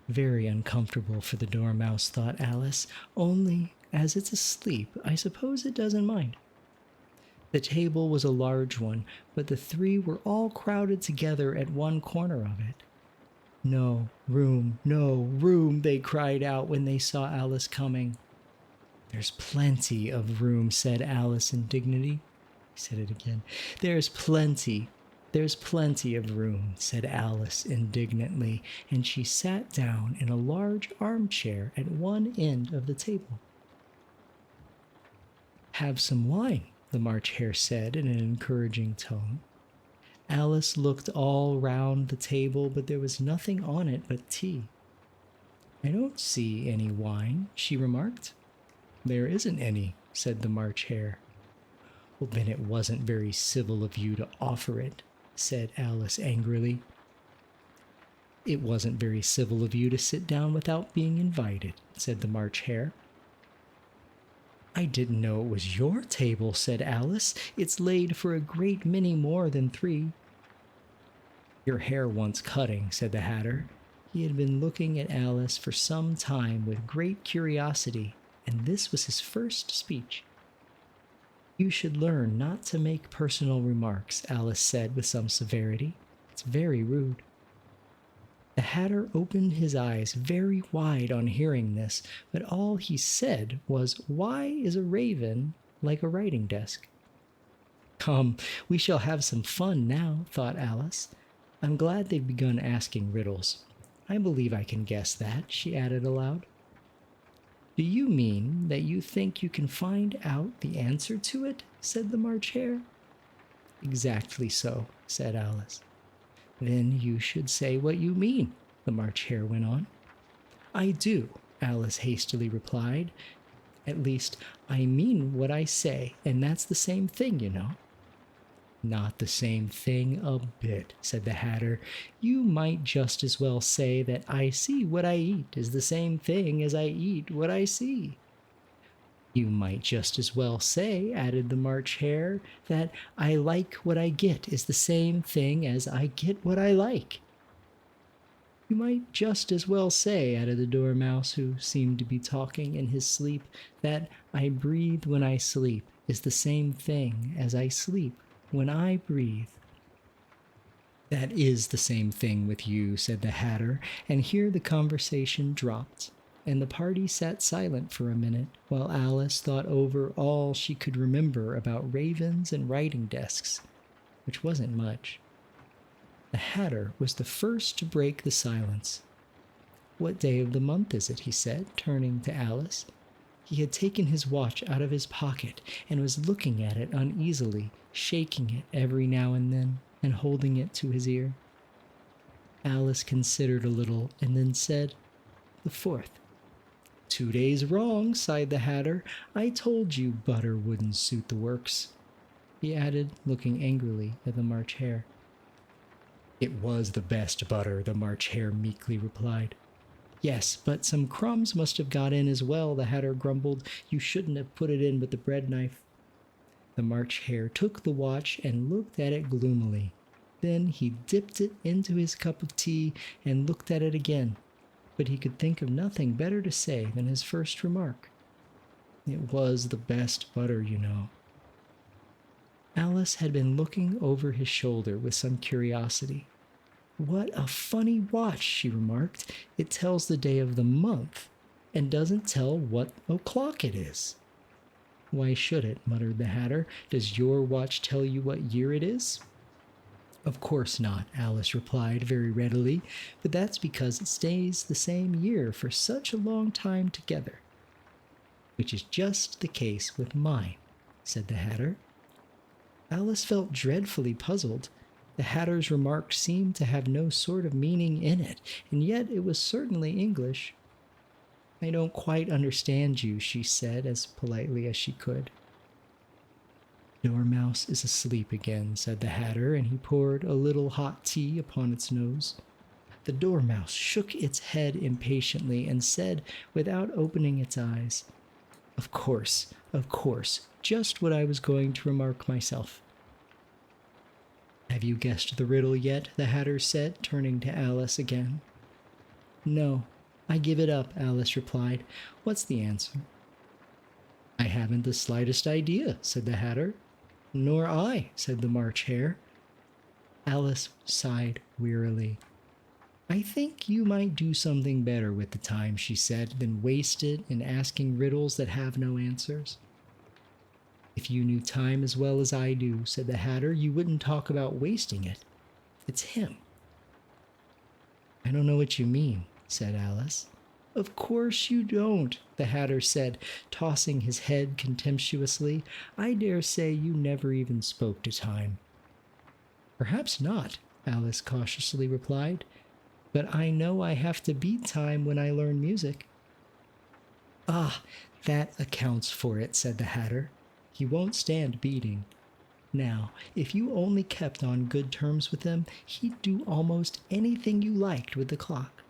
Very uncomfortable for the dormouse, thought Alice, only as it's asleep, I suppose it doesn't mind. The table was a large one, but the three were all crowded together at one corner of it. No room, they cried out when they saw Alice coming. There's plenty of room, said Alice in dignity. He said it again. There's plenty of room, said Alice indignantly, and she sat down in a large armchair at one end of the table. Have some wine, the March Hare said in an encouraging tone. Alice looked all round the table, but there was nothing on it but tea. I don't see any wine, she remarked. There isn't any, said the March Hare. Well, then it wasn't very civil of you to offer it, said Alice angrily. It wasn't very civil of you to sit down without being invited, said the March Hare. I didn't know it was your table, said Alice. It's laid for a great many more than 3. Your hair wants cutting, said the Hatter. He had been looking at Alice for some time with great curiosity, and this was his first speech. You should learn not to make personal remarks, Alice said with some severity. It's very rude. The Hatter opened his eyes very wide on hearing this, but all he said was, Why is a raven like a writing desk? Come, we shall have some fun now, thought Alice. I'm glad they've begun asking riddles. I believe I can guess that, she added aloud. Do you mean that you think you can find out the answer to it? Said the March Hare. Exactly so, said Alice. Then you should say what you mean, the March Hare went on. I do, Alice hastily replied. At least, I mean what I say, and that's the same thing, you know. Not the same thing a bit, said the Hatter. You might just as well say that I see what I eat is the same thing as I eat what I see. You might just as well say, added the March Hare, that I like what I get is the same thing as I get what I like. You might just as well say, added the Dormouse, who seemed to be talking in his sleep, that I breathe when I sleep is the same thing as I sleep when I breathe. That is the same thing with you, said the Hatter, and here the conversation dropped, and the party sat silent for a minute while Alice thought over all she could remember about ravens and writing desks, which wasn't much. The Hatter was the first to break the silence. What day of the month is it? He said, turning to Alice. He had taken his watch out of his pocket and was looking at it uneasily, shaking it every now and then and holding it to his ear. Alice considered a little and then said, The 4th. 2 days wrong, sighed the Hatter. I told you butter wouldn't suit the works, he added, looking angrily at the March Hare. It was the best butter, the March Hare meekly replied. Yes, but some crumbs must have got in as well, the Hatter grumbled. You shouldn't have put it in with the bread knife. The March Hare took the watch and looked at it gloomily. Then he dipped it into his cup of tea and looked at it again, but he could think of nothing better to say than his first remark. It was the best butter, you know. Alice had been looking over his shoulder with some curiosity. What a funny watch, she remarked. It tells the day of the month and doesn't tell what o'clock it is. Why should it? Muttered the Hatter. Does your watch tell you what year it is? Of course not, Alice replied very readily, but that's because it stays the same year for such a long time together. Which is just the case with mine, said the Hatter. Alice felt dreadfully puzzled. The Hatter's remark seemed to have no sort of meaning in it, and yet it was certainly English. I don't quite understand you, she said as politely as she could. Dormouse is asleep again, said the Hatter, and he poured a little hot tea upon its nose. The Dormouse shook its head impatiently and said, without opening its eyes, of course, just what I was going to remark myself. Have you guessed the riddle yet? The Hatter said, turning to Alice again. No, I give it up, Alice replied. What's the answer? I haven't the slightest idea, said the Hatter. Nor I, said the March Hare. Alice sighed wearily. I think you might do something better with the time, she said, than waste it in asking riddles that have no answers. If you knew time as well as I do, said the Hatter, you wouldn't talk about wasting it. It's him. I don't know what you mean, said Alice. Of course you don't, the Hatter said, tossing his head contemptuously. I dare say you never even spoke to time. Perhaps not, Alice cautiously replied, but I know I have to beat time when I learn music. Ah, that accounts for it, said the Hatter. He won't stand beating. Now, if you only kept on good terms with him, he'd do almost anything you liked with the clock.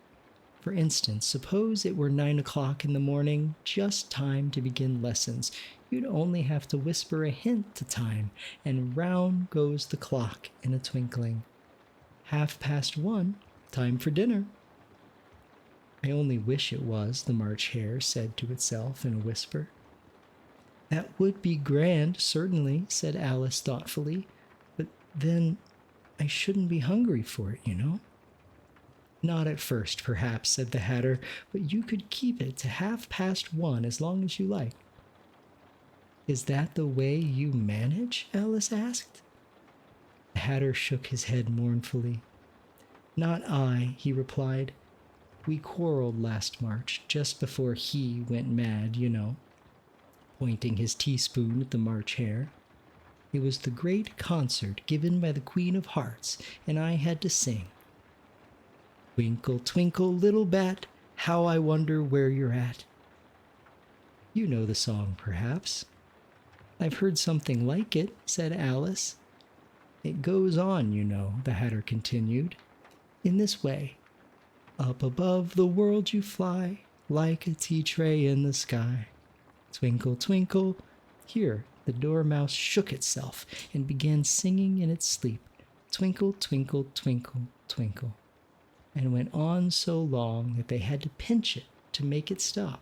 For instance, suppose it were 9 o'clock in the morning, just time to begin lessons. You'd only have to whisper a hint to time, and round goes the clock in a twinkling. 1:30, time for dinner. I only wish it was, the March Hare said to itself in a whisper. That would be grand, certainly, said Alice thoughtfully, but then I shouldn't be hungry for it, you know. Not at first, perhaps, said the Hatter, but you could keep it to 1:30 as long as you like. Is that the way you manage? Alice asked. The Hatter shook his head mournfully. Not I, he replied. We quarreled last March, just before he went mad, you know, pointing his teaspoon at the March Hare. It was the great concert given by the Queen of Hearts, and I had to sing. Twinkle, twinkle, little bat, how I wonder where you're at. You know the song, perhaps. I've heard something like it, said Alice. It goes on, you know, the Hatter continued, in this way. Up above the world you fly, like a tea tray in the sky. Twinkle, twinkle. Here, the Dormouse shook itself and began singing in its sleep. Twinkle, twinkle, twinkle, twinkle. And went on so long that they had to pinch it to make it stop.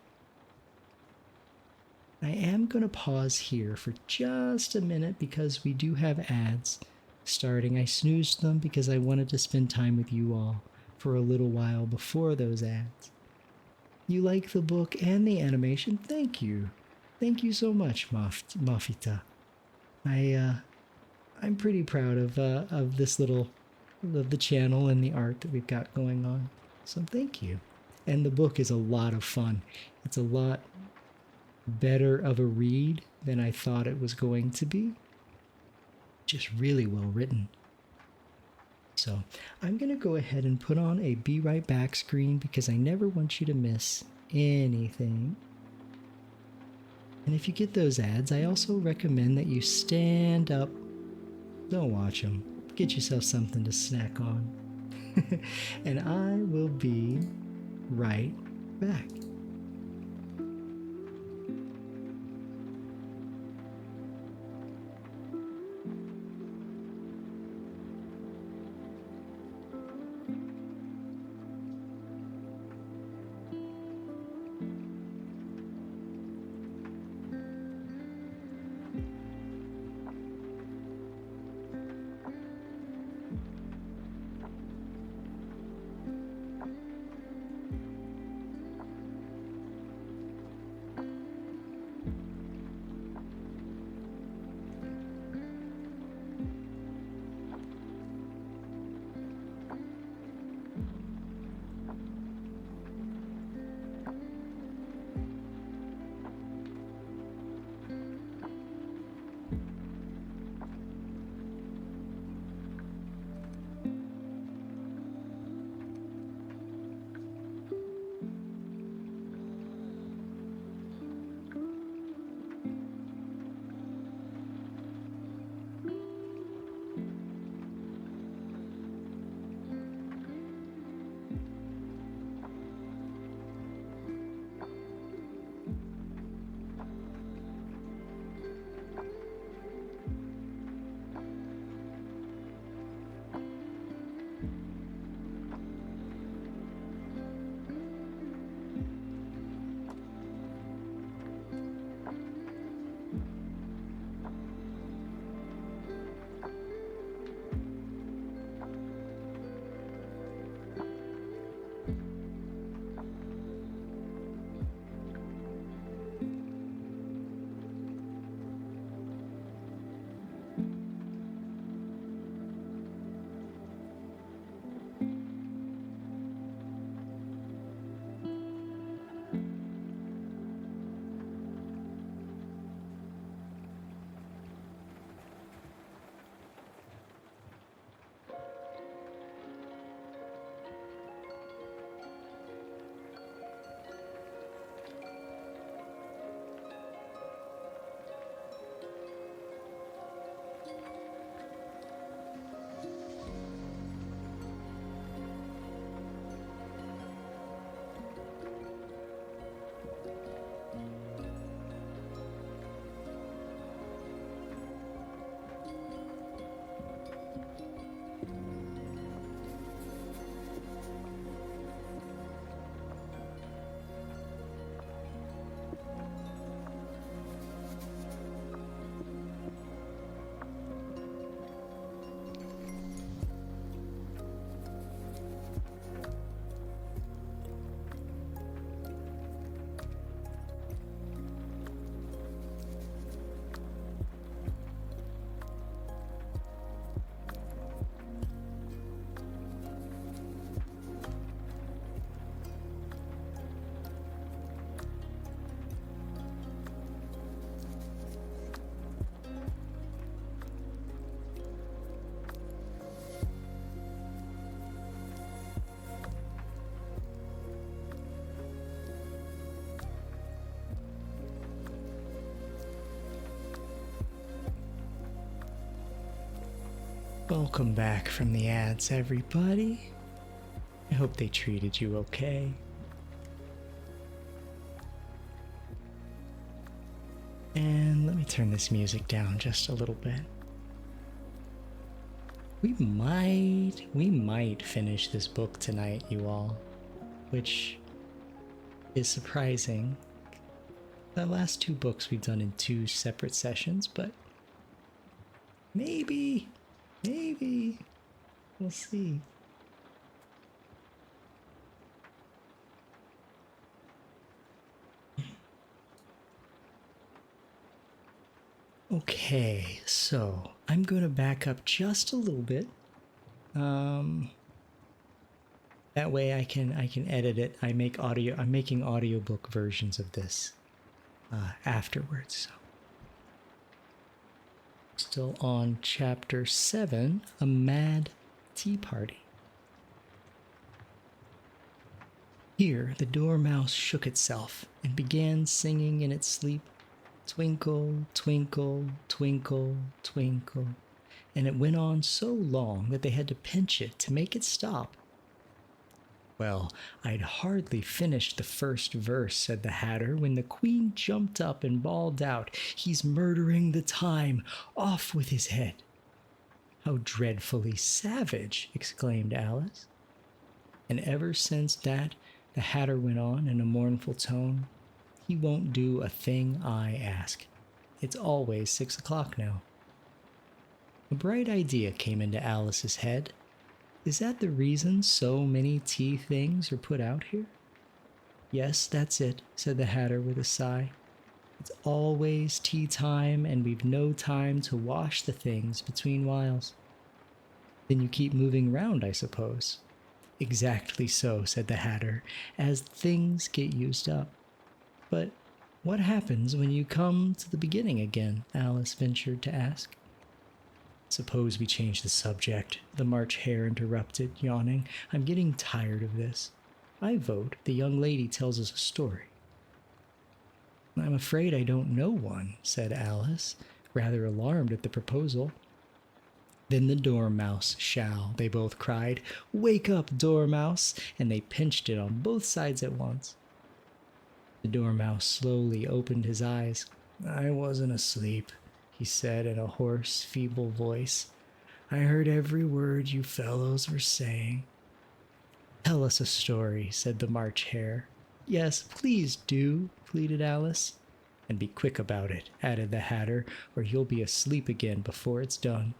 I am going to pause here for just a minute because we do have ads starting. I snoozed them because I wanted to spend time with you all for a little while before those ads. You like the book and the animation? Thank you. Thank you so much, Mafita. I'm pretty proud of this little of the channel and the art that we've got going on. So thank you. And the book is a lot of fun. It's a lot better of a read than I thought it was going to be. Just really well written. So I'm going to go ahead and put on a Be Right Back screen because I never want you to miss anything. And if you get those ads, I also recommend that you stand up. Don't watch them. Get yourself something to snack on. And I will be right back. Welcome back from the ads, everybody. I hope they treated you okay. And let me turn this music down just a little bit. We might finish this book tonight, you all, which is surprising. The last two books we've done in 2 separate sessions, but maybe, we'll see. Okay, so I'm going to back up just a little bit. That way I can edit it. I'm making audiobook versions of this afterwards. So. Still on chapter 7, A Mad Tea Party. Here, the dormouse shook itself and began singing in its sleep, "Twinkle, twinkle, twinkle, twinkle." and it went on so long that they had to pinch it to make it stop. Well, I'd hardly finished the first verse, said the Hatter, when the Queen jumped up and bawled out, "He's murdering the time! Off with his head!" "How dreadfully savage!" exclaimed Alice. "And ever since that," the Hatter went on in a mournful tone, "he won't do a thing I ask. It's always 6 o'clock now." A bright idea came into Alice's head. "Is that the reason so many tea things are put out here?" "Yes, that's it," said the Hatter with a sigh. "It's always tea time, and we've no time to wash the things between whiles." "Then you keep moving round, I suppose." "Exactly so," said the Hatter, "as things get used up." "But what happens when you come to the beginning again?" Alice ventured to ask. "Suppose we change the subject," the March Hare interrupted, yawning. "I'm getting tired of this. I vote the young lady tells us a story." "I'm afraid I don't know one," said Alice, rather alarmed at the proposal. "Then the Dormouse shall," they both cried. "Wake up, Dormouse!" and they pinched it on both sides at once. The Dormouse slowly opened his eyes. "I wasn't asleep," he said in a hoarse, feeble voice. "I heard every word you fellows were saying." "Tell us a story," said the March Hare. "Yes, please do," pleaded Alice. "And be quick about it," added the Hatter, "or you'll be asleep again before it's done."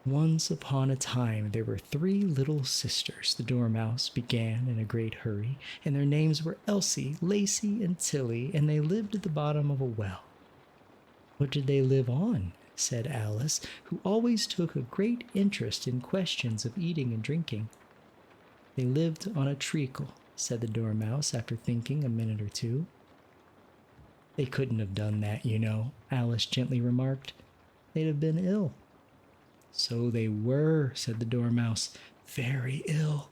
"Once upon a time there were 3 little sisters," the Dormouse began in a great hurry, "and their names were Elsie, Lacy, and Tilly, and they lived at the bottom of a well." "What did they live on?" said Alice, who always took a great interest in questions of eating and drinking. "They lived on a treacle," said the Dormouse after thinking a minute or two. "They couldn't have done that, you know," Alice gently remarked. "They'd have been ill." "So they were," said the Dormouse, "very ill."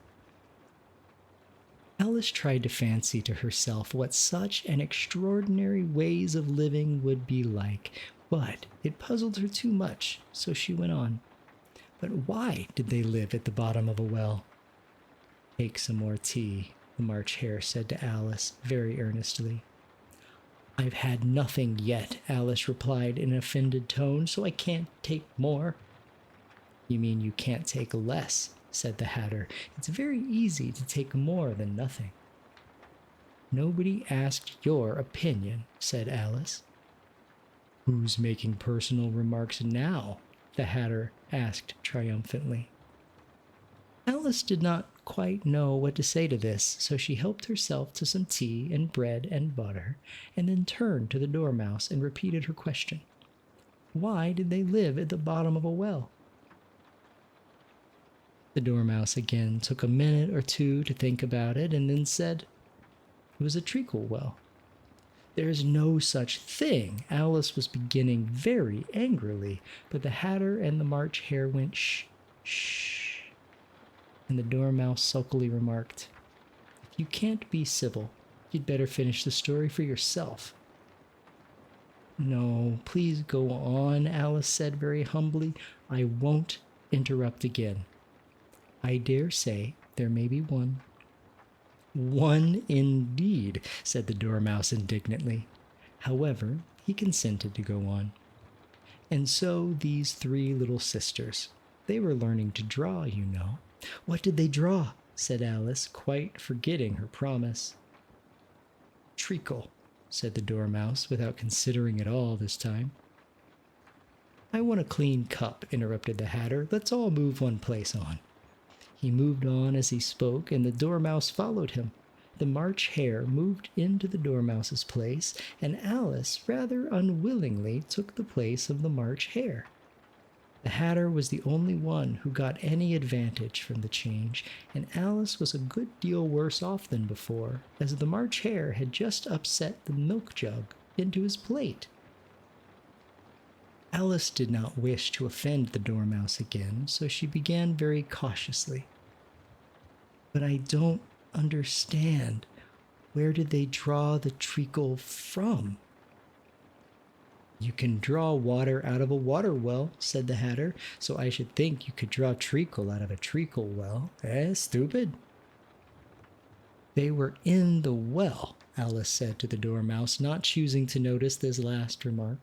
Alice tried to fancy to herself what such an extraordinary ways of living would be like, but it puzzled her too much, so she went on. "But why did they live at the bottom of a well?" "Take some more tea," the March Hare said to Alice very earnestly. "I've had nothing yet," Alice replied in an offended tone, "so I can't take more." "You mean you can't take less," said the Hatter. "It's very easy to take more than nothing." "Nobody asked your opinion," said Alice. "Who's making personal remarks now?" the Hatter asked triumphantly. Alice did not quite know what to say to this, so she helped herself to some tea and bread and butter, and then turned to the Dormouse and repeated her question. Why did they live at the bottom of a well? The Dormouse again took a minute or two to think about it, and then said, "It was a treacle well." "There's no such thing," Alice was beginning very angrily, but the Hatter and the March Hare went shh, shh, and the Dormouse sulkily remarked, "If you can't be civil, you'd better finish the story for yourself." "No, please go on," Alice said very humbly. "I won't interrupt again. I dare say there may be one." "One indeed," said the Dormouse indignantly. However, he consented to go on. "And so these 3 little sisters, they were learning to draw, you know." "What did they draw?" said Alice, quite forgetting her promise. "Treacle," said the Dormouse, without considering at all this time. "I want a clean cup," interrupted the Hatter. "Let's all move one place on." He moved on as he spoke, and the Dormouse followed him. The March Hare moved into the Dormouse's place, and Alice rather unwillingly took the place of the March Hare. The Hatter was the only one who got any advantage from the change, and Alice was a good deal worse off than before, as the March Hare had just upset the milk jug into his plate. Alice did not wish to offend the Dormouse again, so she began very cautiously. "But I don't understand. Where did they draw the treacle from?" You can draw water out of a water well, said the Hatter, so I should think you could draw treacle out of a treacle well. Stupid. They were in the well, Alice said to the Dormouse, not choosing to notice this last remark.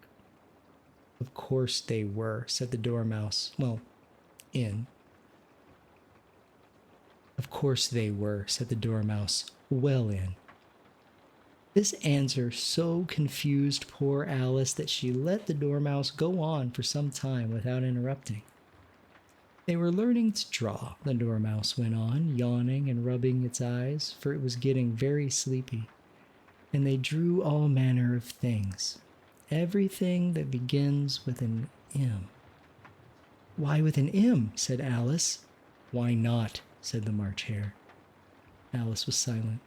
Of course they were, said the Dormouse. Well, in. Of course they were, said the Dormouse. Well in. This answer so confused poor Alice that she let the Dormouse go on for some time without interrupting. They were learning to draw, the Dormouse went on, yawning and rubbing its eyes, for it was getting very sleepy. And they drew all manner of things. Everything that begins with an M. Why with an M? Said Alice. Why not? Said the March Hare. Alice was silent.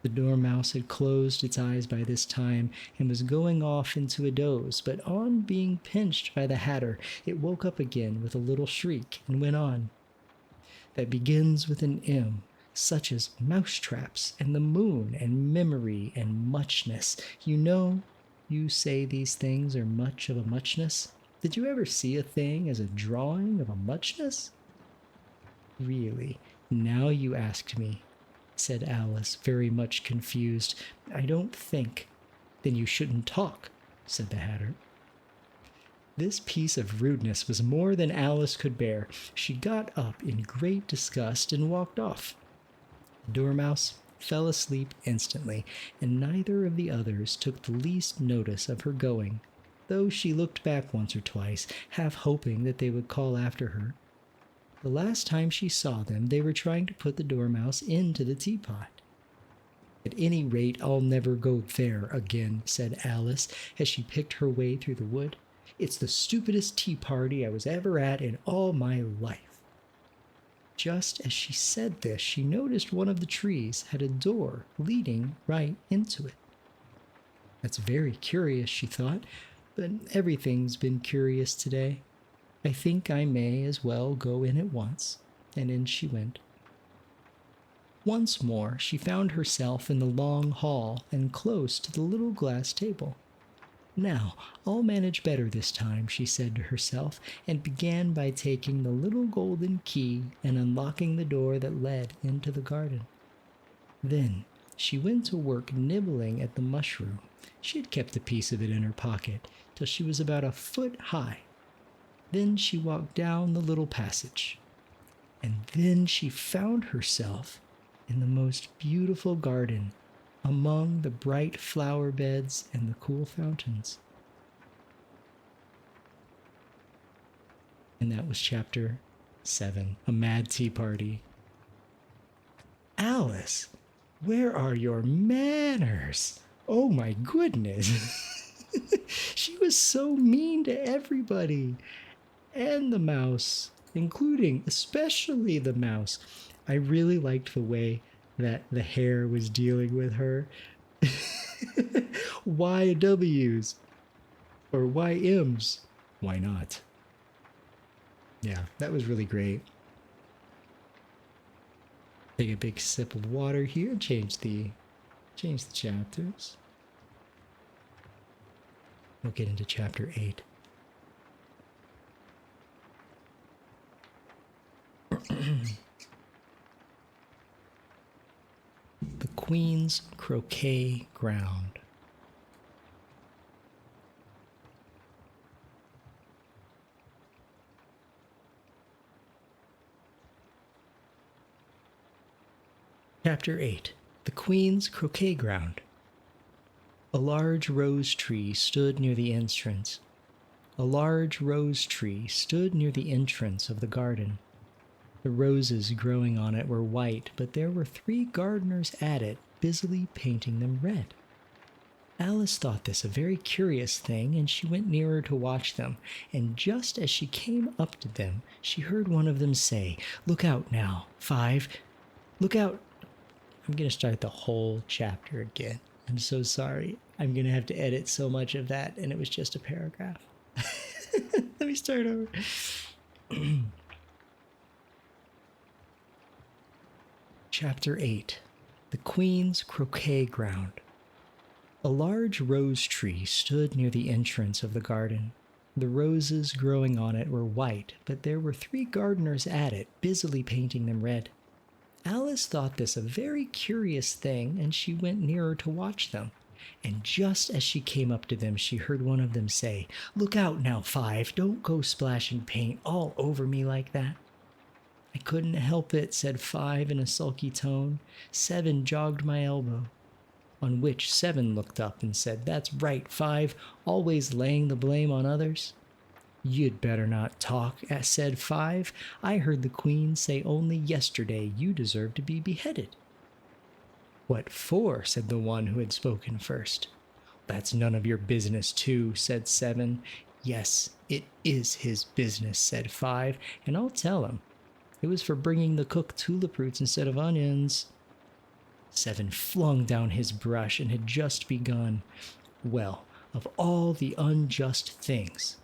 The Dormouse had closed its eyes by this time and was going off into a doze, but on being pinched by the Hatter, it woke up again with a little shriek and went on. That begins with an M, such as mousetraps and the moon and memory and muchness. You know, you say these things are much of a muchness. Did you ever see a thing as a drawing of a muchness? Really, now you asked me, said Alice, very much confused. I don't think. Then you shouldn't talk, said the Hatter. This piece of rudeness was more than Alice could bear. She got up in great disgust and walked off. The Dormouse fell asleep instantly, and neither of the others took the least notice of her going, though she looked back once or twice, half hoping that they would call after her. The last time she saw them, they were trying to put the Dormouse into the teapot. At any rate, I'll never go there again, said Alice, as she picked her way through the wood. It's the stupidest tea party I was ever at in all my life. Just as she said this, she noticed one of the trees had a door leading right into it. That's very curious, she thought, but everything's been curious today. I think I may as well go in at once, and in she went. Once more she found herself in the long hall and close to the little glass table. Now, I'll manage better this time, she said to herself, and began by taking the little golden key and unlocking the door that led into the garden. Then she went to work nibbling at the mushroom. She had kept a piece of it in her pocket till she was about a foot high. Then she walked down the little passage, and then she found herself in the most beautiful garden among the bright flower beds and the cool fountains. And that was chapter 7, A Mad Tea Party. Alice, where are your manners? Oh my goodness. She was so mean to everybody. And the mouse, especially the mouse. I really liked the way that the hare was dealing with her. YWs or YMs. Why not? Yeah, that was really great. Take a big sip of water here, change the chapters. We'll get into chapter 8. The Queen's Croquet Ground. Chapter 8. The Queen's Croquet Ground. A large rose tree stood near the entrance. A large rose tree stood near the entrance of the garden. The roses growing on it were white, but there were 3 gardeners at it, busily painting them red. Alice thought this a very curious thing, and she went nearer to watch them, and just as she came up to them, she heard one of them say, "Look out now, 5. Look out." I'm going to start the whole chapter again. I'm so sorry. I'm going to have to edit so much of that, and it was just a paragraph. Let me start over. Chapter 8. The Queen's Croquet Ground. A large rose tree stood near the entrance of the garden. The roses growing on it were white, but there were 3 gardeners at it, busily painting them red. Alice thought this a very curious thing, and she went nearer to watch them. And just as she came up to them, she heard one of them say, "Look out now, Five, don't go splashing paint all over me like that." "I couldn't help it," said Five in a sulky tone. "Seven jogged my elbow." On which Seven looked up and said, "That's right, Five, always laying the blame on others." "You'd better not talk," said Five. "I heard the Queen say only yesterday you deserve to be beheaded." "What for?" said the one who had spoken first. "That's none of your business, too," said Seven. "Yes, it is his business," said Five, "and I'll tell him. It was for bringing the cooked tulip roots instead of onions." Seven flung down his brush and had just begun. Well, of all the unjust things,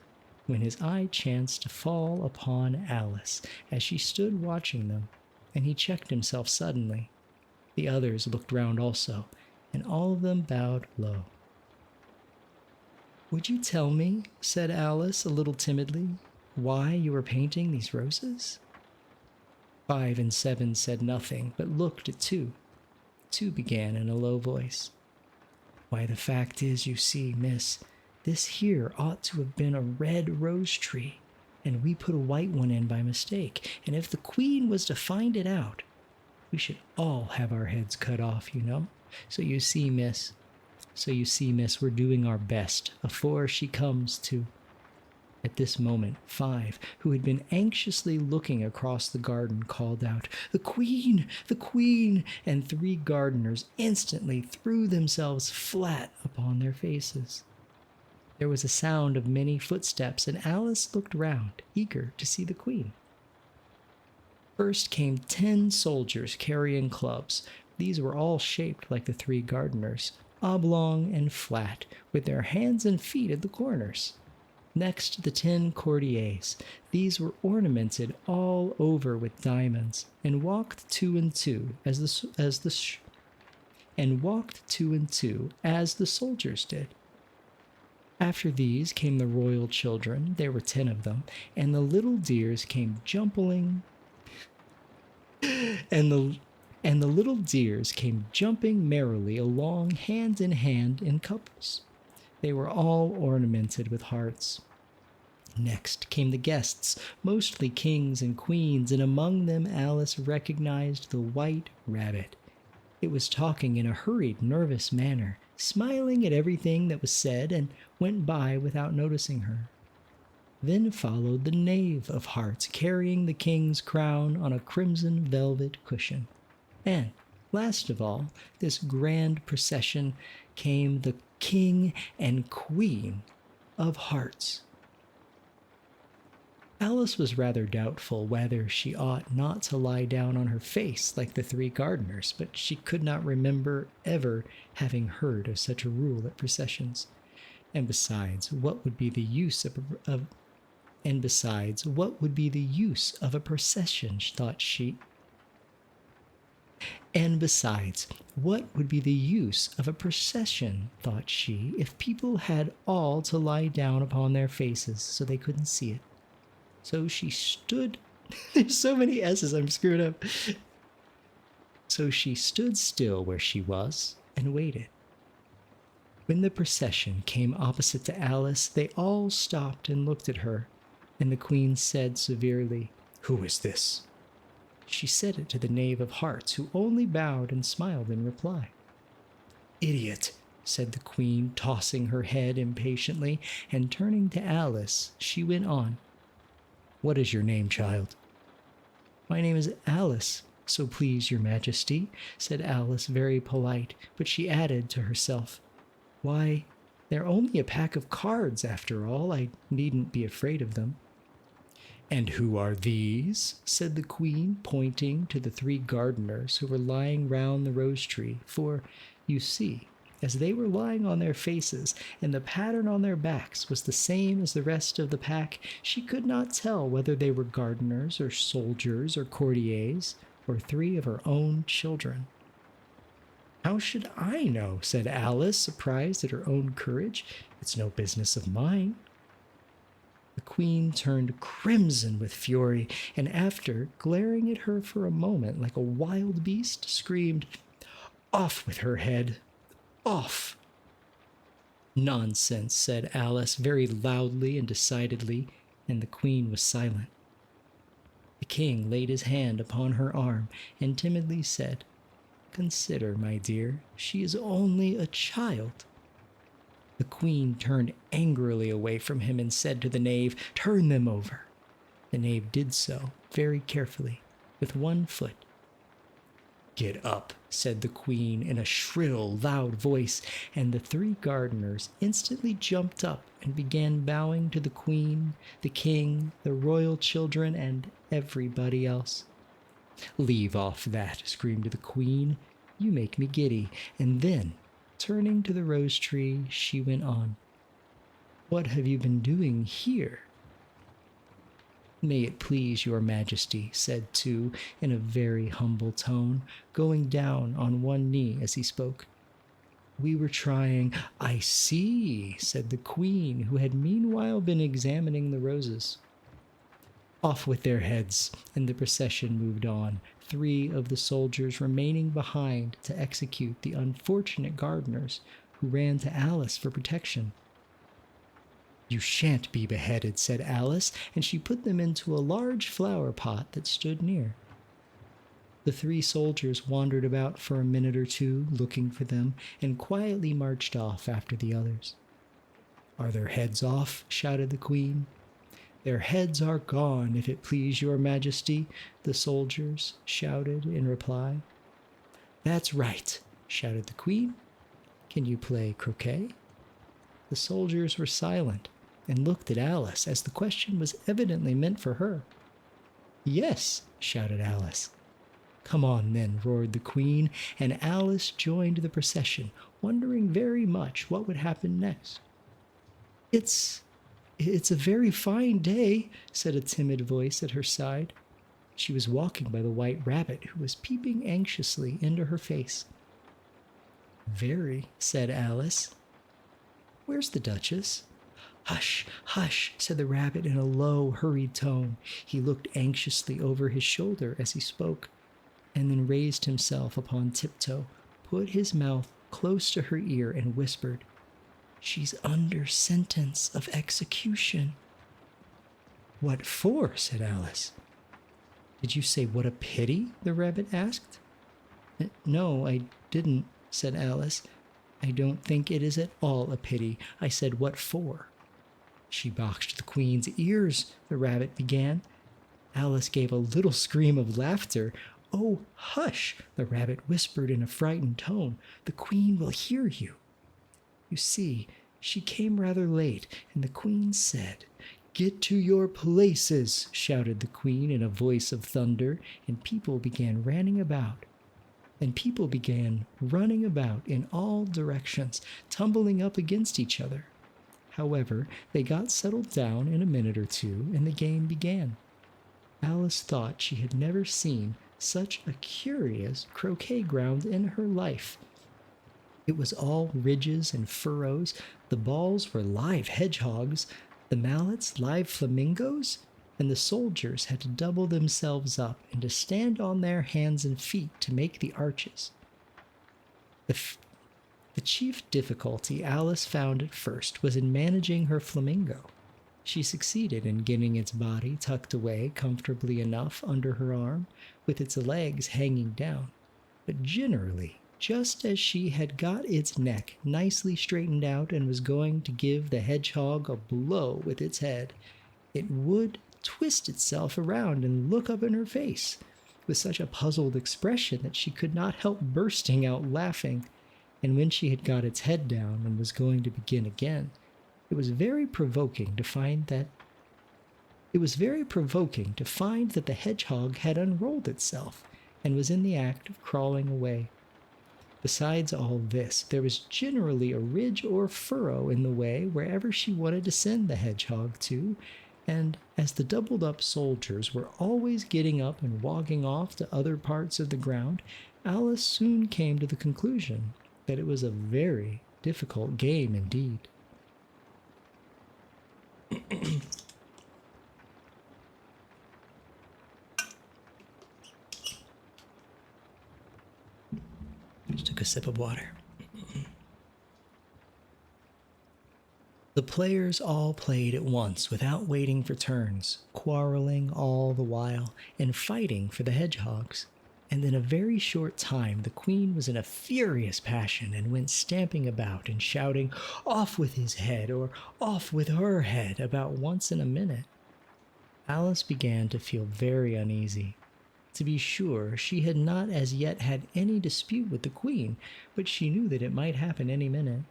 when his eye chanced to fall upon Alice as she stood watching them, and he checked himself suddenly. The others looked round also, and all of them bowed low. "Would you tell me," said Alice a little timidly, "why you were painting these roses?" Five and Seven said nothing, but looked at Two. Two began in a low voice. "Why, the fact is, you see, miss, this here ought to have been a red rose tree, and we put a white one in by mistake, and if the Queen was to find it out, we should all have our heads cut off, you know. So you see, miss, we're doing our best afore she comes to." At this moment, Five, who had been anxiously looking across the garden, called out, "The Queen! The Queen!" and 3 gardeners instantly threw themselves flat upon their faces. There was a sound of many footsteps, and Alice looked round, eager to see the Queen. First came 10 soldiers carrying clubs. These were all shaped like the 3 gardeners, oblong and flat, with their hands and feet at the corners. Next, the 10 courtiers. These were ornamented all over with diamonds, and walked 2 and 2 as the soldiers did. After these came the royal children. There were 10 of them, and the little dears came jumping merrily along hand in hand in couples. They were all ornamented with hearts. Next came the guests, mostly kings and queens, and among them Alice recognized the White Rabbit. It was talking in a hurried, nervous manner, smiling at everything that was said, and went by without noticing her. Then followed the Knave of Hearts, carrying the king's crown on a crimson velvet cushion. And, last of all, this grand procession came the King and Queen of Hearts. Alice was rather doubtful whether she ought not to lie down on her face like the 3 gardeners, but she could not remember ever having heard of such a rule at processions. And besides, what would be the use of a procession, thought she? And besides, what would be the use of a procession, thought she, if people had all to lie down upon their faces so they couldn't see it? So she stood, there's so many S's, I'm screwed up. So she stood still where she was and waited. When the procession came opposite to Alice, they all stopped and looked at her, and the Queen said severely, "Who is this?" She said it to the Knave of Hearts, who only bowed and smiled in reply. "Idiot," said the Queen, tossing her head impatiently, and turning to Alice, she went on. "What is your name, child?" "My name is Alice, so please your Majesty," said Alice, very polite, but she added to herself, "Why, they're only a pack of cards after all. I needn't be afraid of them." "And who are these?" said the Queen, pointing to the 3 gardeners who were lying round the rose tree, for, you see, as they were lying on their faces, and the pattern on their backs was the same as the rest of the pack, she could not tell whether they were gardeners or soldiers or courtiers, or 3 of her own children. How should I know? Said Alice, surprised at her own courage. It's no business of mine. The queen turned crimson with fury, and after glaring at her for a moment like a wild beast, screamed, "Off with her head! Off!" "Nonsense," said Alice very loudly and decidedly, and the queen was silent. The king laid his hand upon her arm and timidly said, "Consider, my dear, she is only a child." The queen turned angrily away from him and said to the knave, "Turn them over." The knave did so, very carefully, with one foot. "Get up," said the queen in a shrill, loud voice, and the 3 gardeners instantly jumped up and began bowing to the queen, the king, the royal children, and everybody else. "Leave off that," screamed the queen. "You make me giddy." And then, turning to the rose tree, she went on, "What have you been doing here?" "May it please your majesty," said Tu in a very humble tone, going down on one knee as he spoke. "We were trying—" "I see," said the queen, who had meanwhile been examining the roses. Off with their heads, and the procession moved on, 3 of the soldiers remaining behind to execute the unfortunate gardeners who ran to Alice for protection. "You shan't be beheaded," said Alice, and she put them into a large flower pot that stood near. The 3 soldiers wandered about for a minute or 2, looking for them, and quietly marched off after the others. "Are their heads off?" shouted the queen. "Their heads are gone, if it please your majesty," the soldiers shouted in reply. "That's right," shouted the queen. "Can you play croquet?" The soldiers were silent and looked at Alice, as the question was evidently meant for her. "Yes," shouted Alice. "Come on, then," roared the queen, and Alice joined the procession, wondering very much what would happen next. It's a very fine day," said a timid voice at her side. She was walking by the white rabbit, who was peeping anxiously into her face. "Very," said Alice. "Where's the Duchess?" "Hush, hush," said the rabbit in a low, hurried tone. He looked anxiously over his shoulder as he spoke, and then raised himself upon tiptoe, put his mouth close to her ear, and whispered, "She's under sentence of execution." "What for?" said Alice. "Did you say what a pity?" the rabbit asked. "No, I didn't," said Alice. "I don't think it is at all a pity. I said what for." "She boxed the queen's ears," the rabbit began. Alice gave a little scream of laughter. "Oh, hush," the rabbit whispered in a frightened tone. "The queen will hear you." "You see, she came rather late, and the queen said—" "Get to your places," shouted the queen in a voice of thunder, and people began running about in all directions, tumbling up against each other. However, they got settled down in a minute or 2, and the game began. Alice thought she had never seen such a curious croquet ground in her life. It was all ridges and furrows. The balls were live hedgehogs, the mallets live flamingos, and the soldiers had to double themselves up and to stand on their hands and feet to make the arches. The chief difficulty Alice found at first was in managing her flamingo. She succeeded in getting its body tucked away comfortably enough under her arm, with its legs hanging down, but generally, just as she had got its neck nicely straightened out and was going to give the hedgehog a blow with its head, it would twist itself around and look up in her face with such a puzzled expression that she could not help bursting out laughing. And when she had got its head down and was going to begin again, it was very provoking to find that the hedgehog had unrolled itself and was in the act of crawling away. Besides all this, there was generally a ridge or furrow in the way wherever she wanted to send the hedgehog to, And as the doubled up soldiers were always getting up and walking off to other parts of the ground, Alice soon came to the conclusion that it was a very difficult game indeed. Just took a sip of water. The players all played at once without waiting for turns, quarreling all the while and fighting for the hedgehogs. And in a very short time the queen was in a furious passion and went stamping about and shouting, "Off with his head," or "Off with her head," about once in a minute. Alice began to feel very uneasy. To be sure, she had not as yet had any dispute with the queen, but she knew that it might happen any minute.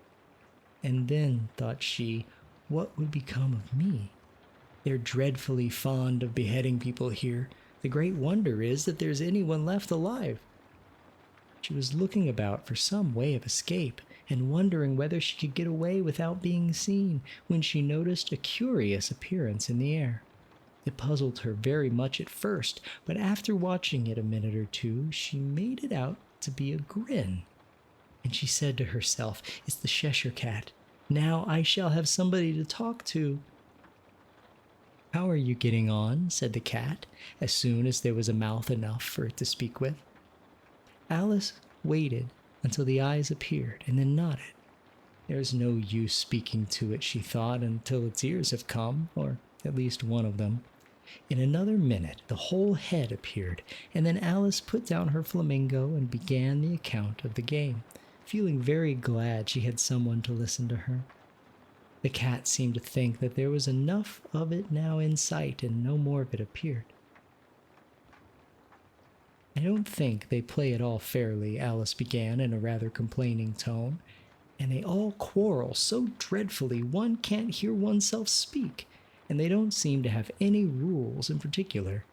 And then, thought she, what would become of me? They're dreadfully fond of beheading people here. The great wonder is that there's anyone left alive. She was looking about for some way of escape and wondering whether she could get away without being seen when she noticed a curious appearance in the air. It puzzled her very much at first, but after watching it a minute or two, she made it out to be a grin. And she said to herself, "It's the Cheshire Cat. Now I shall have somebody to talk to." "How are you getting on?" said the cat, as soon as there was a mouth enough for it to speak with. Alice waited until the eyes appeared and then nodded. There's no use speaking to it, she thought, until its ears have come, or at least one of them. In another minute the whole head appeared, and then Alice put down her flamingo and began the account of the game, feeling very glad she had someone to listen to her. The cat seemed to think that there was enough of it now in sight, and no more of it appeared. "I don't think they play at all fairly," Alice began in a rather complaining tone, "and they all quarrel so dreadfully one can't hear oneself speak, and they don't seem to have any rules in particular.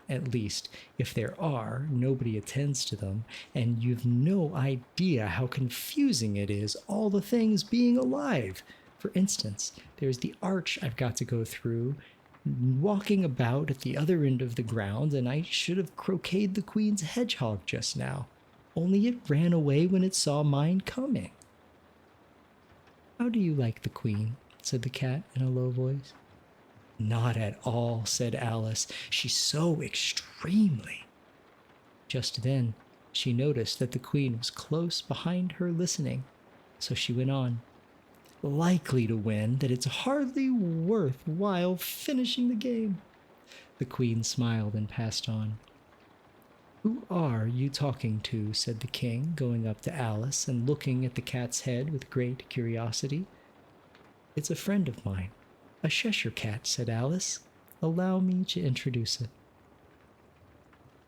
At least, if there are, nobody attends to them, and you've no idea how confusing it is, all the things being alive. For instance, there's the arch I've got to go through, walking about at the other end of the ground, and I should have croqueted the queen's hedgehog just now, only it ran away when it saw mine coming." "How do you like the queen?" said the cat in a low voice. "Not at all," said Alice. "She's so extremely." Just then she noticed that the queen was close behind her listening, so she went on, "Likely to win that it's hardly worth while finishing the game." The queen smiled and passed on. "Who are you talking to?" said the king, going up to Alice and looking at the cat's head with great curiosity. "It's a friend of mine, a Cheshire Cat," said Alice. "Allow me to introduce it."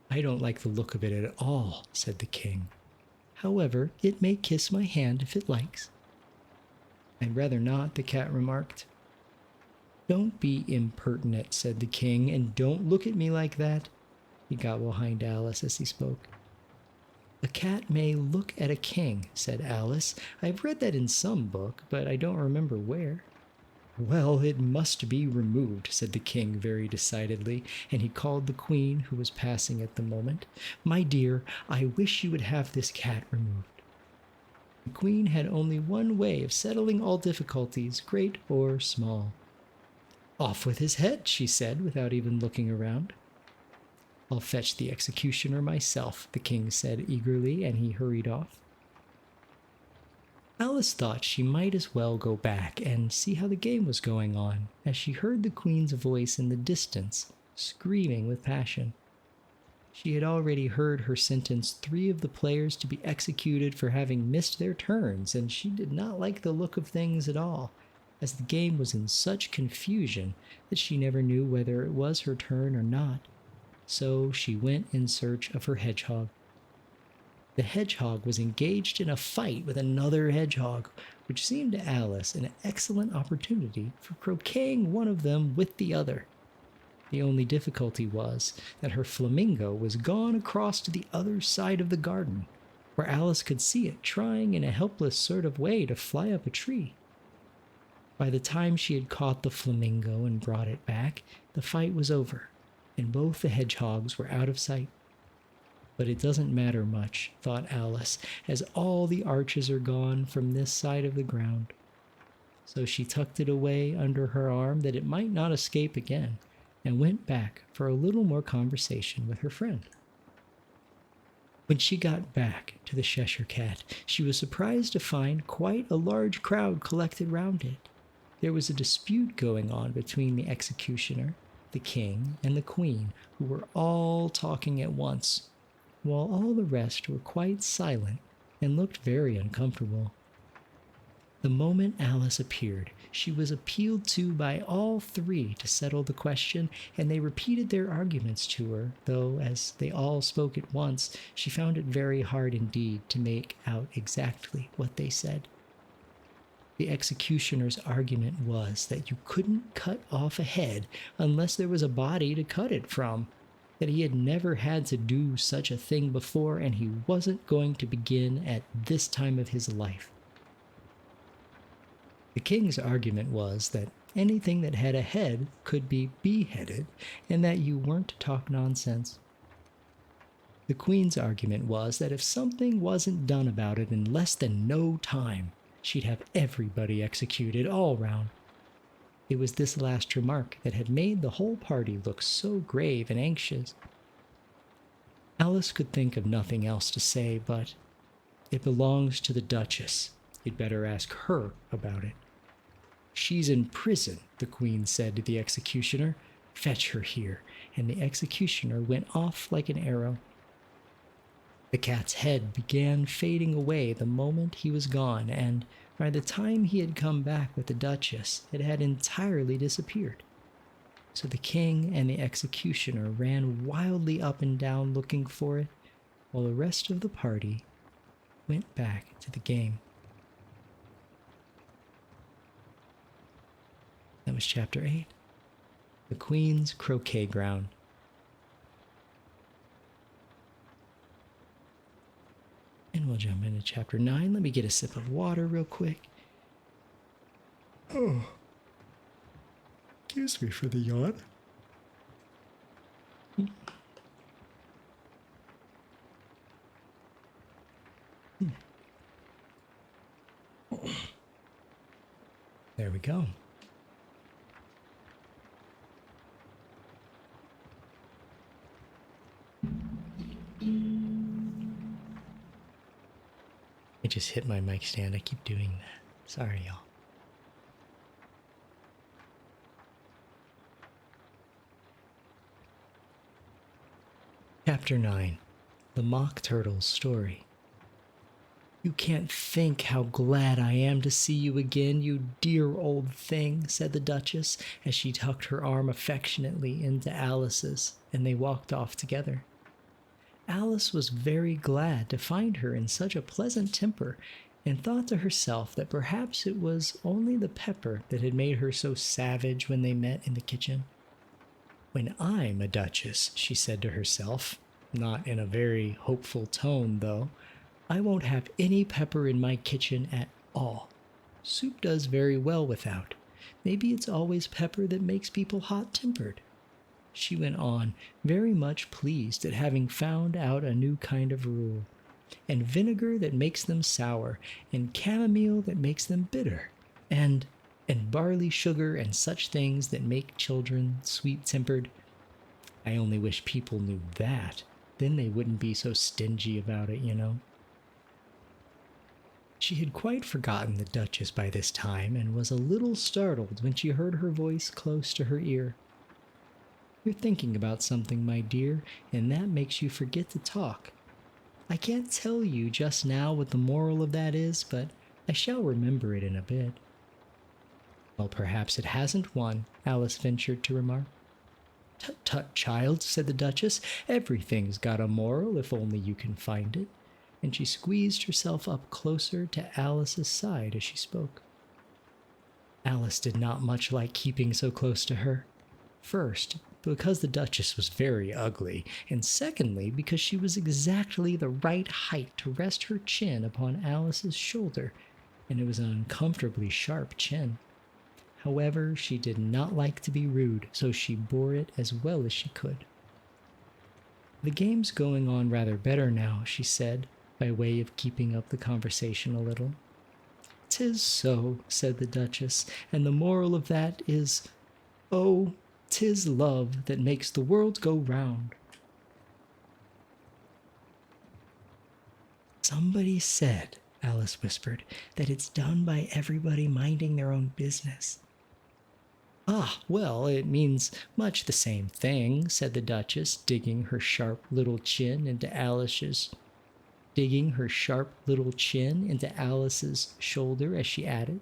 "I don't like the look of it at all," said the king. "However, it may kiss my hand if it likes." "I'd rather not," the cat remarked. "Don't be impertinent," said the king, "and don't look at me like that." He got behind Alice as he spoke. "A cat may look at a king," said Alice. "I've read that in some book, but I don't remember where." "Well, it must be removed," said the king very decidedly, and he called the queen, who was passing at the moment. "My dear, I wish you would have this cat removed." The queen had only one way of settling all difficulties, great or small. "Off with his head," she said, without even looking around. "I'll fetch the executioner myself," the king said eagerly, and he hurried off. Alice thought she might as well go back and see how the game was going on, as she heard the queen's voice in the distance, screaming with passion. She had already heard her sentence 3 of the players to be executed for having missed their turns, and she did not like the look of things at all, as the game was in such confusion that she never knew whether it was her turn or not. So she went in search of her hedgehog. The hedgehog was engaged in a fight with another hedgehog, which seemed to Alice an excellent opportunity for croqueting one of them with the other. The only difficulty was that her flamingo was gone across to the other side of the garden, where Alice could see it trying in a helpless sort of way to fly up a tree. By the time she had caught the flamingo and brought it back, the fight was over, and both the hedgehogs were out of sight. But it doesn't matter much, thought Alice, as all the arches are gone from this side of the ground. So she tucked it away under her arm that it might not escape again, and went back for a little more conversation with her friend. When she got back to the Cheshire Cat, she was surprised to find quite a large crowd collected round it. There was a dispute going on between the executioner, the king, and the queen, who were all talking at once, while all the rest were quite silent and looked very uncomfortable. The moment Alice appeared, she was appealed to by all three to settle the question, and they repeated their arguments to her, though as they all spoke at once, she found it very hard indeed to make out exactly what they said. The executioner's argument was that you couldn't cut off a head unless there was a body to cut it from, that he had never had to do such a thing before, and he wasn't going to begin at this time of his life. The king's argument was that anything that had a head could be beheaded, and that you weren't to talk nonsense. The queen's argument was that if something wasn't done about it in less than no time, she'd have everybody executed all round. It was this last remark that had made the whole party look so grave and anxious. Alice could think of nothing else to say but, "It belongs to the Duchess. You'd better ask her about it." "She's in prison," the queen said to the executioner. "Fetch her here," and the executioner went off like an arrow. The cat's head began fading away the moment he was gone, and by the time he had come back with the Duchess, it had entirely disappeared. So the king and the executioner ran wildly up and down looking for it, while the rest of the party went back to the game. That was Chapter 8, The Queen's Croquet Ground. And we'll jump into Chapter 9. Let me get a sip of water real quick. Oh. Excuse me for the yawn. There we go. I just hit my mic stand. I keep doing that. Sorry, y'all. Chapter 9, The Mock Turtle's Story. "You can't think how glad I am to see you again, you dear old thing," said the Duchess, as she tucked her arm affectionately into Alice's, and they walked off together. Alice was very glad to find her in such a pleasant temper, and thought to herself that perhaps it was only the pepper that had made her so savage when they met in the kitchen. "When I'm a duchess," she said to herself, not in a very hopeful tone though, "I won't have any pepper in my kitchen at all. Soup does very well without. Maybe it's always pepper that makes people hot-tempered." She went on, very much pleased at having found out a new kind of rule. "And vinegar that makes them sour, and chamomile that makes them bitter, and barley sugar and such things that make children sweet-tempered. I only wish people knew that. Then they wouldn't be so stingy about it, you know." She had quite forgotten the Duchess by this time, and was a little startled when she heard her voice close to her ear. "You're thinking about something, my dear, and that makes you forget to talk. I can't tell you just now what the moral of that is, but I shall remember it in a bit." "Well, perhaps it hasn't one," Alice ventured to remark. "Tut, tut, child," said the Duchess. "Everything's got a moral if only you can find it." And she squeezed herself up closer to Alice's side as she spoke. Alice did not much like keeping so close to her. First, because the Duchess was very ugly, and secondly, because she was exactly the right height to rest her chin upon Alice's shoulder, and it was an uncomfortably sharp chin. However, she did not like to be rude, so she bore it as well as she could. "The game's going on rather better now," she said, by way of keeping up the conversation a little. "'Tis so," said the Duchess, "and the moral of that is, oh, 'tis love that makes the world go round." "Somebody said," Alice whispered, "that it's done by everybody minding their own business." "Ah, well, it means much the same thing," said the Duchess, digging her sharp little chin into Alice's shoulder as she added,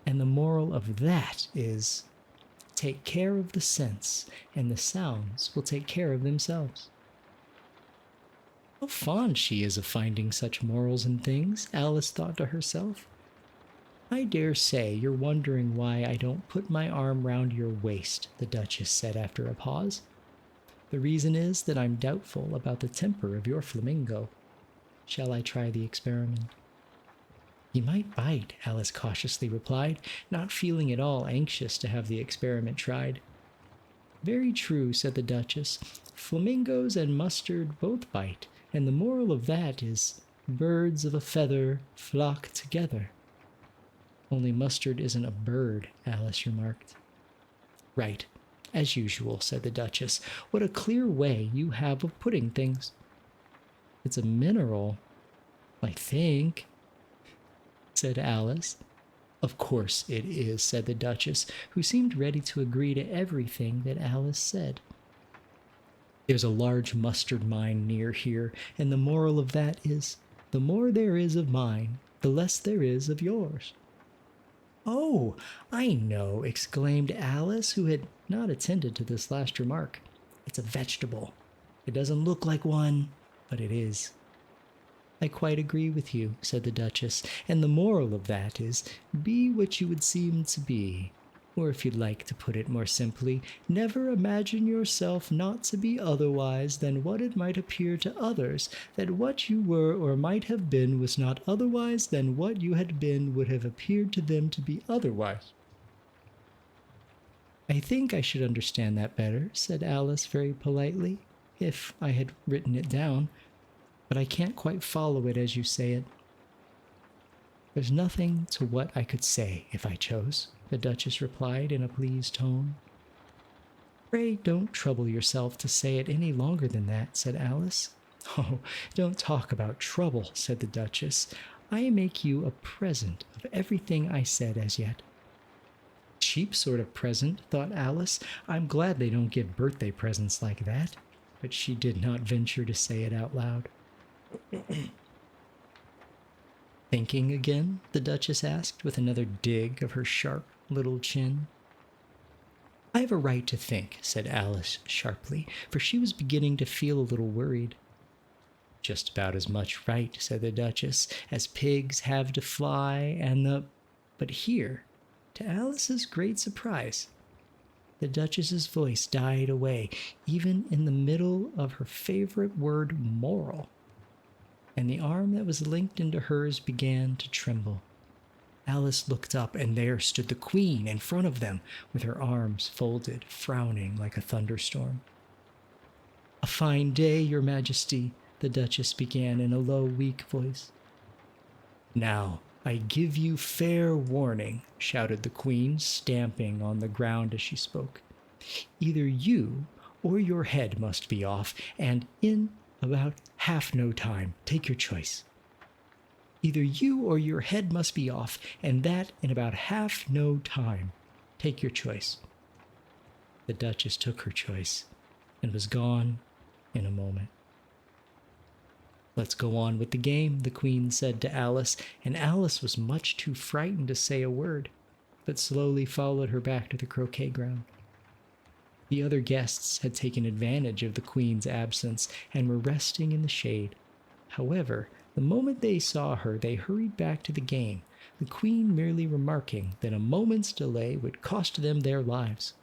"and the moral of that is, take care of the sense, and the sounds will take care of themselves." How fond she is of finding such morals in things, Alice thought to herself. "I dare say you're wondering why I don't put my arm round your waist," the Duchess said after a pause. "The reason is that I'm doubtful about the temper of your flamingo. Shall I try the experiment?" "He might bite," Alice cautiously replied, not feeling at all anxious to have the experiment tried. "Very true," said the Duchess. "Flamingos and mustard both bite, and the moral of that is, birds of a feather flock together." "Only mustard isn't a bird," Alice remarked. "Right, as usual," said the Duchess. "What a clear way you have of putting things." "It's a mineral, I think," said Alice. "Of course it is," said the Duchess, who seemed ready to agree to everything that Alice said. "There's a large mustard mine near here, and the moral of that is, the more there is of mine, the less there is of yours." "Oh, I know," exclaimed Alice, who had not attended to this last remark. "It's a vegetable. It doesn't look like one, but it is." "I quite agree with you," said the Duchess, "and the moral of that is, be what you would seem to be. Or if you'd like to put it more simply, never imagine yourself not to be otherwise than what it might appear to others that what you were or might have been was not otherwise than what you had been would have appeared to them to be otherwise." "I think I should understand that better," said Alice very politely, "if I had written it down, but I can't quite follow it as you say it." "There's nothing to what I could say if I chose," the Duchess replied in a pleased tone. "Pray don't trouble yourself to say it any longer than that," said Alice. "Oh, don't talk about trouble," said the Duchess. "I make you a present of everything I said as yet." "Cheap sort of present," thought Alice. "I'm glad they don't give birthday presents like that." But she did not venture to say it out loud. "Thinking again?" the Duchess asked, with another dig of her sharp little chin. "I've a right to think," said Alice sharply, for she was beginning to feel a little worried. "Just about as much right," said the Duchess, "as pigs have to fly, and the—" But here, to Alice's great surprise, the Duchess's voice died away, even in the middle of her favorite word, moral, and the arm that was linked into hers began to tremble. Alice looked up, and there stood the Queen in front of them, with her arms folded, frowning like a thunderstorm. "A fine day, Your Majesty," the Duchess began in a low, weak voice. "Now, I give you fair warning," shouted the Queen, stamping on the ground as she spoke. "Either you or your head must be off, and in about half no time. Take your choice. Either you or your head must be off, and that in about half no time. Take your choice." The Duchess took her choice and was gone in a moment. "Let's go on with the game," the Queen said to Alice, and Alice was much too frightened to say a word, but slowly followed her back to the croquet ground. The other guests had taken advantage of the Queen's absence and were resting in the shade. However, the moment they saw her, they hurried back to the game, the Queen merely remarking that a moment's delay would cost them their lives.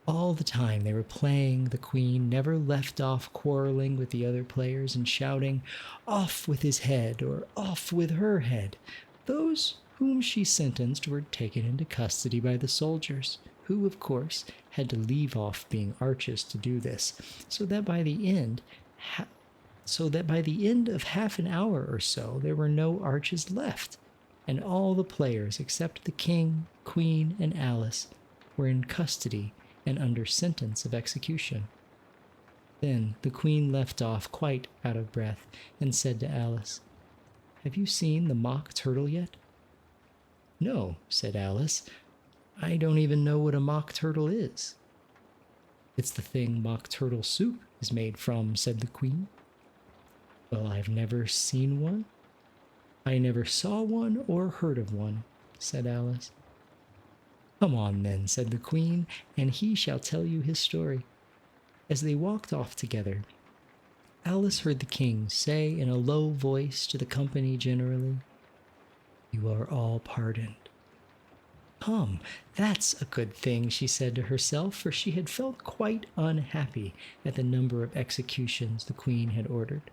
All the time they were playing, the Queen never left off quarreling with the other players and shouting, "Off with his head," or "Off with her head." Those whom she sentenced were taken into custody by the soldiers, who, of course, had to leave off being archers to do this, so that by the end of half an hour or so, there were no arches left, and all the players except the king, queen, and Alice were in custody and under sentence of execution. Then the queen left off quite out of breath and said to Alice, "Have you seen the mock turtle yet?" "No," said Alice. "I don't even know what a mock turtle is." "It's the thing mock turtle soup is made from," said the queen. "Well, I've never seen one. I never saw one or heard of one," said Alice. "Come on then," said the queen, "and he shall tell you his story." As they walked off together, Alice heard the king say in a low voice to the company generally, "You are all pardoned." "Come, that's a good thing," she said to herself, for she had felt quite unhappy at the number of executions the queen had ordered.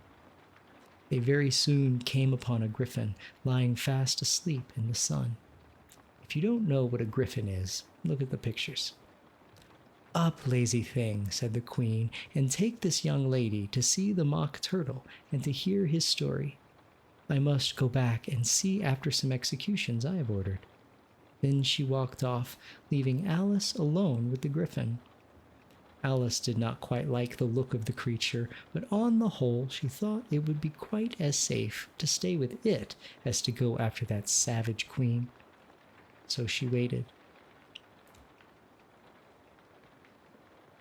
They very soon came upon a griffin lying fast asleep in the sun. If you don't know what a griffin is, look at the pictures. "Up, lazy thing," said the queen, "and take this young lady to see the mock turtle and to hear his story. I must go back and see after some executions I have ordered." Then she walked off, leaving Alice alone with the griffin. Alice did not quite like the look of the creature, but on the whole she thought it would be quite as safe to stay with it as to go after that savage queen. So she waited.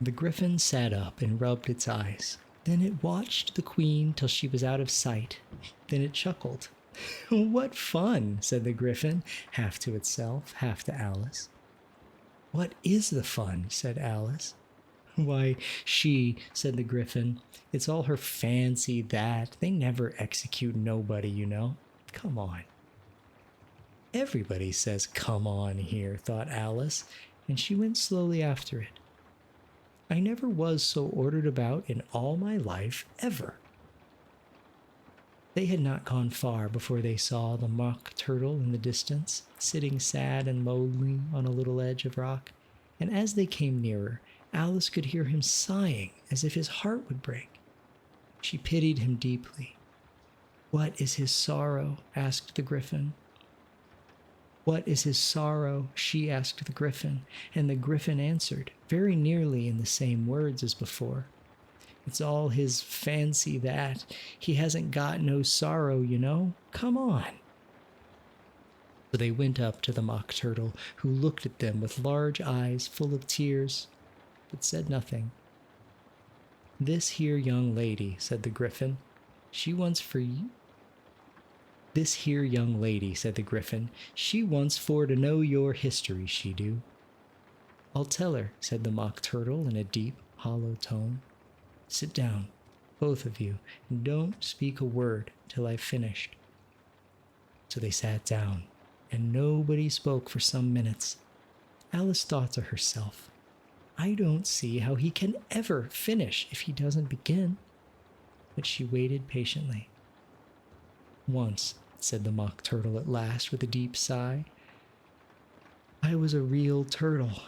The griffin sat up and rubbed its eyes. Then it watched the queen till she was out of sight. Then it chuckled. "What fun," said the griffin, half to itself, half to Alice. "What is the fun?" said Alice. "Why, said the griffin. "It's all her fancy that. They never execute nobody, you know. Come on." "Everybody says 'come on' here," thought Alice, and she went slowly after it. "I never was so ordered about in all my life, ever." They had not gone far before they saw the mock turtle in the distance, sitting sad and lonely on a little ledge of rock, and as they came nearer, Alice could hear him sighing as if his heart would break. She pitied him deeply. "What is his sorrow?" asked the griffin. "What is his sorrow?" she asked the griffin, and the griffin answered, very nearly in the same words as before. "It's all his fancy that. He hasn't got no sorrow, you know. Come on." So they went up to the mock turtle, who looked at them with large eyes full of tears, but said nothing. "This here young lady," said the griffin, "she wants for you." "This here young lady," said the griffin, "she wants for to know your history, she do." "I'll tell her," said the mock turtle in a deep, hollow tone. "Sit down, both of you, and don't speak a word till I've finished." So they sat down, and nobody spoke for some minutes. Alice thought to herself, "I don't see how he can ever finish if he doesn't begin." But she waited patiently. "Once," said the mock turtle at last with a deep sigh, "I was a real turtle."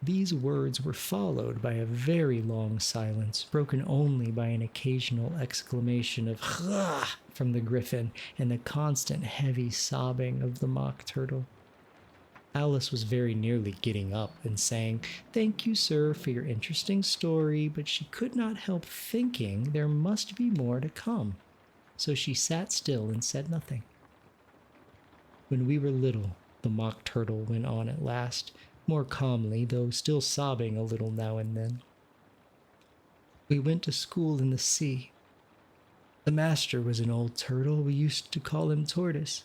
These words were followed by a very long silence, broken only by an occasional exclamation of "Hah!" from the griffin and the constant heavy sobbing of the mock turtle. Alice was very nearly getting up and saying, "Thank you, sir, for your interesting story," but she could not help thinking there must be more to come. So she sat still and said nothing. "When we were little," the mock turtle went on at last, more calmly, though still sobbing a little now and then, "we went to school in the sea. The master was an old turtle. We used to call him Tortoise."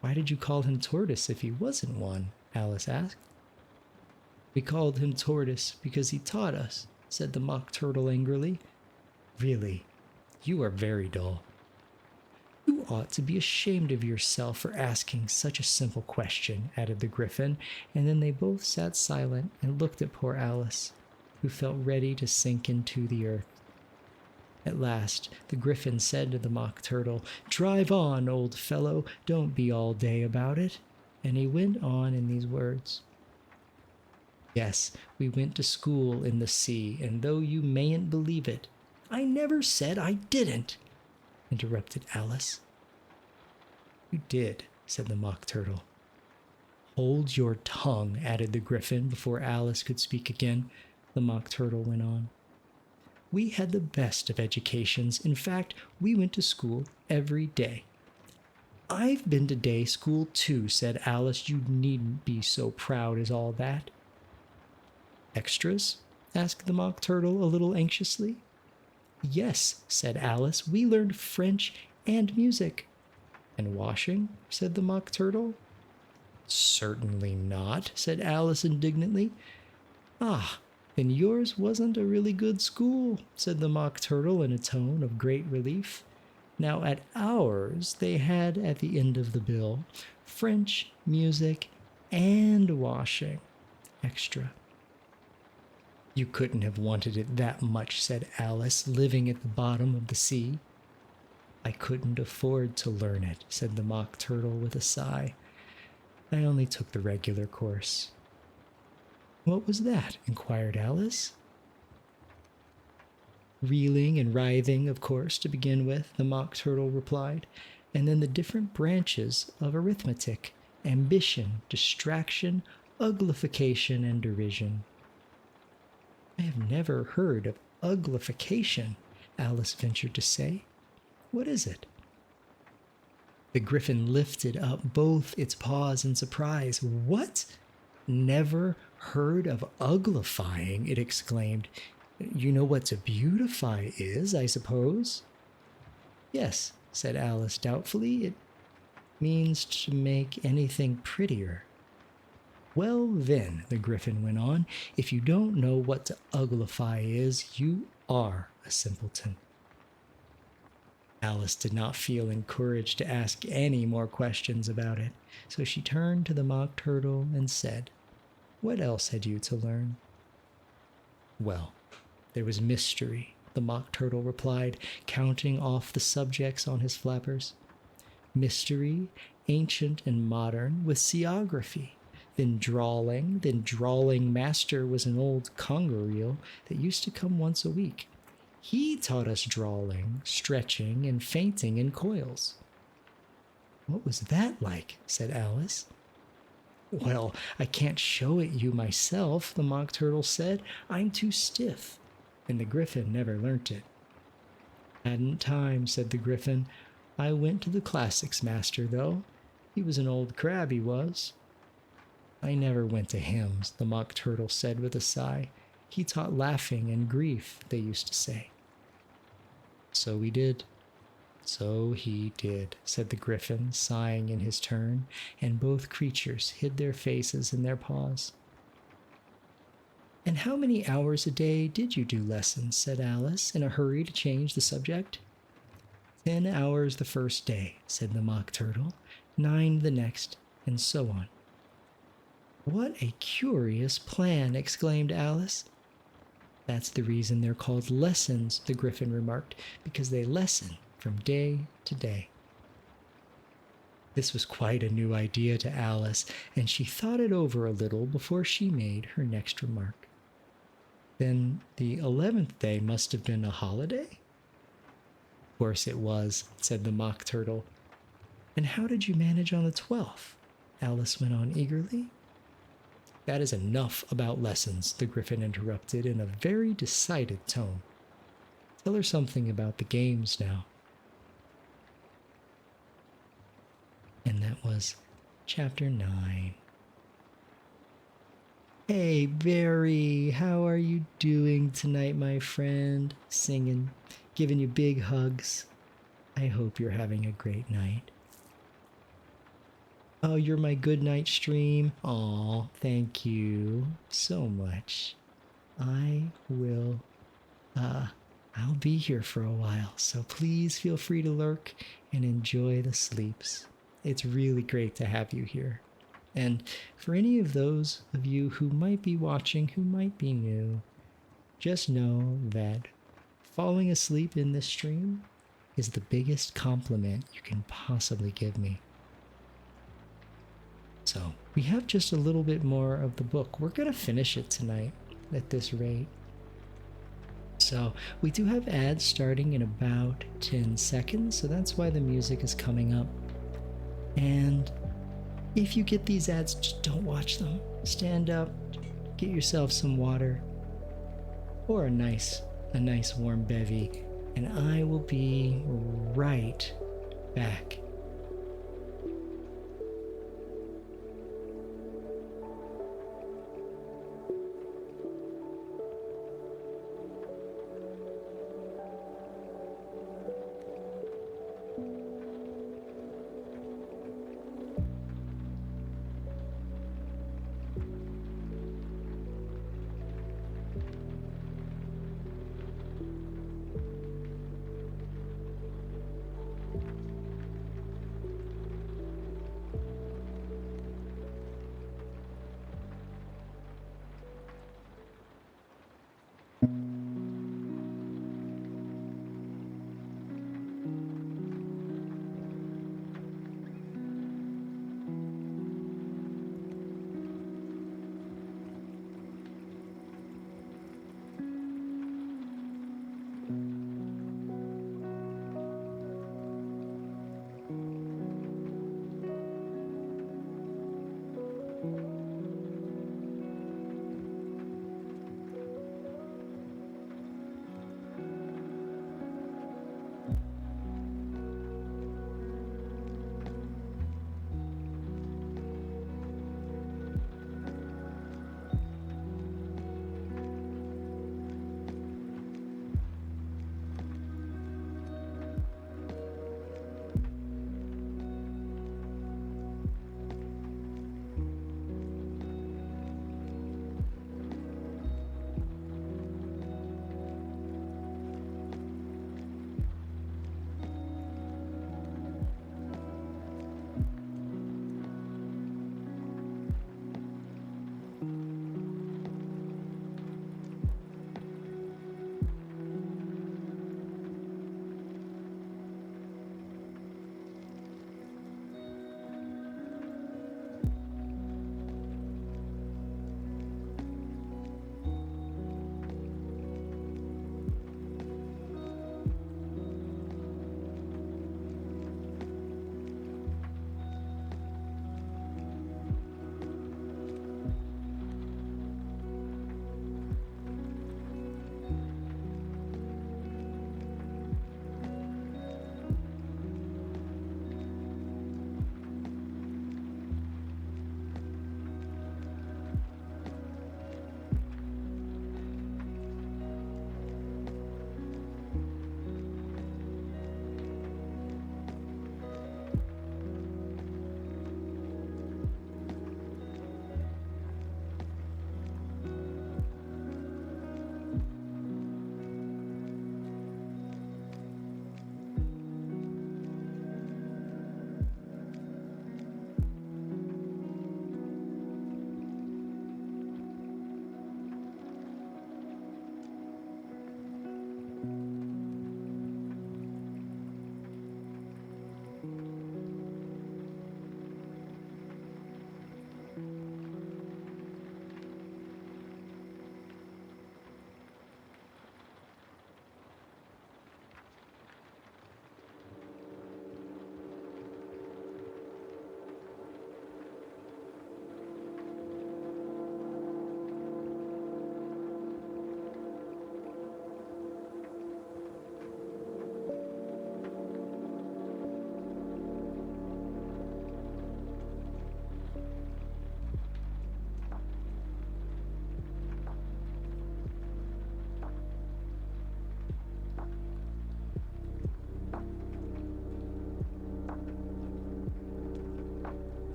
"Why did you call him Tortoise if he wasn't one?" Alice asked. "We called him Tortoise because he taught us," said the mock turtle angrily. "Really, you are very dull." "You ought to be ashamed of yourself for asking such a simple question," added the griffin, and then they both sat silent and looked at poor Alice, who felt ready to sink into the earth. At last, the Griffin said to the Mock Turtle, "Drive on, old fellow, don't be all day about it." And he went on in these words. "Yes, we went to school in the sea, and though you mayn't believe it—" "I never said I didn't," interrupted Alice. "You did," said the Mock Turtle. "Hold your tongue," added the Griffin before Alice could speak again. The Mock Turtle went on. "We had the best of educations. In fact, we went to school every day." "I've been to day school too," said Alice. "You needn't be so proud as all that." "Extras?" asked the Mock Turtle a little anxiously. "Yes," said Alice, "we learned French and music." "And washing?" said the Mock Turtle. "Certainly not," said Alice indignantly. "Ah, then yours wasn't a really good school," said the Mock Turtle in a tone of great relief. "Now at ours they had at the end of the bill French, music, and washing. Extra." "You couldn't have wanted it that much," said Alice, "living at the bottom of the sea." "I couldn't afford to learn it," said the Mock Turtle with a sigh. "I only took the regular course." "What was that?" inquired Alice. "Reeling and writhing, of course, to begin with," the Mock Turtle replied, "and then the different branches of arithmetic: ambition, distraction, uglification, and derision." "I have never heard of uglification," Alice ventured to say. "What is it?" The Griffin lifted up both its paws in surprise. "What? Never heard of uglifying?" it exclaimed. "You know what to beautify is, I suppose?" "Yes," said Alice doubtfully. "It means to make anything prettier." "Well, then," the Griffin went on, "if you don't know what to uglify is, you are a simpleton." Alice did not feel encouraged to ask any more questions about it, so she turned to the Mock Turtle and said, "What else had you to learn?" "Well, there was mystery," the Mock Turtle replied, counting off the subjects on his flappers. "Mystery, ancient and modern, with seaography. Then drawling master was an old conger eel that used to come once a week. He taught us drawling, stretching, and fainting in coils." "What was that like?" said Alice. "Well, I can't show it you myself," the Mock Turtle said. "I'm too stiff." And the Griffin never learnt it. "Hadn't time," said the Griffin. "I went to the classics master, though. He was an old crab, he was." "I never went to him," the Mock Turtle said with a sigh. "He taught laughing and grief, they used to say." "So he did. So he did," said the Griffin, sighing in his turn, and both creatures hid their faces in their paws. "And how many hours a day did you do lessons?" said Alice, in a hurry to change the subject. 10 hours the first day," said the Mock Turtle, 9 the next, and so on. "What a curious plan!" exclaimed Alice. "That's the reason they're called lessons," the Griffin remarked, "because they lessen from day to day." This was quite a new idea to Alice, and she thought it over a little before she made her next remark. "Then the 11th day must have been a holiday?" "Of course it was," said the Mock Turtle. "And how did you manage on the 12th?" Alice went on eagerly. "That is enough about lessons," the Griffin interrupted in a very decided tone. "Tell her something about the games now." And that was chapter 9. "Hey, Barry, how are you doing tonight, my friend?" Singing, giving you big hugs. I hope you're having a great night. "Oh, you're my good night stream." Aw, thank you so much. I'll be here for a while, so please feel free to lurk and enjoy the sleeps. It's really great to have you here. And for any of those of you who might be watching, who might be new, just know that falling asleep in this stream is the biggest compliment you can possibly give me. So, we have just a little bit more of the book. We're going to finish it tonight at this rate. So, we do have ads starting in about 10 seconds, so that's why the music is coming up. And if you get these ads, just don't watch them. Stand up, get yourself some water, or a nice warm bevvy, and I will be right back.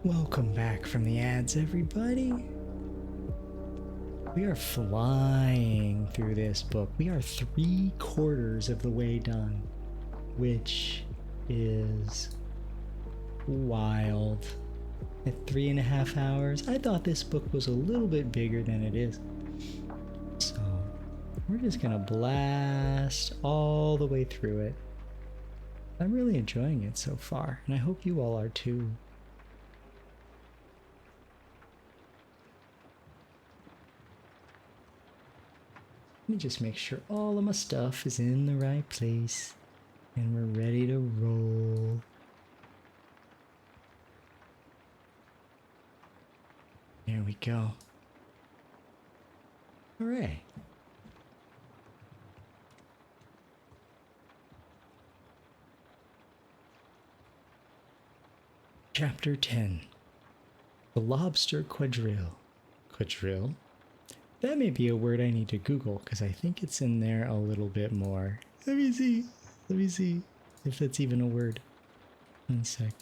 Welcome back from the ads, everybody. We are flying through this book. We are 3/4 of the way done, which is wild. At 3.5 hours, I thought this book was a little bit bigger than it is. So we're just gonna blast all the way through it. I'm really enjoying it so far, and I hope you all are too. Let me just make sure all of my stuff is in the right place and we're ready to roll. There we go. All right. Chapter 10. The Lobster Quadrille. Quadrille? That may be a word I need to Google because I think it's in there a little bit more. Let me see if that's even a word. 1 sec.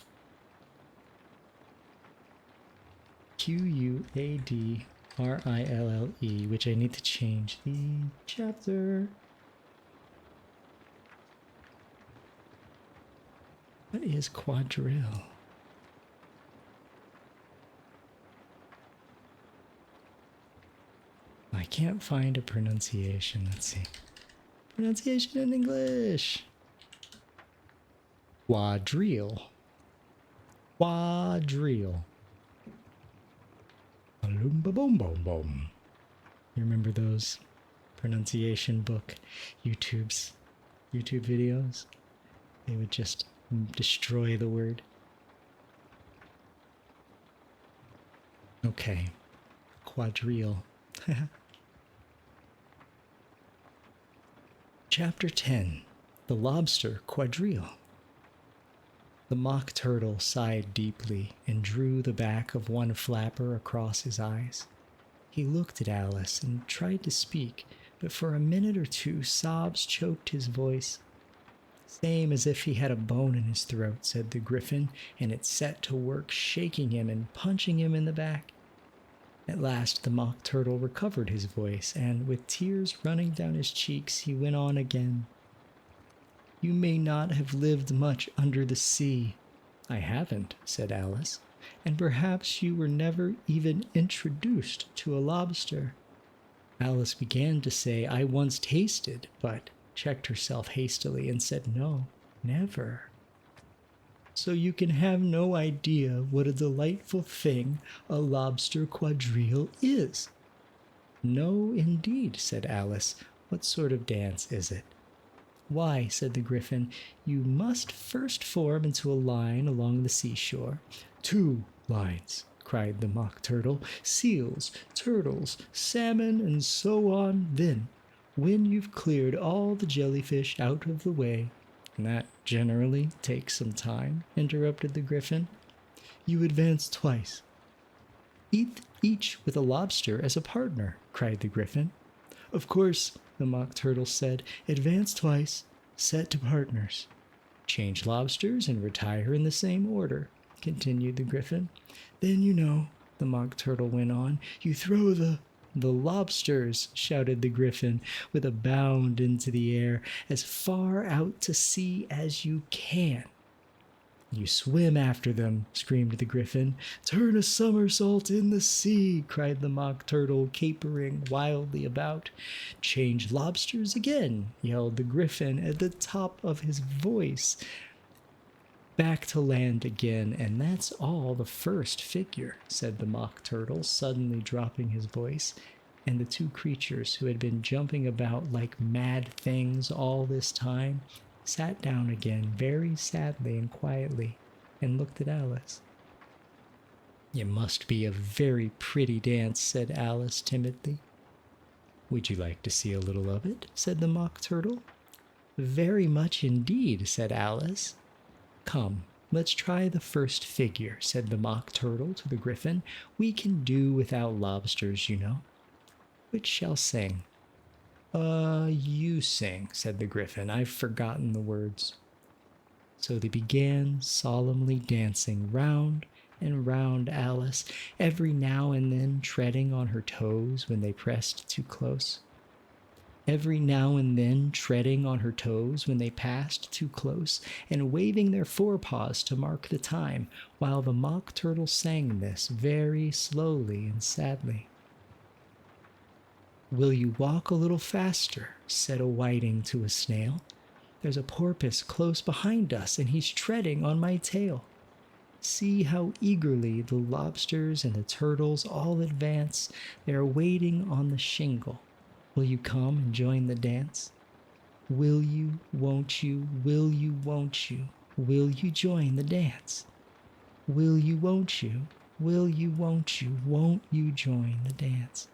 Quadrille, which I need to change the chapter. What is quadrille? I can't find a pronunciation. Let's see. Pronunciation in English. Quadrille. Quadrille. Alumba boom boom boom. You remember those pronunciation book YouTube videos? They would just destroy the word. Okay. Quadrille. Chapter 10. The Lobster Quadrille. The Mock Turtle sighed deeply and drew the back of one flapper across his eyes. He looked at Alice and tried to speak, but for a minute or two sobs choked his voice. Same as if he had a bone in his throat, said the Griffin, and it set to work shaking him and punching him in the back. At last the Mock Turtle recovered his voice, and with tears running down his cheeks, he went on again. You may not have lived much under the sea. I haven't, said Alice, and perhaps you were never even introduced to a lobster. Alice began to say, I once tasted, but checked herself hastily and said, no, never. So you can have no idea what a delightful thing a lobster quadrille is. No, indeed, said Alice. What sort of dance is it? Why, said the Griffin, you must first form into a line along the seashore. 2 lines, cried the Mock Turtle. Seals, turtles, salmon, and so on. Then, when you've cleared all the jellyfish out of the way, and that generally takes some time, interrupted the Griffin, you advance twice. Each with a lobster as a partner, cried the Griffin. Of course, the Mock Turtle said, advance twice, set to partners. Change lobsters and retire in the same order, continued the Griffin. Then, you know, the Mock Turtle went on, you throw the lobsters, shouted the Griffin with a bound into the air, as far out to sea as you can. You swim after them, screamed the Griffin. Turn a somersault in the sea, cried the Mock Turtle, capering wildly about. Change lobsters again, yelled the Griffin at the top of his voice. Back to land again, and that's all the first figure, said the Mock Turtle, suddenly dropping his voice, and the 2 creatures who had been jumping about like mad things all this time sat down again very sadly and quietly and looked at Alice. It must be a very pretty dance, said Alice timidly. Would you like to see a little of it? Said the Mock Turtle. Very much indeed, said Alice. Come, let's try the first figure, said the Mock Turtle to the Griffin. We can do without lobsters, you know. Which shall sing? You sing, said the Griffin. I've forgotten the words. So they began solemnly dancing round and round Alice, every now and then treading on her toes when they pressed too close. Every now and then treading on her toes when they passed too close, and waving their forepaws to mark the time, while the mock turtle sang this very slowly and sadly. "Will you walk a little faster?" said a whiting to a snail. "There's a porpoise close behind us, and he's treading on my tail. See how eagerly the lobsters and the turtles all advance. They are waiting on the shingle. Will you come and join the dance? Will you, won't you, will you, won't you, will you join the dance? Will you, won't you, will you, won't you join the dance?"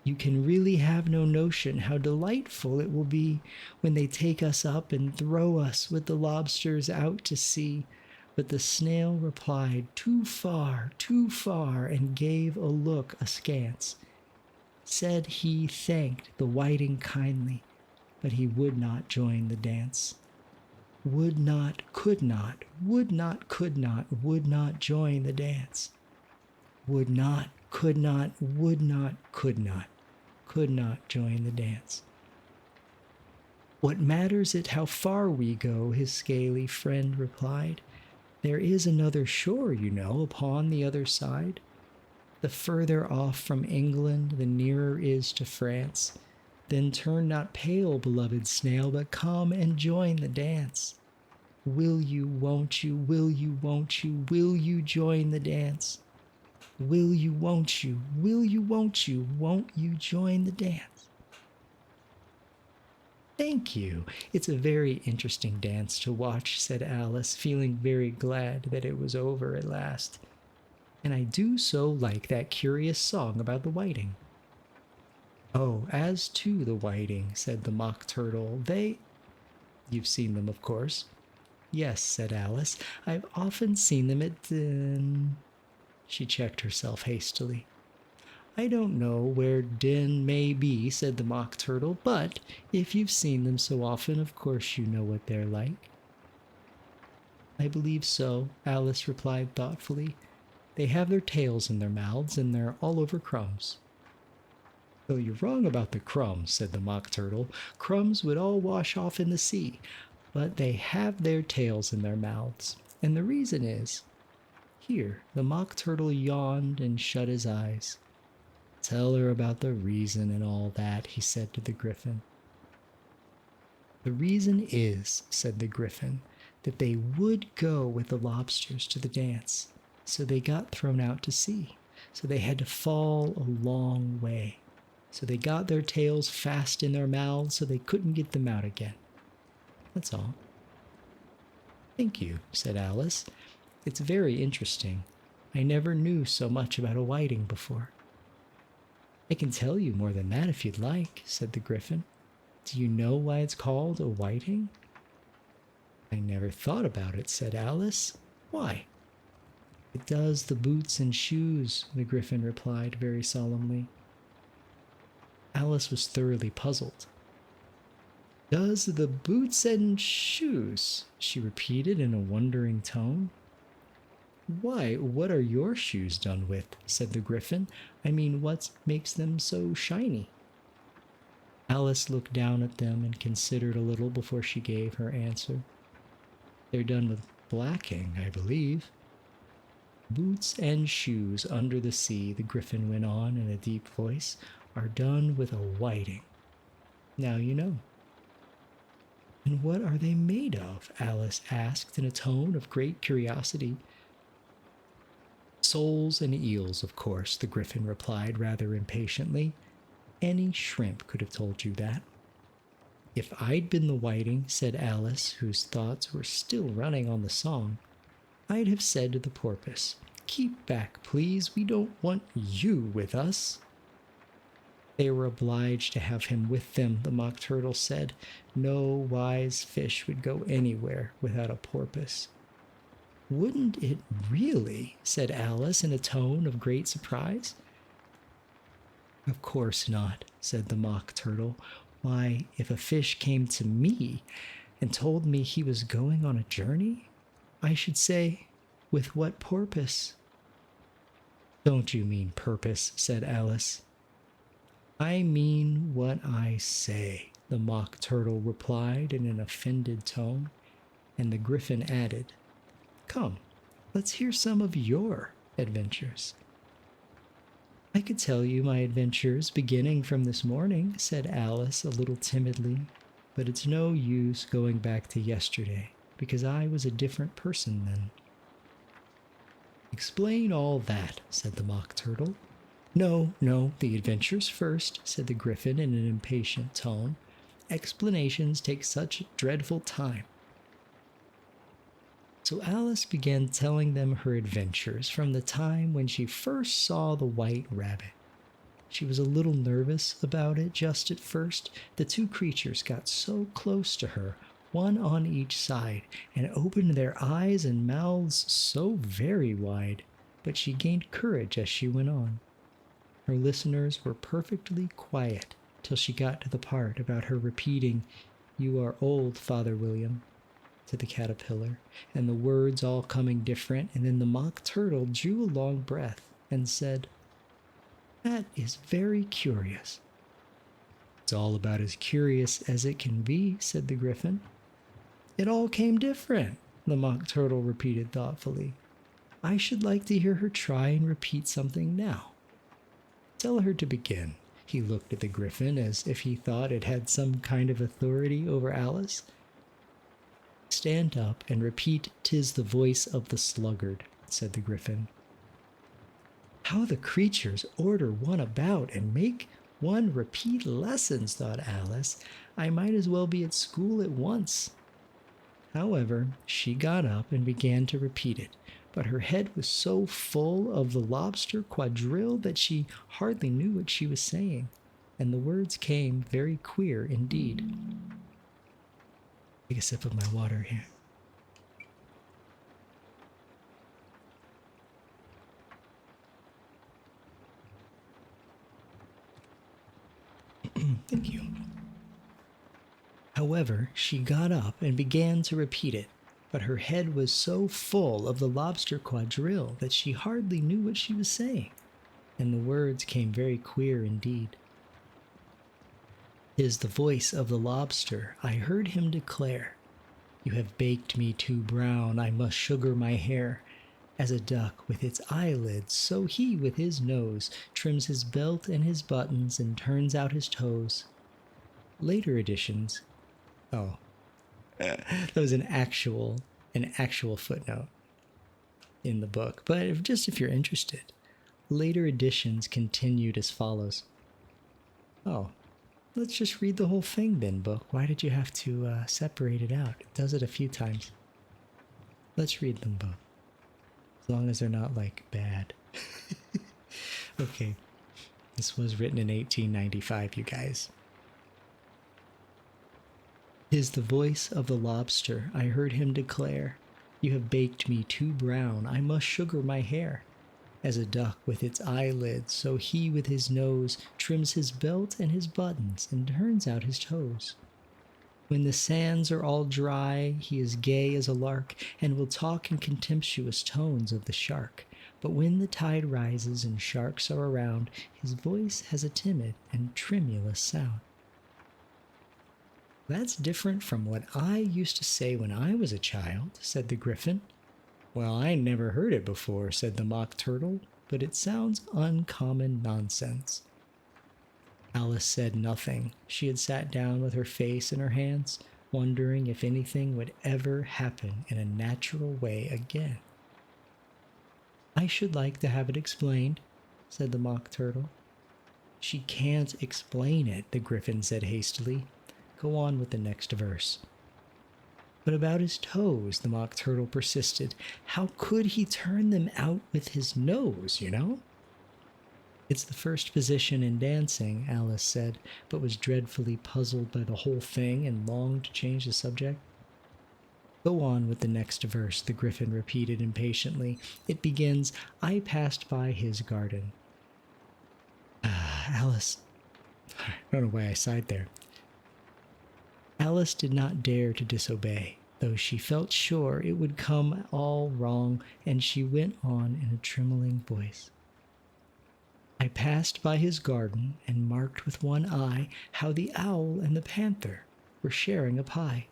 You can really have no notion how delightful it will be when they take us up and throw us with the lobsters out to sea. But the snail replied, too far, and gave a look askance. Said he thanked the whiting kindly, but he would not join the dance. Would not, could not, would not, could not, would not join the dance. Would not, could not, would not, could not join the dance. "What matters it how far we go?" his scaly friend replied. "There is another shore, you know, upon the other side. The further off from England, the nearer is to France. Then turn not pale, beloved snail, but come and join the dance. Will you, won't you, will you, won't you, will you join the dance? Will you, won't you, will you, won't you join the dance?" "Thank you. It's a very interesting dance to watch," said Alice, feeling very glad that it was over at last. "And I do so like that curious song about the whiting." "Oh, as to the whiting," said the mock turtle, "You've seen them, of course." "Yes," said Alice, "I've often seen them at She checked herself hastily. "I don't know where Den may be," said the mock turtle, "but if you've seen them so often, of course you know what they're like." "I believe so," Alice replied thoughtfully. "They have their tails in their mouths, and they're all over crumbs." "Oh, you're wrong about the crumbs," said the mock turtle. "Crumbs would all wash off in the sea, but they have their tails in their mouths, and the reason is—" Here the mock turtle yawned and shut his eyes. "Tell her about the reason and all that," he said to the griffin. "The reason is," said the griffin, "that they would go with the lobsters to the dance, so they got thrown out to sea, so they had to fall a long way, so they got their tails fast in their mouths so they couldn't get them out again. That's all." "Thank you," said Alice. "It's very interesting. I never knew so much about a whiting before." "I can tell you more than that if you'd like," said the griffin. "Do you know why it's called a whiting?" "I never thought about it," said Alice. "Why?" "It does the boots and shoes," the griffin replied very solemnly. Alice was thoroughly puzzled. "Does the boots and shoes?" she repeated in a wondering tone. "Why, what are your shoes done with?" said the griffin. "I mean, what makes them so shiny?" Alice looked down at them and considered a little before she gave her answer. "They're done with blacking, I believe." "Boots and shoes under the sea," the griffin went on in a deep voice, "are done with a whiting. Now you know." "And what are they made of?" Alice asked in a tone of great curiosity. "Soles and eels, of course," the griffin replied rather impatiently. "Any shrimp could have told you that." "If I'd been the whiting," said Alice, whose thoughts were still running on the song, "I'd have said to the porpoise, 'Keep back, please, we don't want you with us.'" They were obliged to have him with them, the mock turtle said. No wise fish would go anywhere without a porpoise. "Wouldn't it really?" said Alice in a tone of great surprise. "Of course not," said the mock turtle. "Why, if a fish came to me and told me he was going on a journey, I should say, With what purpose? Don't you mean purpose, said Alice. I mean what I say, the Mock Turtle replied in an offended tone, and the Griffin added, Come, let's hear some of your adventures. I could tell you my adventures beginning from this morning, said Alice a little timidly, but it's no use going back to yesterday, because I was a different person then. Explain all that, said the Mock Turtle. No, the adventures first, said the Griffin in an impatient tone. Explanations take such dreadful time. So Alice began telling them her adventures from the time when she first saw the white rabbit. She was a little nervous about it just at first. The two creatures got so close to her, one on each side, and opened their eyes and mouths so very wide, but she gained courage as she went on. Her listeners were perfectly quiet till she got to the part about her repeating, You are old, Father William, to the caterpillar, and the words all coming different, and then the Mock Turtle drew a long breath and said, That is very curious. It's all about as curious as it can be, said the Griffin. It all came different, the Mock Turtle repeated thoughtfully. I should like to hear her try and repeat something now. Tell her to begin. He looked at the Griffin as if he thought it had some kind of authority over Alice. Stand up and repeat, "'Tis the voice of the sluggard," said the Griffin. How the creatures order one about and make one repeat lessons, thought Alice. I might as well be at school at once. However, she got up and began to repeat it, but her head was so full of the lobster quadrille that she hardly knew what she was saying, and the words came very queer indeed. Take a sip of my water here. Thank you. However, she got up and began to repeat it, but her head was so full of the lobster quadrille that she hardly knew what she was saying, and the words came very queer indeed. "'Tis the voice of the lobster, I heard him declare, You have baked me too brown, I must sugar my hair. As a duck with its eyelids, so he with his nose trims his belt and his buttons and turns out his toes." Later editions. Oh, that was an actual footnote in the book. But if you're interested, later editions continued as follows. Oh, let's just read the whole thing then, book. Why did you have to separate it out? It does it a few times. Let's read them both. As long as they're not, like, bad. Okay. This was written in 1895, you guys. "'Tis the voice of the lobster, I heard him declare, You have baked me too brown, I must sugar my hair. As a duck with its eyelids, so he with his nose trims his belt and his buttons and turns out his toes. When the sands are all dry, he is gay as a lark, and will talk in contemptuous tones of the shark. But when the tide rises and sharks are around, his voice has a timid and tremulous sound." "That's different from what I used to say when I was a child," said the Griffin. "Well, I never heard it before," said the Mock Turtle, "but it sounds uncommon nonsense." Alice said nothing. She had sat down with her face in her hands, wondering if anything would ever happen in a natural way again. "I should like to have it explained," said the Mock Turtle. "She can't explain it," the Griffin said hastily. "Go on with the next verse." "But about his toes," the Mock Turtle persisted. "How could he turn them out with his nose, you know?" "It's the first position in dancing," Alice said, but was dreadfully puzzled by the whole thing and longed to change the subject. "Go on with the next verse," the Griffin repeated impatiently. "It begins, 'I passed by his garden.'" Alice... I don't know why I sighed there. Alice did not dare to disobey. though she felt sure it would come all wrong, and she went on in a trembling voice. I passed by his garden and marked with one eye how the owl and the panther were sharing a pie.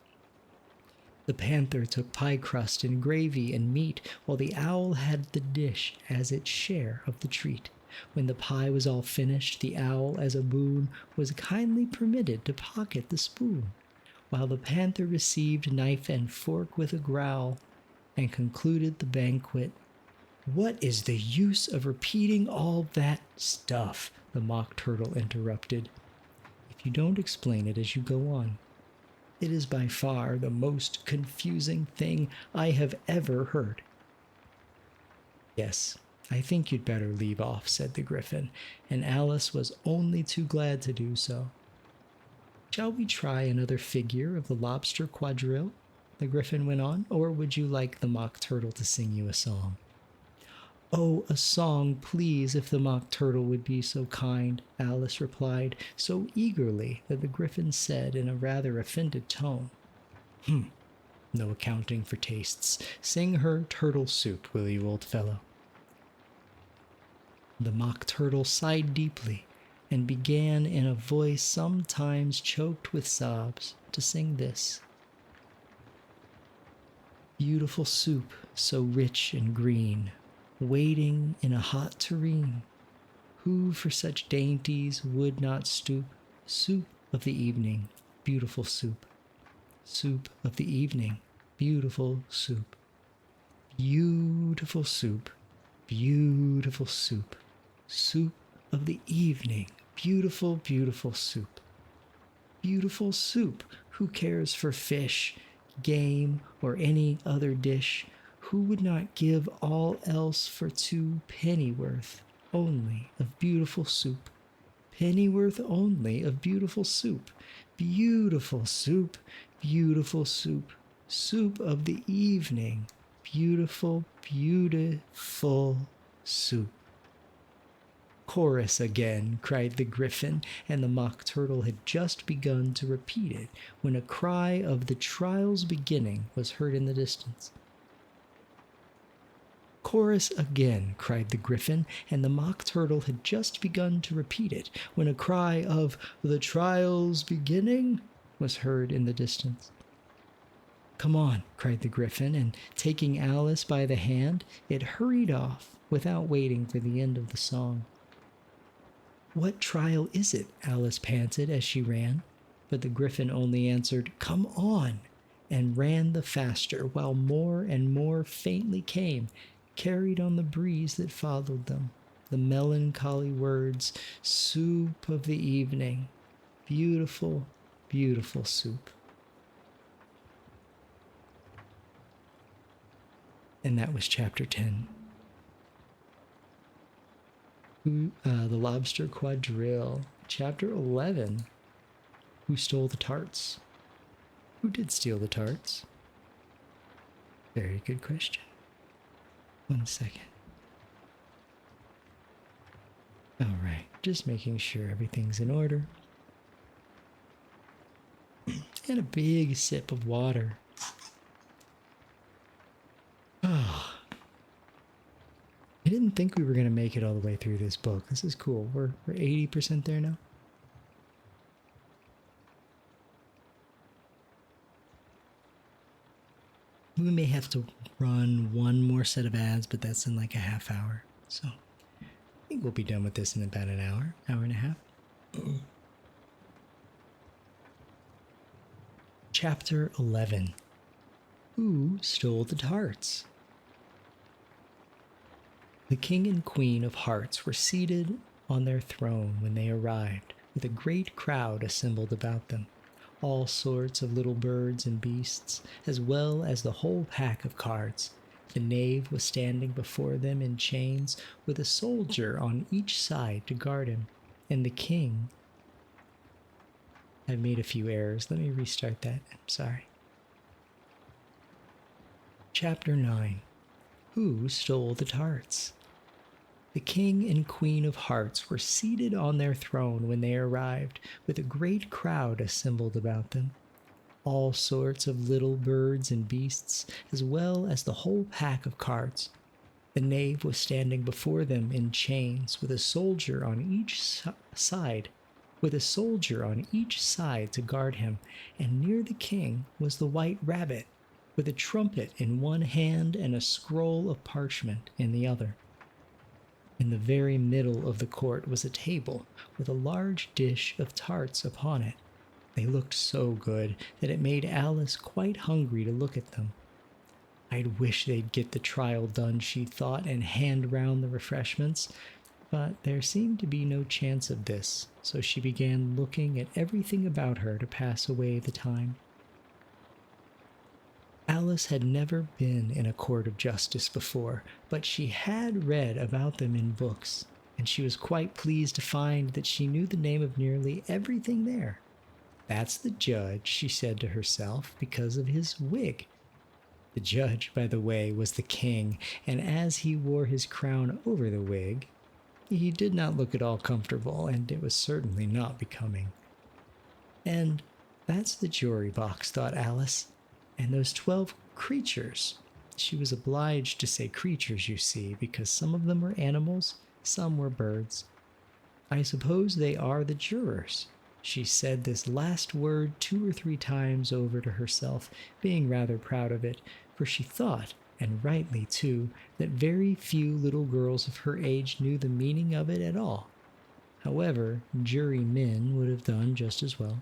The panther took pie crust and gravy and meat, while the owl had the dish as its share of the treat. When the pie was all finished, the owl, as a boon, was kindly permitted to pocket the spoon, while the panther received knife and fork with a growl, and concluded the banquet. "What is the use of repeating all that stuff?" the Mock Turtle interrupted. "If you don't explain it as you go on. It is by far the most confusing thing I have ever heard." "Yes, I think you'd better leave off," said the Griffin, and Alice was only too glad to do so. "Shall we try another figure of the lobster quadrille?" the Griffin went on, "or would you like the Mock Turtle to sing you a song?" "Oh, a song, please, if the Mock Turtle would be so kind," Alice replied, so eagerly that the Griffin said in a rather offended tone, "No accounting for tastes. Sing her Turtle Soup, will you, old fellow?" The Mock Turtle sighed deeply and began in a voice sometimes choked with sobs to sing this. "Beautiful soup, so rich and green, waiting in a hot tureen. Who for such dainties would not stoop? Soup of the evening, beautiful soup. Soup of the evening, beautiful soup. Beautiful soup, beautiful soup. Soup of the evening, beautiful, beautiful soup. Beautiful soup, who cares for fish, game, or any other dish? Who would not give all else for 2 pennyworth only of beautiful soup? Pennyworth only of beautiful soup. Beautiful soup, beautiful soup. Soup of the evening, beautiful, beautiful soup." "Chorus again," cried the Griffin, and the Mock Turtle had just begun to repeat it when a cry of "the trial's beginning" was heard in the distance. "Chorus again," cried the Griffin, and the Mock Turtle had just begun to repeat it when a cry of "the trial's beginning" was heard in the distance. "Come on," cried the Griffin, and taking Alice by the hand, it hurried off without waiting for the end of the song. "What trial is it?" Alice panted as she ran, but the Griffin only answered, "Come on," and ran the faster, while more and more faintly came, carried on the breeze that followed them, the melancholy words, "Soup of the evening, beautiful, beautiful soup." And that was chapter 10. The Lobster Quadrille. Chapter 11. Who stole the tarts? Who did steal the tarts? Very good question. 1 second. All right, just making sure everything's in order. And a big sip of water. Oh, I didn't think we were going to make it all the way through this book. This is cool. We're 80% there now. We may have to run one more set of ads, but that's in like a half hour. So I think we'll be done with this in about an hour and a half. Chapter 11. Who stole the tarts? The king and queen of hearts were seated on their throne when they arrived, with a great crowd assembled about them, all sorts of little birds and beasts, as well as the whole pack of cards. The knave was standing before them in chains, with a soldier on each side to guard him, and the king... I've made a few errors. Let me restart that. I'm sorry. Chapter 9. Who stole the tarts? The king and queen of hearts were seated on their throne when they arrived, with a great crowd assembled about them, all sorts of little birds and beasts, as well as the whole pack of cards. The knave was standing before them in chains, with a soldier on each side, to guard him, and near the king was the white rabbit, with a trumpet in one hand and a scroll of parchment in the other. In the very middle of the court was a table with a large dish of tarts upon it. They looked so good that it made Alice quite hungry to look at them. I'd wish they'd get the trial done, she thought, and hand round the refreshments, but there seemed to be no chance of this, so she began looking at everything about her to pass away the time. Alice had never been in a court of justice before, but she had read about them in books, and she was quite pleased to find that she knew the name of nearly everything there. That's the judge, she said to herself, because of his wig. The judge, by the way, was the king, and as he wore his crown over the wig, he did not look at all comfortable, and it was certainly not becoming. And that's the jury box, thought Alice, and those 12 creatures. She was obliged to say creatures, you see, because some of them were animals, some were birds. I suppose they are the jurors. She said this last word 2 or 3 times over to herself, being rather proud of it, for she thought, and rightly too, that very few little girls of her age knew the meaning of it at all. However, jurymen would have done just as well.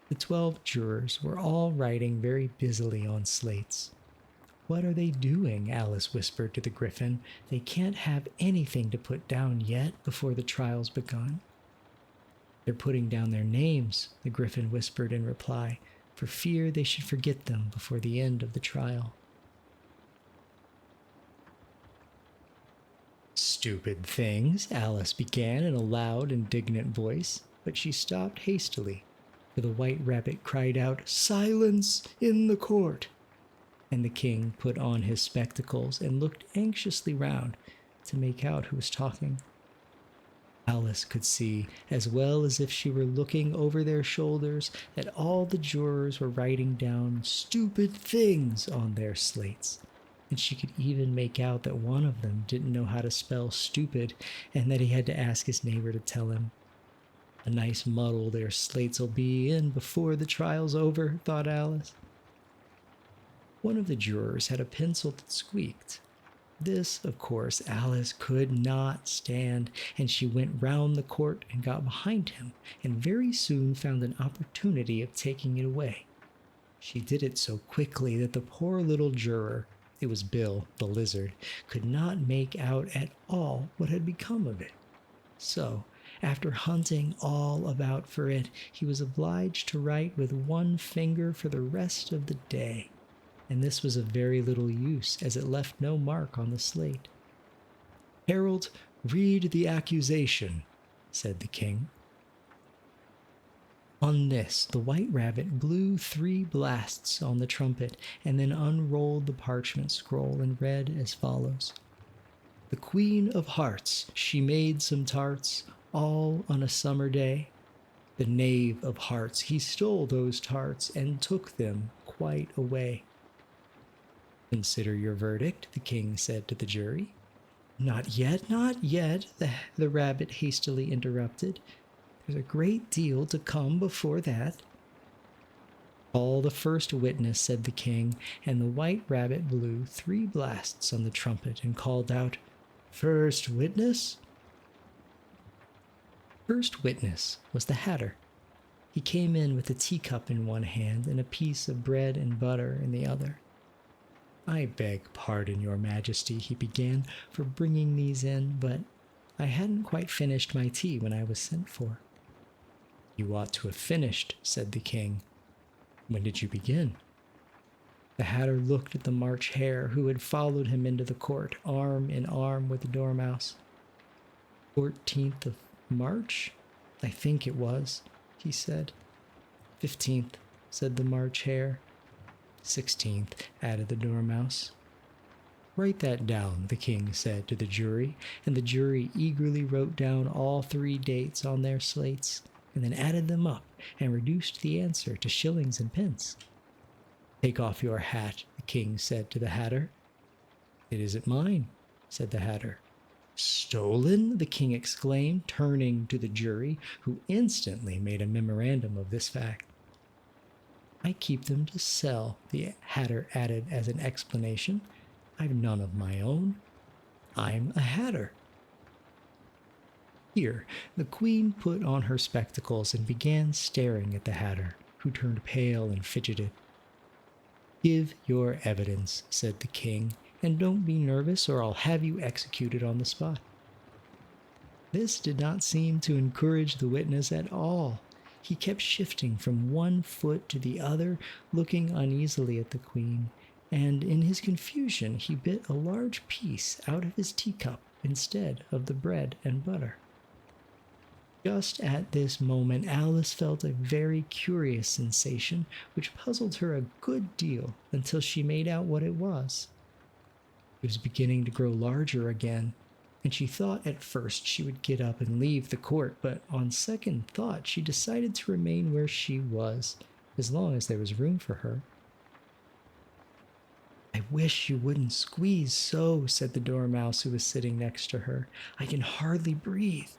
The 12 jurors were all writing very busily on slates. "What are they doing?" Alice whispered to the Griffin. "They can't have anything to put down yet before the trial's begun." "They're putting down their names," the Griffin whispered in reply, for fear they should forget them before the end of the trial. "Stupid things," Alice began in a loud, indignant voice, but she stopped hastily, for the white rabbit cried out, "Silence in the court!" And the king put on his spectacles and looked anxiously round to make out who was talking. Alice could see, as well as if she were looking over their shoulders, that all the jurors were writing down "stupid things" on their slates, and she could even make out that one of them didn't know how to spell stupid, and that he had to ask his neighbor to tell him. A nice muddle their slates'll be in before the trial's over, thought Alice. One of the jurors had a pencil that squeaked. This, of course, Alice could not stand, and she went round the court and got behind him, and very soon found an opportunity of taking it away. She did it so quickly that the poor little juror, it was Bill, the lizard, could not make out at all what had become of it. So, after hunting all about for it, he was obliged to write with one finger for the rest of the day, and this was of very little use, as it left no mark on the slate. "Harold, read the accusation," said the king. On this, the white rabbit blew 3 blasts on the trumpet, and then unrolled the parchment scroll and read as follows. "The Queen of Hearts, she made some tarts, all on a summer day. The Knave of Hearts, he stole those tarts, and took them quite away." "Consider your verdict," the king said to the jury. "Not yet, not yet," the rabbit hastily interrupted. "There's a great deal to come before that." "Call the first witness," said the king, and the white rabbit blew 3 blasts on the trumpet and called out, "First witness?" First witness was the Hatter. He came in with a teacup in one hand and a piece of bread and butter in the other. "I beg pardon, your majesty," he began, "for bringing these in, but I hadn't quite finished my tea when I was sent for." "You ought to have finished," said the king. "When did you begin?" The Hatter looked at the March Hare, who had followed him into the court, arm in arm with the Dormouse. 14th of March, I think it was, he said. 15th, said the March Hare. 16th, added the Dormouse. "Write that down," the king said to the jury, and the jury eagerly wrote down all 3 dates on their slates, and then added them up and reduced the answer to shillings and pence. "Take off your hat," the king said to the hatter. "It isn't mine," said the hatter. "Stolen?" the king exclaimed, turning to the jury, who instantly made a memorandum of this fact. "I keep them to sell," the hatter added as an explanation. "I've none of my own. I'm a hatter." Here, the queen put on her spectacles and began staring at the hatter, who turned pale and fidgeted. "Give your evidence," said the king, "and don't be nervous or I'll have you executed on the spot." This did not seem to encourage the witness at all. He kept shifting from one foot to the other, looking uneasily at the queen, and in his confusion he bit a large piece out of his teacup instead of the bread and butter. Just at this moment, Alice felt a very curious sensation, which puzzled her a good deal until she made out what it was. It was beginning to grow larger again, and she thought at first she would get up and leave the court, but on second thought she decided to remain where she was, as long as there was room for her. "I wish you wouldn't squeeze so," said the dormouse who was sitting next to her. "I can hardly breathe."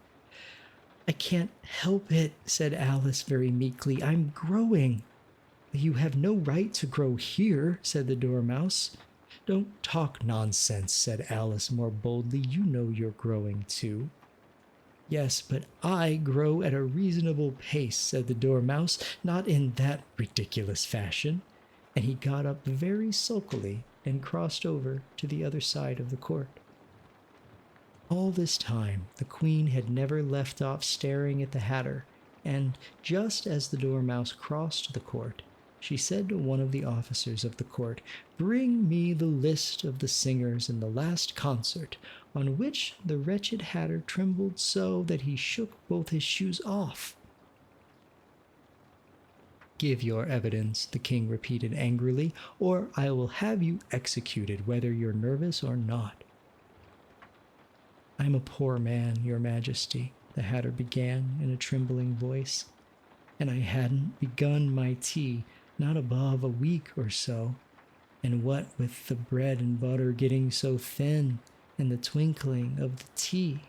"I can't help it," said Alice very meekly. "I'm growing." "You have no right to grow here," said the dormouse. "Don't talk nonsense," said Alice more boldly. "You know you're growing too." "Yes, but I grow at a reasonable pace," said the dormouse, "not in that ridiculous fashion." And he got up very sulkily and crossed over to the other side of the court. All this time, the queen had never left off staring at the hatter, and just as the dormouse crossed the court, she said to one of the officers of the court, "Bring me the list of the singers in the last concert," on which the wretched hatter trembled so that he shook both his shoes off. "Give your evidence," the king repeated angrily, "or I will have you executed whether you're nervous or not." "I'm a poor man, your majesty," the hatter began in a trembling voice, "and I hadn't begun my tea not above a week or so, and what with the bread and butter getting so thin, and the twinkling of the tea."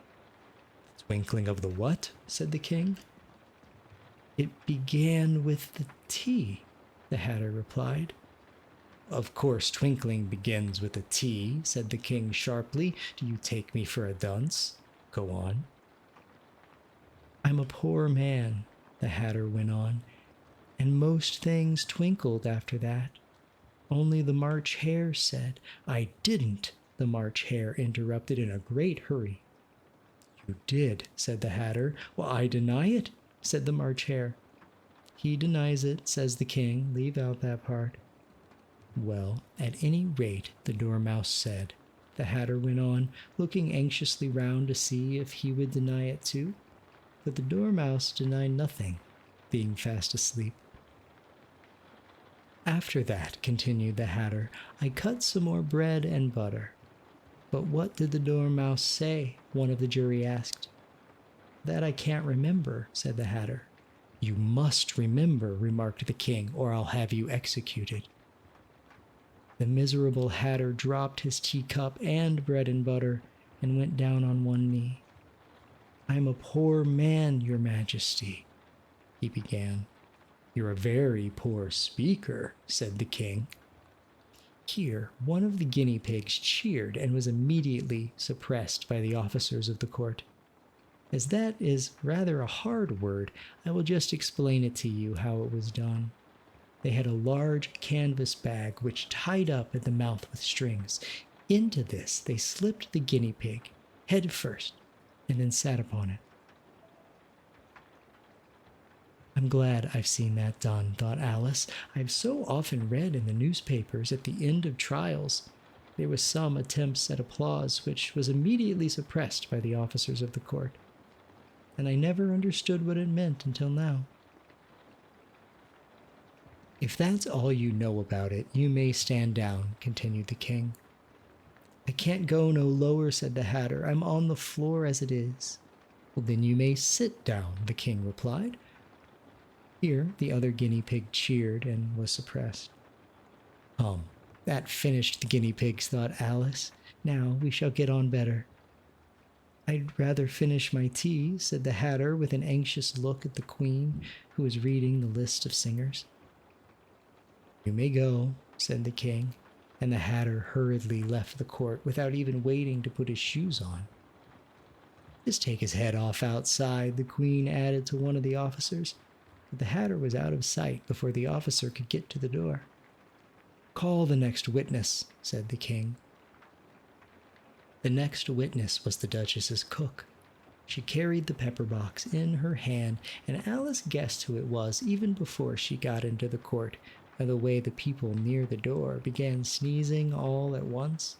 "The twinkling of the what?" said the king. "It began with the tea," the hatter replied. "Of course twinkling begins with a T," said the king sharply. "Do you take me for a dunce? Go on." "I'm a poor man," the hatter went on, "and most things twinkled after that. Only the March hare said—" "I didn't," the March hare interrupted in a great hurry. "You did," said the hatter. "Well, I deny it," said the March hare. "He denies it," says the king. "Leave out that part." "Well, at any rate," the dormouse said. The hatter went on, looking anxiously round to see if he would deny it too. But the dormouse denied nothing, being fast asleep. "After that," continued the hatter, "I cut some more bread and butter." "But what did the dormouse say?" one of the jury asked. "That I can't remember," said the hatter. "You must remember," remarked the king, "or I'll have you executed." The miserable hatter dropped his teacup and bread and butter and went down on one knee. "I'm a poor man, your majesty," he began. "You're a very poor speaker," said the king. Here, one of the guinea pigs cheered and was immediately suppressed by the officers of the court. As that is rather a hard word, I will just explain it to you how it was done. They had a large canvas bag which tied up at the mouth with strings. Into this they slipped the guinea pig, head first, and then sat upon it. "I'm glad I've seen that done," thought Alice. "I've so often read in the newspapers at the end of trials there was some attempts at applause which was immediately suppressed by the officers of the court, and I never understood what it meant until now." "If that's all you know about it, you may stand down," continued the king. "I can't go no lower," said the hatter. "I'm on the floor as it is." "Well, then you may sit down," the king replied. Here, the other guinea pig cheered and was suppressed. That finished the guinea pigs, thought Alice. Now we shall get on better. I'd rather finish my tea, said the Hatter with an anxious look at the Queen, who was reading the list of singers. You may go, said the King, and the Hatter hurriedly left the court without even waiting to put his shoes on. Just take his head off outside, the Queen added to one of the officers, but the Hatter was out of sight before the officer could get to the door. Call the next witness, said the King. The next witness was the Duchess's cook. She carried the pepper box in her hand, and Alice guessed who it was even before she got into the court, by the way the people near the door began sneezing all at once.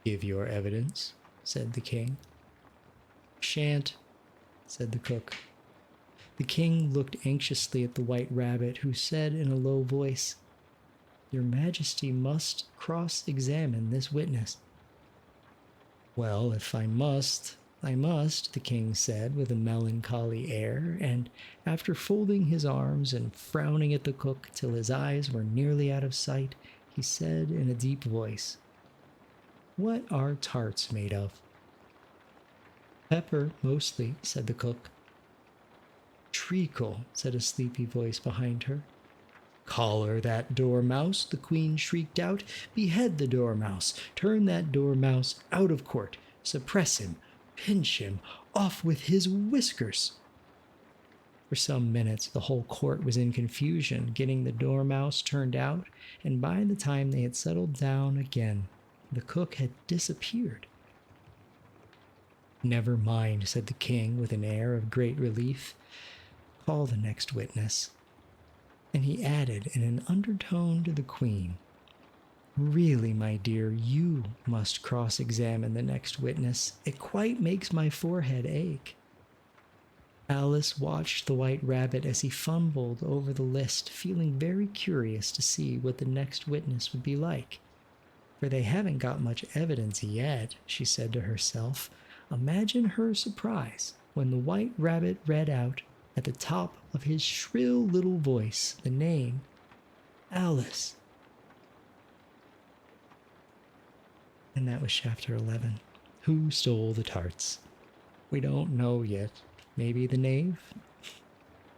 Give your evidence, said the King. Shan't, said the cook. The King looked anxiously at the White Rabbit, who said in a low voice, Your Majesty must cross-examine this witness. Well, if I must, the King said with a melancholy air, and after folding his arms and frowning at the cook till his eyes were nearly out of sight, he said in a deep voice, What are tarts made of? Pepper, mostly, said the cook. Treacle, said a sleepy voice behind her. Collar that dormouse, the Queen shrieked out. Behead the dormouse. Turn that dormouse out of court. Suppress him. Pinch him. Off with his whiskers. For some minutes, the whole court was in confusion, getting the dormouse turned out, and by the time they had settled down again, the cook had disappeared. Never mind, said the King with an air of great relief. Call the next witness. And he added in an undertone to the Queen, Really, my dear, you must cross-examine the next witness. It quite makes my forehead ache. Alice watched the White Rabbit as he fumbled over the list, feeling very curious to see what the next witness would be like. For they haven't got much evidence yet, she said to herself. Imagine her surprise when the White Rabbit read out, at the top of his shrill little voice, the name, Alice. And that was chapter 11. Who stole the tarts? We don't know yet. Maybe the knave?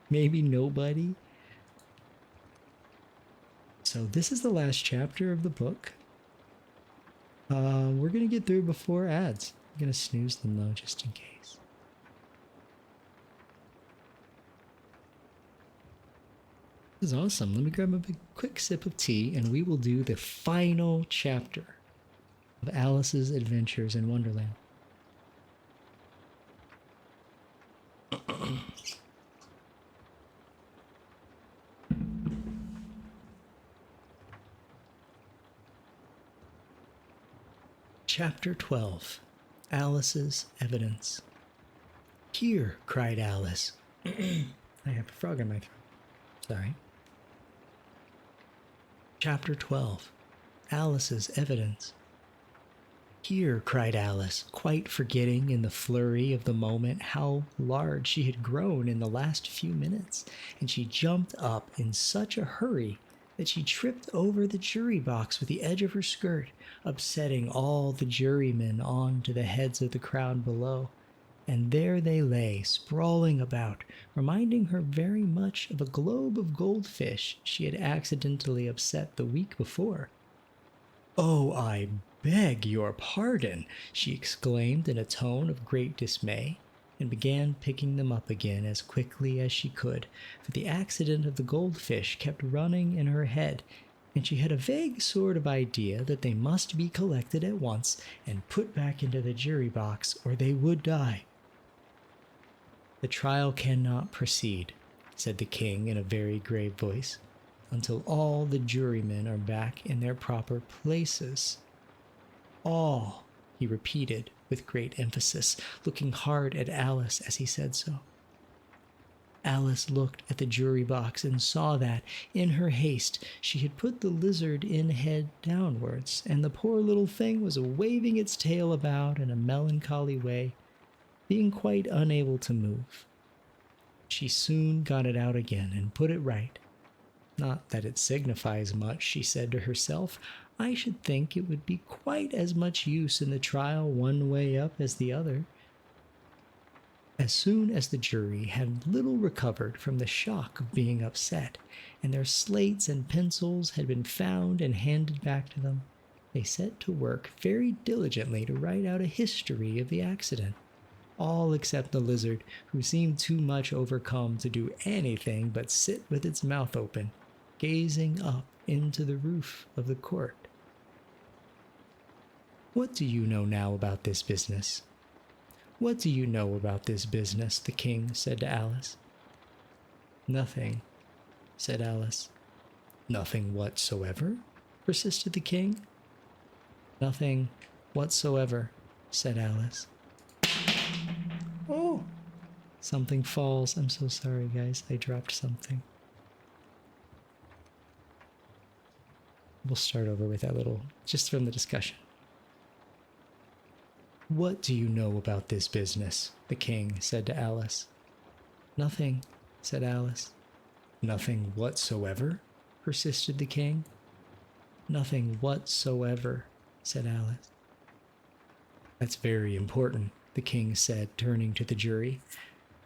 Maybe nobody? So this is the last chapter of the book. We're going to get through before ads. I'm going to snooze them though, just in case. This is awesome. Let me grab a quick sip of tea and we will do the final chapter of Alice's Adventures in Wonderland. Chapter 12. Alice's Evidence. Here, cried Alice. I have a frog in my throat. Sorry. Chapter 12. Alice's Evidence. Here, cried Alice, quite forgetting in the flurry of the moment how large she had grown in the last few minutes, and she jumped up in such a hurry that she tripped over the jury box with the edge of her skirt, upsetting all the jurymen on to the heads of the crowd below. And there they lay, sprawling about, reminding her very much of a globe of goldfish she had accidentally upset the week before. "Oh, I beg your pardon," she exclaimed in a tone of great dismay, and began picking them up again as quickly as she could, for the accident of the goldfish kept running in her head, and she had a vague sort of idea that they must be collected at once and put back into the jury box, or they would die. "The trial cannot proceed," said the king in a very grave voice, "until all the jurymen are back in their proper places. All," he repeated with great emphasis, looking hard at Alice as he said so. Alice looked at the jury box and saw that, in her haste, she had put the lizard in head downwards, and the poor little thing was waving its tail about in a melancholy way, being quite unable to move. She soon got it out again and put it right. Not that it signifies much, she said to herself. I should think it would be quite as much use in the trial one way up as the other. As soon as the jury had little recovered from the shock of being upset, and their slates and pencils had been found and handed back to them, they set to work very diligently to write out a history of the accident, all except the lizard, who seemed too much overcome to do anything but sit with its mouth open, gazing up into the roof of the court. What do you know now about this business? What do you know about this business? The king said to Alice. Nothing, said Alice. Nothing whatsoever? Persisted the king. Nothing whatsoever, said Alice. Oh! Something falls. I'm so sorry, guys. I dropped something. We'll start over with that little, just from the discussion. What do you know about this business? The king said to Alice. Nothing, said Alice. Nothing whatsoever? Persisted the king. Nothing whatsoever, said Alice. That's very important, the king said, turning to the jury.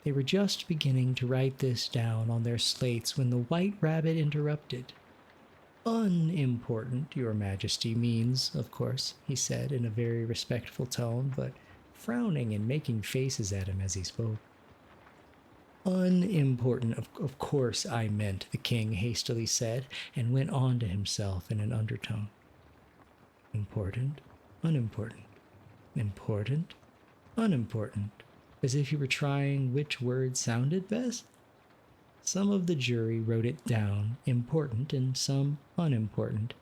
They were just beginning to write this down on their slates when the White Rabbit interrupted. Unimportant, your majesty, means, of course, he said in a very respectful tone, but frowning and making faces at him as he spoke. Unimportant, of course I meant, the king hastily said, and went on to himself in an undertone. Important, unimportant, important, unimportant, as if he were trying which word sounded best. Some of the jury wrote it down, important, and some unimportant.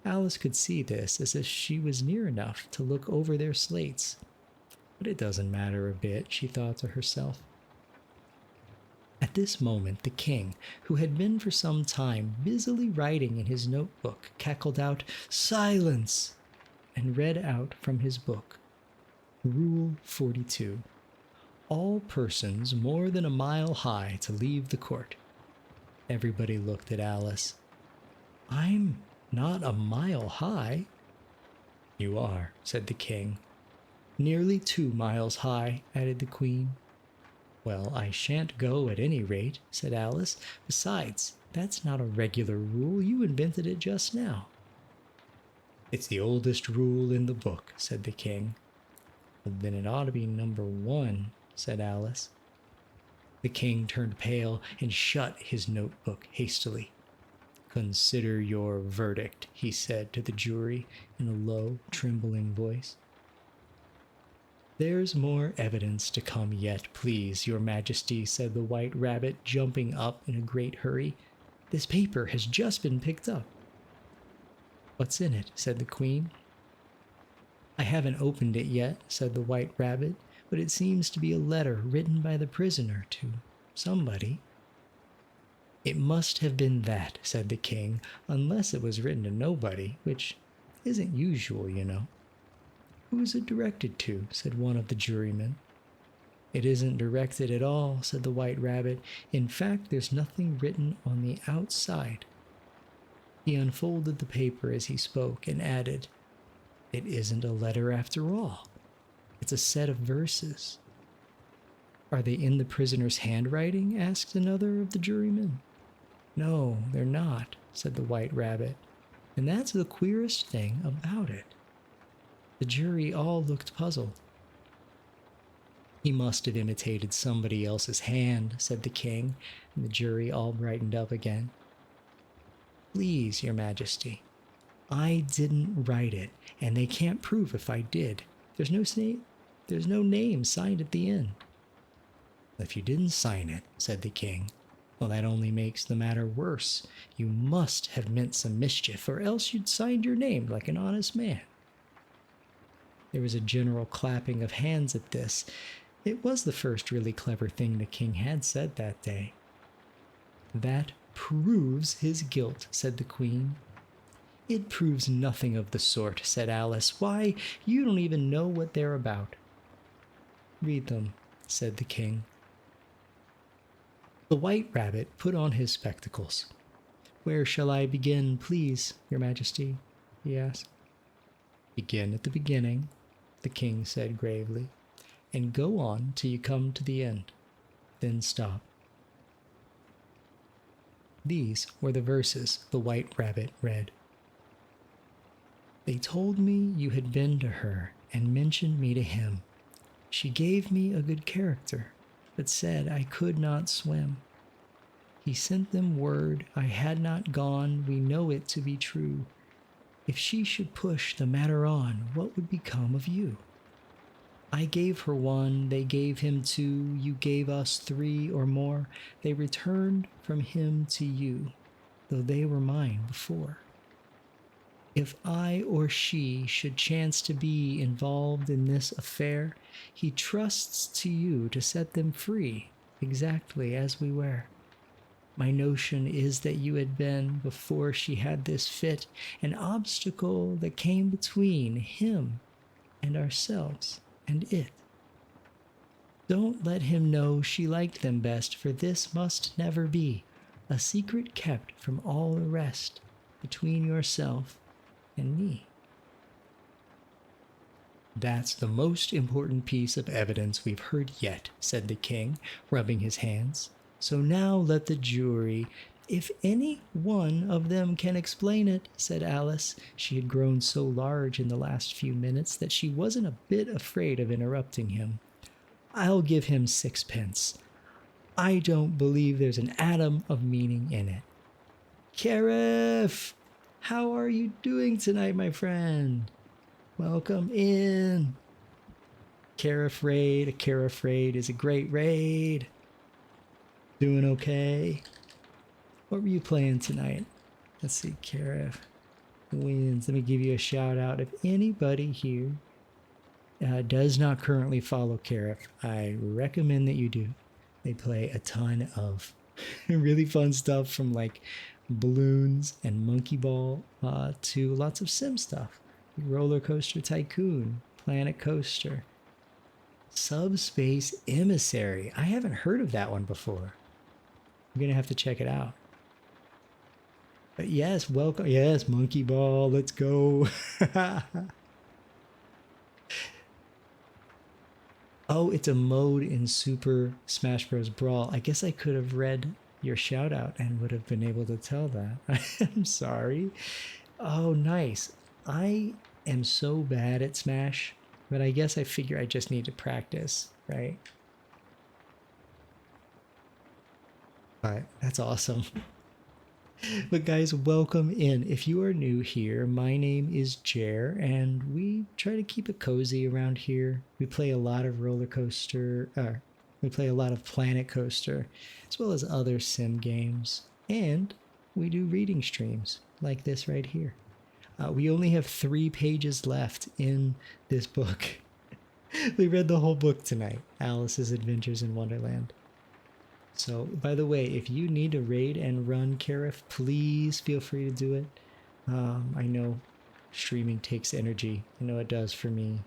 Alice could see this as if she was near enough to look over their slates. But it doesn't matter a bit, she thought to herself. At this moment, the king, who had been for some time busily writing in his notebook, cackled out, "Silence!" and read out from his book, Rule 42. All persons more than a mile high to leave the court. Everybody looked at Alice. I'm not a mile high. You are, said the king. Nearly 2 miles high, added the queen. Well, I shan't go at any rate, said Alice. Besides, that's not a regular rule. You invented it just now. It's the oldest rule in the book, said the king. Well, then it ought to be number 1, said Alice. The king turned pale and shut his notebook hastily. Consider your verdict, he said to the jury in a low, trembling voice. There's more evidence to come yet, please, your majesty, said the White Rabbit, jumping up in a great hurry. This paper has just been picked up. What's in it? Said the queen. I haven't opened it yet, said the White Rabbit, but it seems to be a letter written by the prisoner to somebody. It must have been that, said the king, unless it was written to nobody, which isn't usual, you know. Who is it directed to? Said one of the jurymen. It isn't directed at all, said the White Rabbit. In fact, there's nothing written on the outside. He unfolded the paper as he spoke and added, It isn't a letter after all. It's a set of verses. Are they in the prisoner's handwriting? Asked another of the jurymen. No, they're not, said the White Rabbit. And that's the queerest thing about it. The jury all looked puzzled. He must have imitated somebody else's hand, said the king, and the jury all brightened up again. Please, your majesty, I didn't write it, and they can't prove if I did. There's no name signed at the end. If you didn't sign it, said the king, well, that only makes the matter worse. You must have meant some mischief, or else you'd signed your name like an honest man. There was a general clapping of hands at this. It was the first really clever thing the king had said that day. That proves his guilt, said the queen. It proves nothing of the sort, said Alice. Why, you don't even know what they're about. Read them, said the king. The White Rabbit put on his spectacles. "Where shall I begin, please, your majesty?" he asked. "Begin at the beginning," the king said gravely, "and go on till you come to the end. Then stop." These were the verses the White Rabbit read. "They told me you had been to her and mentioned me to him. She gave me a good character, but said I could not swim. He sent them word I had not gone, we know it to be true. If she should push the matter on, what would become of you? I gave her one, they gave him two, you gave us three or more. They returned from him to you, though they were mine before. If I or she should chance to be involved in this affair, he trusts to you to set them free, exactly as we were. My notion is that you had been, before she had this fit, an obstacle that came between him and ourselves and it. Don't let him know she liked them best, for this must never be, a secret kept from all the rest, between yourself and me." "That's the most important piece of evidence we've heard yet," said the king, rubbing his hands. "So now let the jury—" "If any one of them can explain it," said Alice. She had grown so large in the last few minutes that she wasn't a bit afraid of interrupting him. "I'll give him 6 pence. I don't believe there's an atom of meaning in it." "Carroll, how are you doing tonight, my friend? Welcome in." Carroll raid. A Carroll raid is a great raid. Doing okay? What were you playing tonight? Let's see, Carroll wins. Let me give you a shout out. If anybody here does not currently follow Carroll, I recommend that you do. They play a ton of really fun stuff, from like balloons and monkey ball to lots of sim stuff. Roller Coaster Tycoon, Planet Coaster, Subspace Emissary. I haven't heard of that one before. I'm gonna have to check it out. But yes, welcome. Yes, Monkey Ball. Let's go. Oh, it's a mode in Super Smash Bros. Brawl. I guess I could have read your shout out and would have been able to tell that. I'm sorry. Oh, nice. I am so bad at Smash, but I guess I figure I just need to practice, right? But that's awesome. But guys, welcome in. If you are new here, my name is Jer, and we try to keep it cozy around here. We play a lot of roller coaster, we play a lot of Planet Coaster, as well as other sim games, and we do reading streams like this right here. We only have 3 pages left in this book. We read the whole book tonight, Alice's Adventures in Wonderland. So, by the way, if you need to raid and run Carroll, please feel free to do it. I know streaming takes energy. I know it does for me.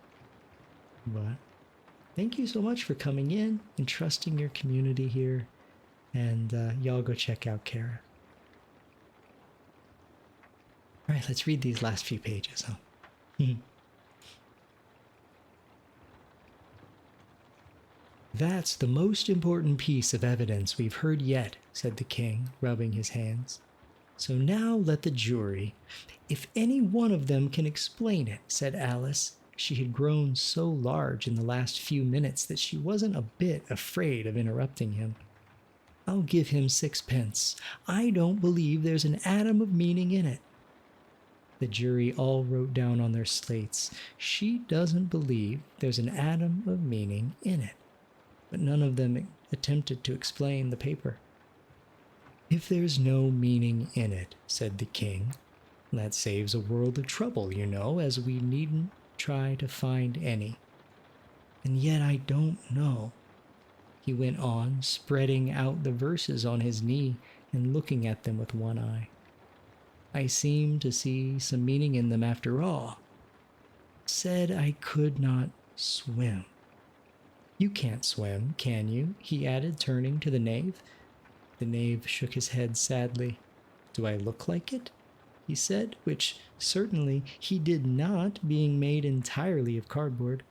But thank you so much for coming in and trusting your community here. And y'all go check out Carroll. All right, let's read these last few pages, huh? "That's the most important piece of evidence we've heard yet," said the king, rubbing his hands. "So now let the jury—" "If any one of them can explain it," said Alice. She had grown so large in the last few minutes that she wasn't a bit afraid of interrupting him. "I'll give him 6 pence. I don't believe there's an atom of meaning in it." The jury all wrote down on their slates, "She doesn't believe there's an atom of meaning in it." But none of them attempted to explain the paper. "If there's no meaning in it," said the king, "that saves a world of trouble, you know, as we needn't try to find any. And yet I don't know," he went on, spreading out the verses on his knee and looking at them with one eye. "I seem to see some meaning in them after all. Said I could not swim. You can't swim, can you?" he added, turning to the knave. The knave shook his head sadly. Do I look like it? He said, which certainly he did not, being made entirely of cardboard.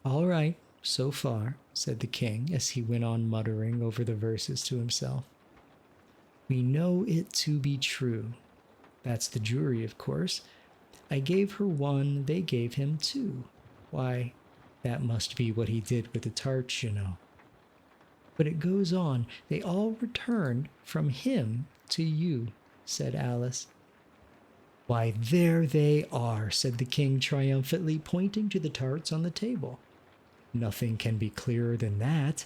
All right, so far, said the king as he went on muttering over the verses to himself. We know it to be true. That's the jury, of course. I gave her 1, they gave him 2. Why, that must be what he did with the tarts, you know. But it goes on, they all returned from him to you, said Alice. Why, there they are, said the king triumphantly, pointing to the tarts on the table. Nothing can be clearer than that.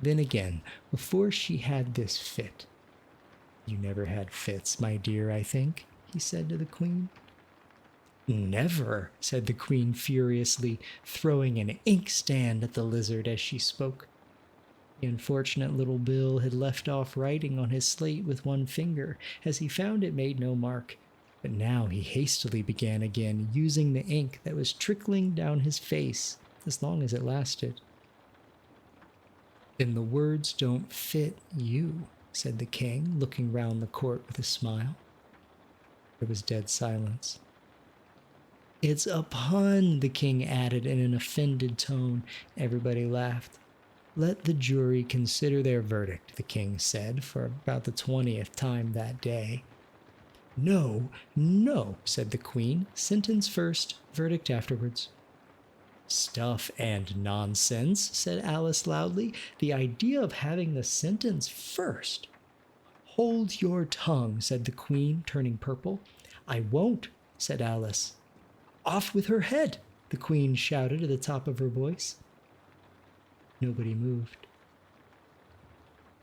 Then again, before she had this fit. You never had fits, my dear, I think, he said to the queen. Never, said the queen furiously, throwing an inkstand at the lizard as she spoke. The unfortunate little Bill had left off writing on his slate with 1 finger, as he found it made no mark, but now he hastily began again, using the ink that was trickling down his face as long as it lasted. Then the words don't fit you, said the king, looking round the court with a smile. There was dead silence. It's a pun, the king added in an offended tone. Everybody laughed. Let the jury consider their verdict, the king said for about the 20th time that day. No, no, said the queen. Sentence first, verdict afterwards. Stuff and nonsense, said Alice loudly. The idea of having the sentence first. Hold your tongue, said the queen, turning purple. I won't, said Alice. Off with her head, the queen shouted at the top of her voice. Nobody moved.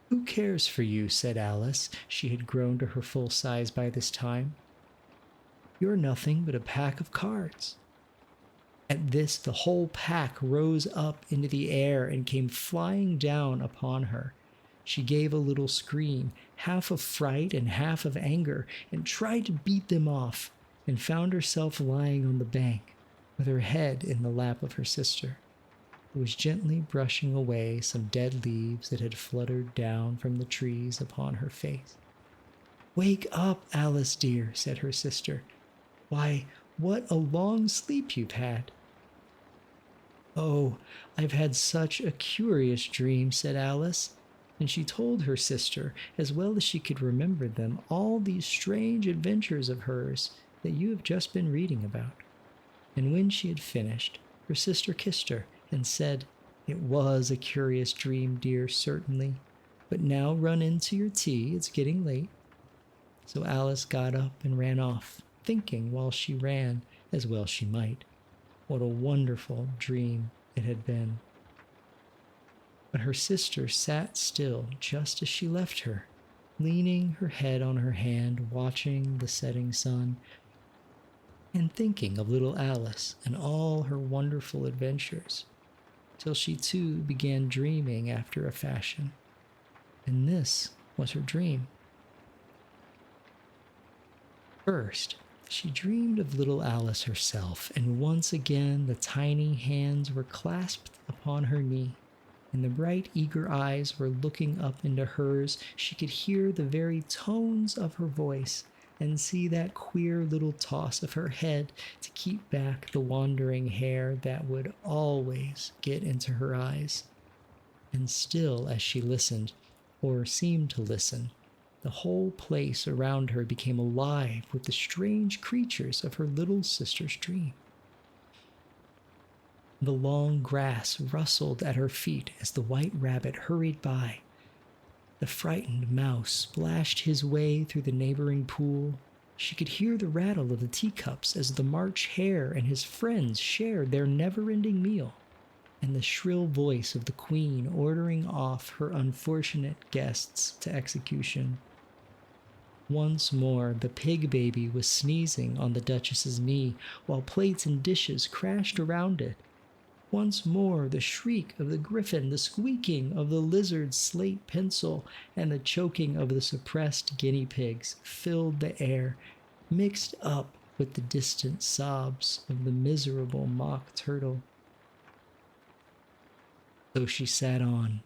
Who cares for you, said Alice. She had grown to her full size by this time. You're nothing but a pack of cards. At this, the whole pack rose up into the air and came flying down upon her. She gave a little scream, half of fright and half of anger, and tried to beat them off, and found herself lying on the bank, with her head in the lap of her sister, who was gently brushing away some dead leaves that had fluttered down from the trees upon her face. Wake up, Alice dear, said her sister. Why, what a long sleep you've had. Oh, I've had such a curious dream, said Alice, and she told her sister, as well as she could remember them, all these strange adventures of hers that you have just been reading about. And when she had finished, her sister kissed her and said, It was a curious dream, dear, certainly, but now run into your tea, it's getting late. So Alice got up and ran off, thinking while she ran, as well she might, what a wonderful dream it had been. But her sister sat still just as she left her, leaning her head on her hand, watching the setting sun, and thinking of little Alice and all her wonderful adventures, till she too began dreaming after a fashion. And this was her dream. First, she dreamed of little Alice herself, and once again the tiny hands were clasped upon her knee, and the bright, eager eyes were looking up into hers. She could hear the very tones of her voice, and see that queer little toss of her head to keep back the wandering hair that would always get into her eyes. And still, as she listened, or seemed to listen, the whole place around her became alive with the strange creatures of her little sister's dream. The long grass rustled at her feet as the white rabbit hurried by. The frightened mouse splashed his way through the neighboring pool. She could hear the rattle of the teacups as the March Hare and his friends shared their never-ending meal, and the shrill voice of the queen ordering off her unfortunate guests to execution. Once more, the pig baby was sneezing on the Duchess's knee, while plates and dishes crashed around it. Once more, the shriek of the griffin, the squeaking of the lizard's slate pencil, and the choking of the suppressed guinea pigs filled the air, mixed up with the distant sobs of the miserable mock turtle. So she sat on,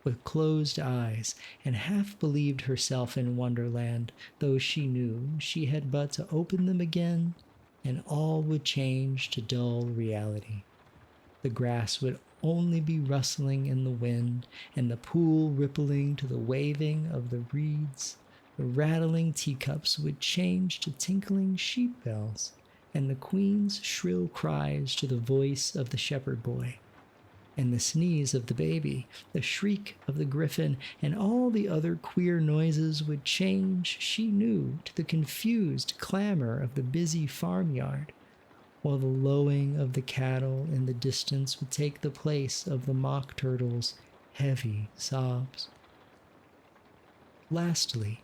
with closed eyes, and half believed herself in Wonderland, though she knew she had but to open them again, and all would change to dull reality. The grass would only be rustling in the wind, and the pool rippling to the waving of the reeds. The rattling teacups would change to tinkling sheep bells, and the queen's shrill cries to the voice of the shepherd boy. And the sneeze of the baby, the shriek of the griffin, and all the other queer noises would change, she knew, to the confused clamor of the busy farmyard, while the lowing of the cattle in the distance would take the place of the mock turtle's heavy sobs. Lastly,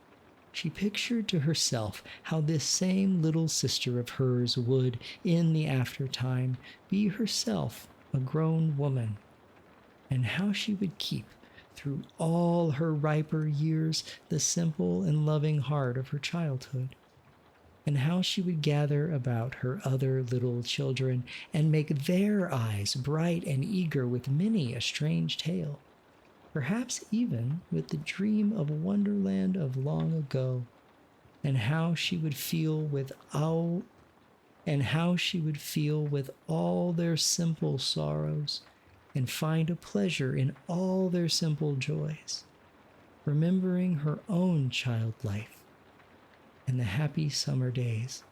she pictured to herself how this same little sister of hers would, in the aftertime, be herself a grown woman, and how she would keep, through all her riper years, the simple and loving heart of her childhood, and how she would gather about her other little children and make their eyes bright and eager with many a strange tale, perhaps even with the dream of Wonderland of long ago, and how she would feel with all their simple sorrows, and find a pleasure in all their simple joys, remembering her own child life and the happy summer days.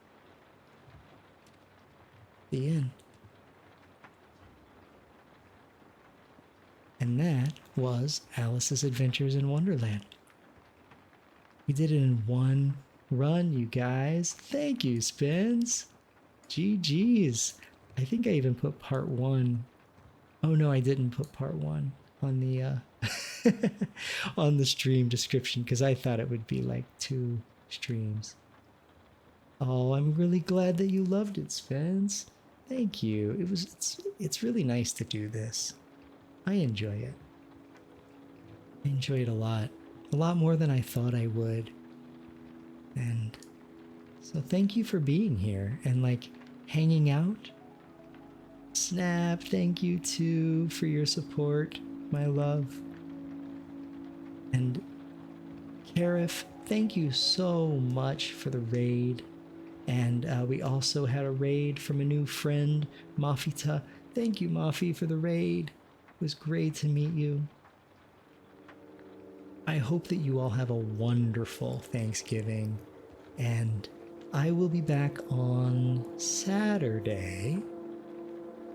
The end. And that was Alice's Adventures in Wonderland. We did it in one run, you guys. Thank you, Spins. GG's. I think I even put part 1. Oh no, I didn't put part 1 on the on the stream description because I thought it would be like 2 streams. Oh, I'm really glad that you loved it, Spence. Thank you. It's really nice to do this. I enjoy it. I enjoy it a lot more than I thought I would. And so thank you for being here and like hanging out. Snap, thank you too for your support, my love. And Karif, thank you so much for the raid. And we also had a raid from a new friend, Mafita. Thank you, Mafi, for the raid. It was great to meet you. I hope that you all have a wonderful Thanksgiving. And I will be back on Saturday.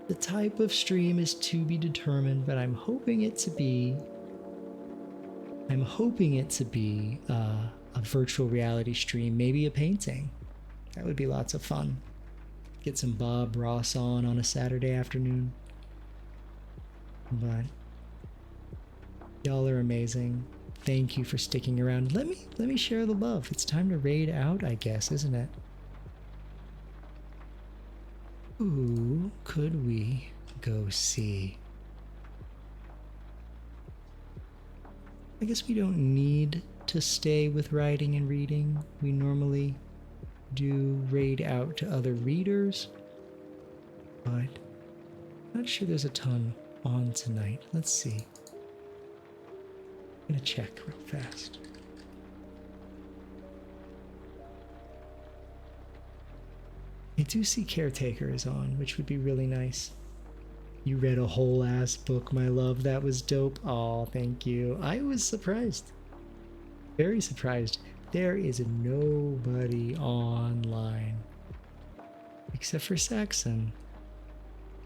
The type of stream is to be determined, but I'm hoping it to be a virtual reality stream, maybe a painting. That would be lots of fun. Get some Bob Ross on a Saturday afternoon. But y'all are amazing. Thank you for sticking around. Let me share the love. It's time to raid out, I guess, isn't it? Who could we go see? I guess we don't need to stay with writing and reading. We normally do raid out to other readers, but I'm not sure there's a ton on tonight. Let's see. I'm gonna check real fast. I do see Caretaker is on, which would be really nice. You read a whole ass book, my love. That was dope. Oh, thank you. I was surprised. Very surprised. There is nobody online. Except for Saxon.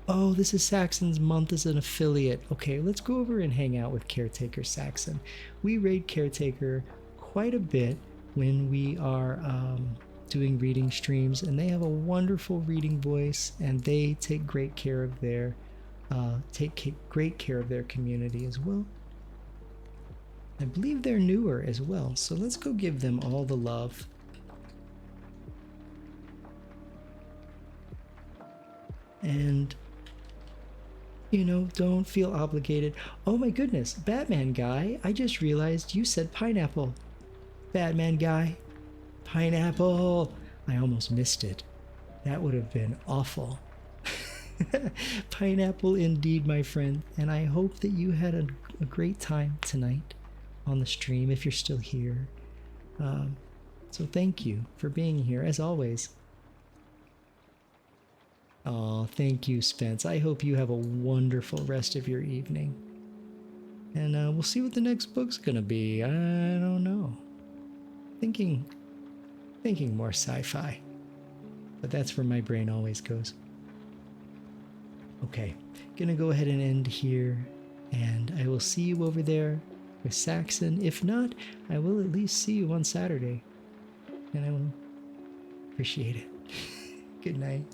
Oh, this is Saxon's month as an affiliate. Okay, let's go over and hang out with Caretaker Saxon. We raid Caretaker quite a bit when we are doing reading streams, and they have a wonderful reading voice, and they take great care of their community as well. I believe they're newer as well, so let's go give them all the love. And, you know, don't feel obligated. Oh my goodness, Batman guy, I just realized you said pineapple. Batman guy, pineapple. I almost missed it. That would have been awful. Pineapple indeed, my friend. And I hope that you had a great time tonight on the stream if you're still here. So thank you for being here as always. Oh, thank you, Spence. I hope you have a wonderful rest of your evening. And we'll see what the next book's gonna be. I don't know. Thinking more sci-fi. But that's where my brain always goes. Okay, gonna go ahead and end here. And I will see you over there with Saxon. If not, I will at least see you on Saturday. And I will appreciate it. Good night.